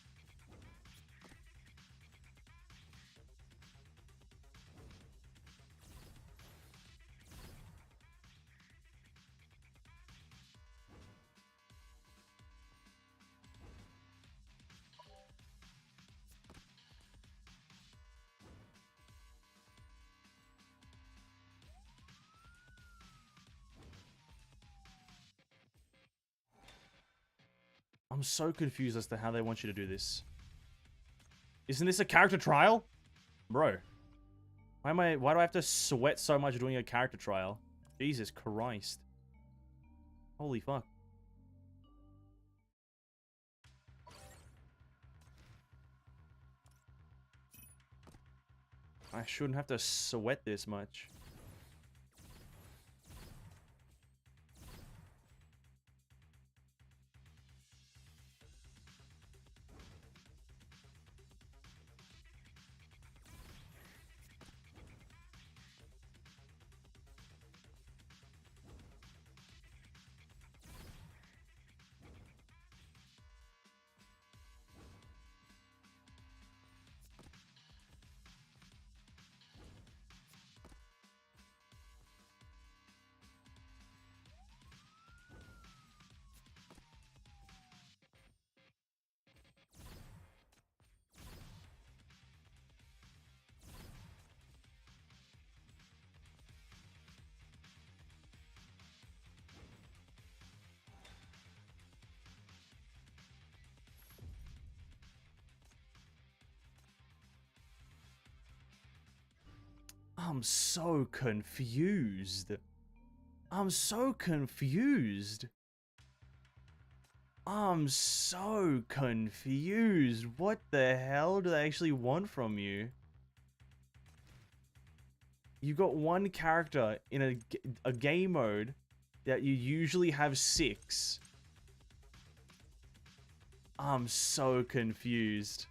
I'm so confused as to how they want you to do this. Isn't this a character trial? Bro. Why do I have to sweat so much doing a character trial? Jesus Christ. Holy fuck. I shouldn't have to sweat this much. I'm so confused. I'm so confused. I'm so confused. What the hell do they actually want from you? You got one character in a game mode that you usually have 6. I'm so confused.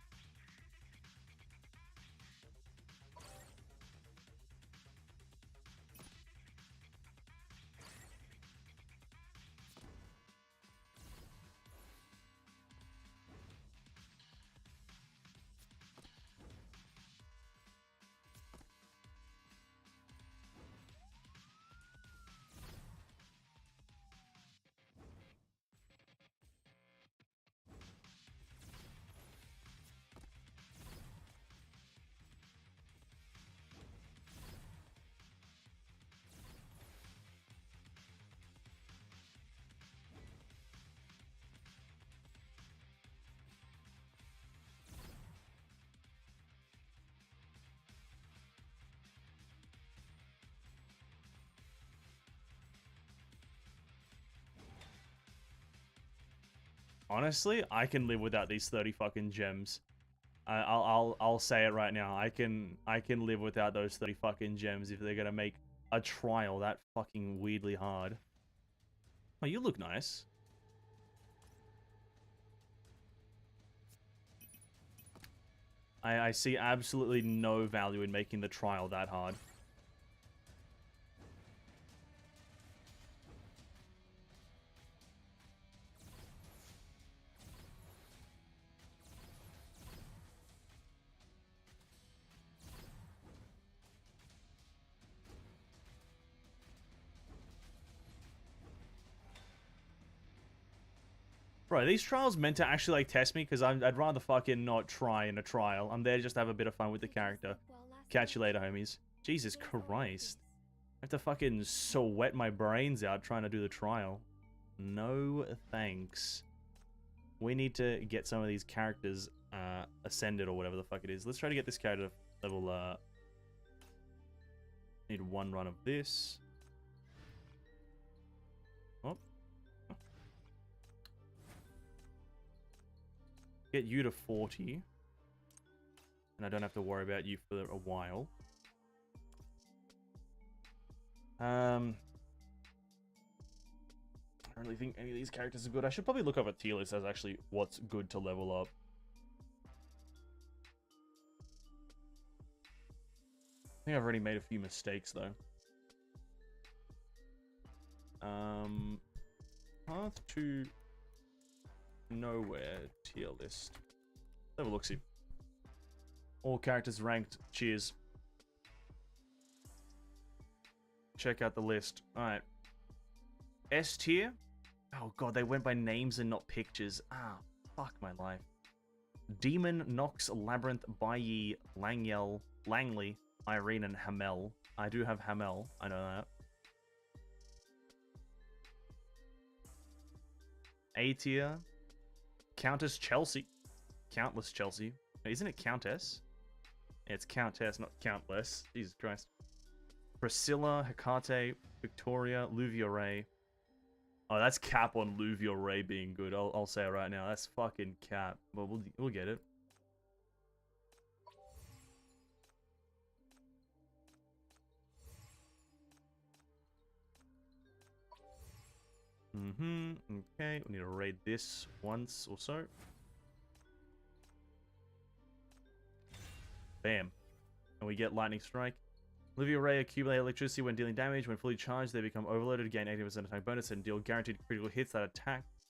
Honestly, I can live without these 30 fucking gems. I'll say it right now. I can live without those 30 fucking gems if they're gonna make a trial that fucking weirdly hard. Oh, you look nice. I see absolutely no value in making the trial that hard. Bro, these trials meant to actually, like, test me? Because I'd rather fucking not try in a trial. I'm there just to have a bit of fun with the character. Catch you later, homies. Jesus Christ. I have to fucking sweat my brains out trying to do the trial. No thanks. We need to get some of these characters ascended or whatever the fuck it is. Let's try to get this character level... Need one run of this. Get you to 40. And I don't have to worry about you for a while. I don't really think any of these characters are good. I should probably look up a tier list as actually what's good to level up. I think I've already made a few mistakes though. Path to nowhere tier list. Let's have a look-see. All characters ranked. Cheers. Check out the list. Alright. S tier? Oh god, they went by names and not pictures. Ah, fuck my life. Demon, Nox, Labyrinth, Baiyi, Langyel, Langley, Irene, and Hamel. I do have Hamel, I know that. A tier. Countess Chelsea. Countless Chelsea. Isn't it Countess? Yeah, it's Countess, not Countless. Jesus Christ. Priscilla, Hecate, Victoria, Luvia Ray. Oh, that's cap on Luvia Ray being good. I'll say it right now. That's fucking cap. But we'll get it. Okay, we need to raid this once or so. Bam. And we get Lightning Strike. Luvia Ray accumulate electricity when dealing damage. When fully charged, they become overloaded, gain 80% attack bonus, and deal guaranteed critical hits that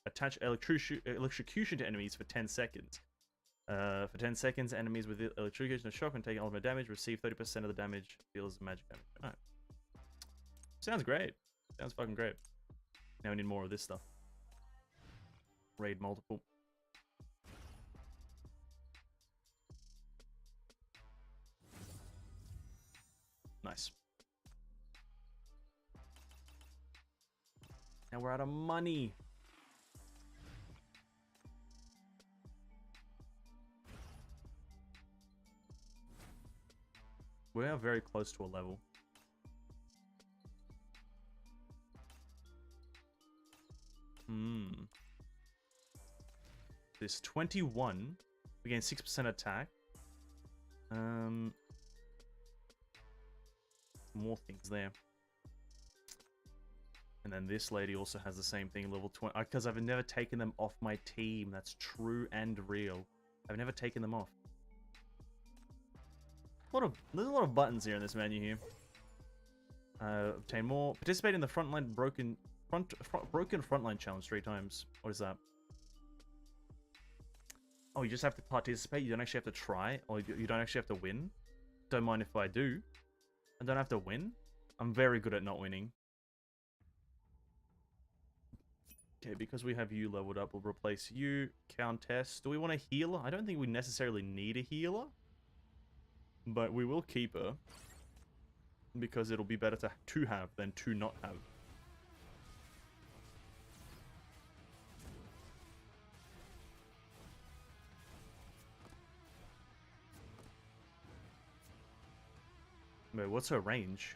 attach electrocution to enemies for 10 seconds. For 10 seconds, enemies with electrocution or shock and taking ultimate damage receive 30% of the damage, deals magic damage. Alright. Sounds great. Sounds fucking great. Now we need more of this stuff. Raid multiple. Nice. Now we're out of money. We are very close to a level. This 21. We gain 6% attack. More things there. And then this lady also has the same thing, level 20. Because I've never taken them off my team. That's true and real. I've never taken them off. There's a lot of buttons here in this menu here. Obtain more. Participate in the broken frontline challenge 3 times. What is that? Oh, you just have to participate. You don't actually have to try, or you don't actually have to win. Don't mind if I do. I don't have to win. I'm very good at not winning. Okay, because we have you leveled up, we'll replace you. Countess. Do we want a healer? I don't think we necessarily need a healer. But we will keep her. Because it'll be better to have than to not have. Wait, what's her range?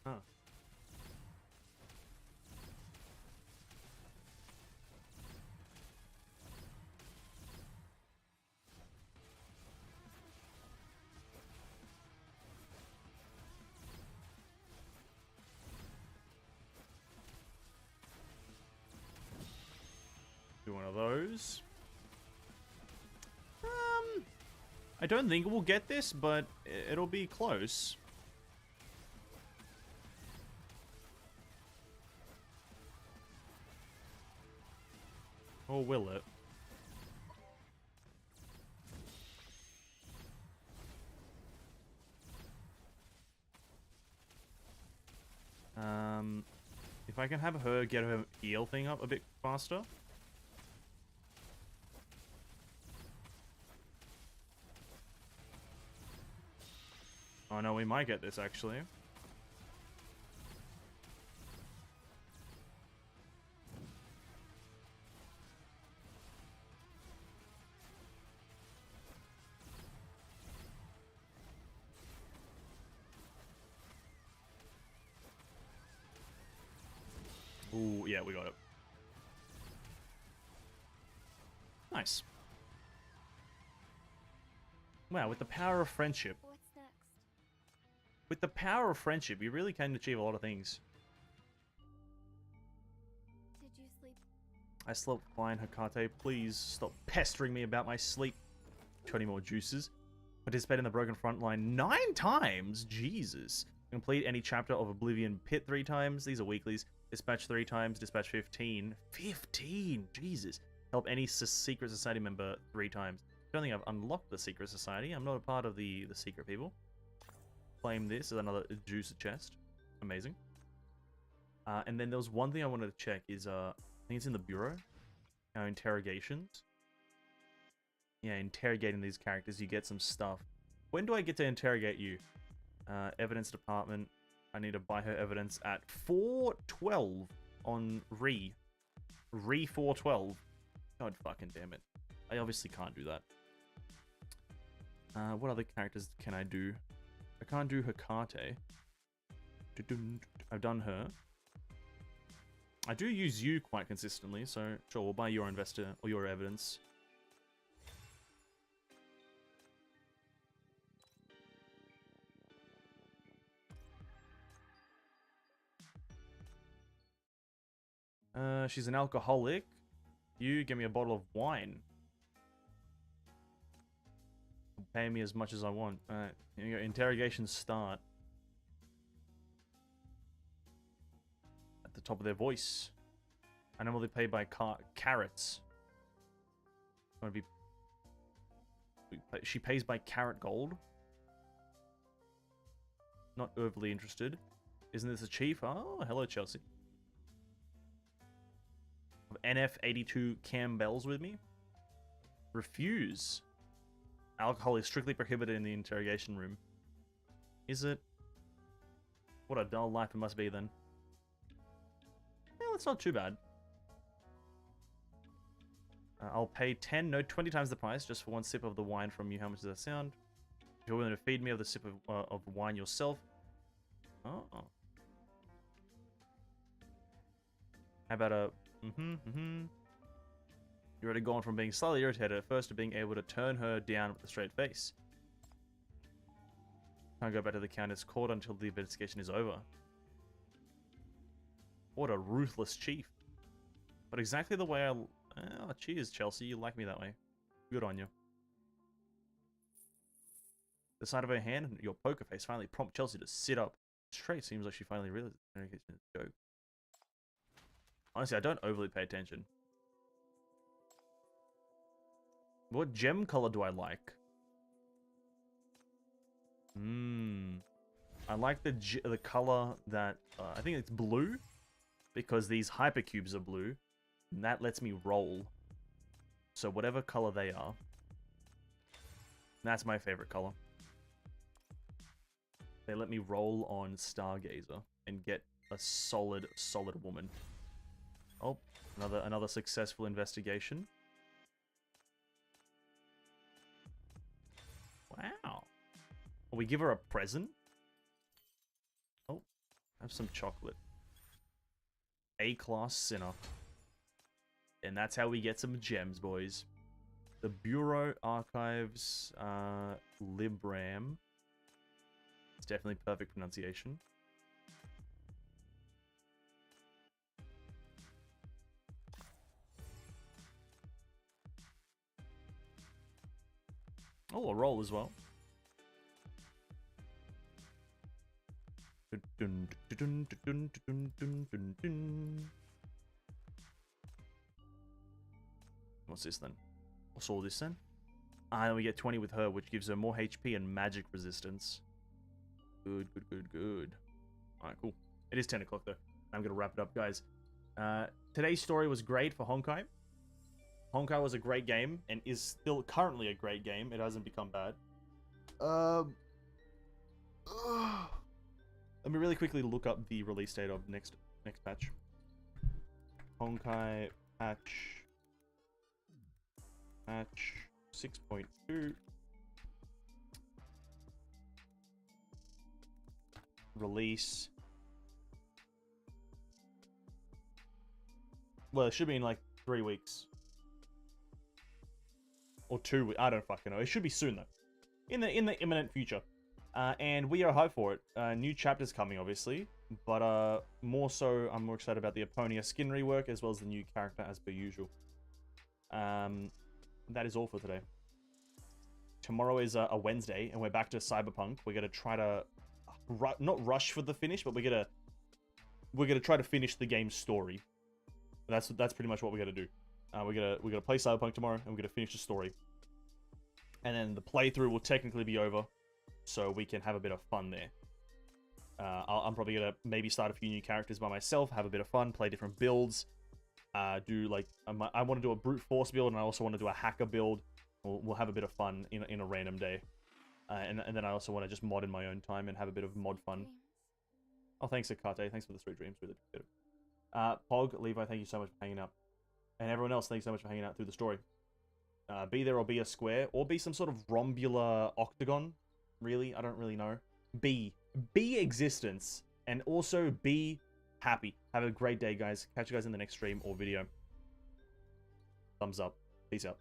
Huh. Do one of those. I don't think we'll get this, but it'll be close. Or will it? If I can have her get her heal thing up a bit faster. Oh no, we might get this actually. Ooh, yeah, we got it. Nice. Wow, with the power of friendship. What's next? With the power of friendship, you really can achieve a lot of things. Did you sleep? I slept fine, Hekate. Please stop pestering me about my sleep. 20 more juices. Participate in the Broken Frontline 9 times? Jesus. Complete any chapter of Oblivion Pit 3 times. These are weeklies. Dispatch 3 times. Dispatch 15. 15! Jesus. Help any secret society member 3 times. I don't think I've unlocked the secret society. I'm not a part of the secret people. Claim this as another juice chest. Amazing. And then there was one thing I wanted to check is, I think it's in the bureau. Our interrogations. Yeah, interrogating these characters, you get some stuff. When do I get to interrogate you? Evidence department. I need to buy her evidence at 4:12 on Re 4:12. God fucking damn it. I obviously can't do that. What other characters can I do? I can't do Hekate. I've done her. I do use you quite consistently, so sure, we'll buy your investor or your evidence. She's an alcoholic. You give me a bottle of wine. Pay me as much as I want. Alright, here you go. Interrogations start. At the top of their voice. I normally pay by carrots. She pays by carat gold. Not overly interested. Isn't this a chief? Oh, hello, Chelsea. NF82 Campbell's with me. Refuse. Alcohol is strictly prohibited in the interrogation room. Is it? What a dull life it must be then. Well, it's not too bad. I'll pay 10, no, 20 times the price just for one sip of the wine from you. How much does that sound? If you're willing to feed me of the sip of wine yourself. Oh. How about a... You're already gone from being slightly irritated at first to being able to turn her down with a straight face. Can't go back to the Countess Court until the investigation is over. What a ruthless chief. But exactly the way I... Oh, cheers, Chelsea. You like me that way. Good on you. The side of her hand and your poker face finally prompt Chelsea to sit up straight. Seems like she finally realized the interrogation is a joke. Honestly, I don't overly pay attention. What gem color do I like? I like the color that... I think it's blue. Because these hypercubes are blue. And that lets me roll. So whatever color they are. That's my favorite color. They let me roll on Stargazer. And get a solid woman. Oh, another successful investigation. Wow. Will we give her a present? Oh, have some chocolate. A-class sinner. And that's how we get some gems, boys. The Bureau Archives, Libram. It's definitely perfect pronunciation. Oh, a roll as well. What's this then? What's all this then? Then we get 20 with her, which gives her more HP and magic resistance. Good. Alright, cool. It is 10 o'clock though. I'm gonna wrap it up, guys. Today's story was great for Honkai. Honkai was a great game, and is still currently a great game. It hasn't become bad. Let me really quickly look up the release date of next patch. Honkai patch 6.2. Release Well, it should be in like 3 weeks. Or 2 weeks. I don't fucking know. It should be soon though. In the imminent future. And we are hyped for it. New chapters coming, obviously. But more so, I'm more excited about the Aponia skin rework as well as the new character as per usual. That is all for today. Tomorrow is a Wednesday, and we're back to Cyberpunk. We're gonna try to not rush for the finish, but we're gonna try to finish the game's story. That's pretty much what we're gonna do. We're gonna play Cyberpunk tomorrow, and we're gonna finish the story. And then the playthrough will technically be over, so we can have a bit of fun there. I'm probably gonna maybe start a few new characters by myself, have a bit of fun, play different builds. Do like I want to do a brute force build, and I also want to do a hacker build. We'll have a bit of fun in a random day, and then I also want to just mod in my own time and have a bit of mod fun. Oh, thanks Akate, thanks for the sweet dreams, really appreciate it. Pog, Levi, thank you so much for hanging out, and everyone else, thanks so much for hanging out through the story. Be there or be a square, or be some sort of rhombular octagon. Really, I don't really know. Be existence, and also be happy. Have a great day, guys. Catch you guys in the next stream or video. Thumbs up. Peace out.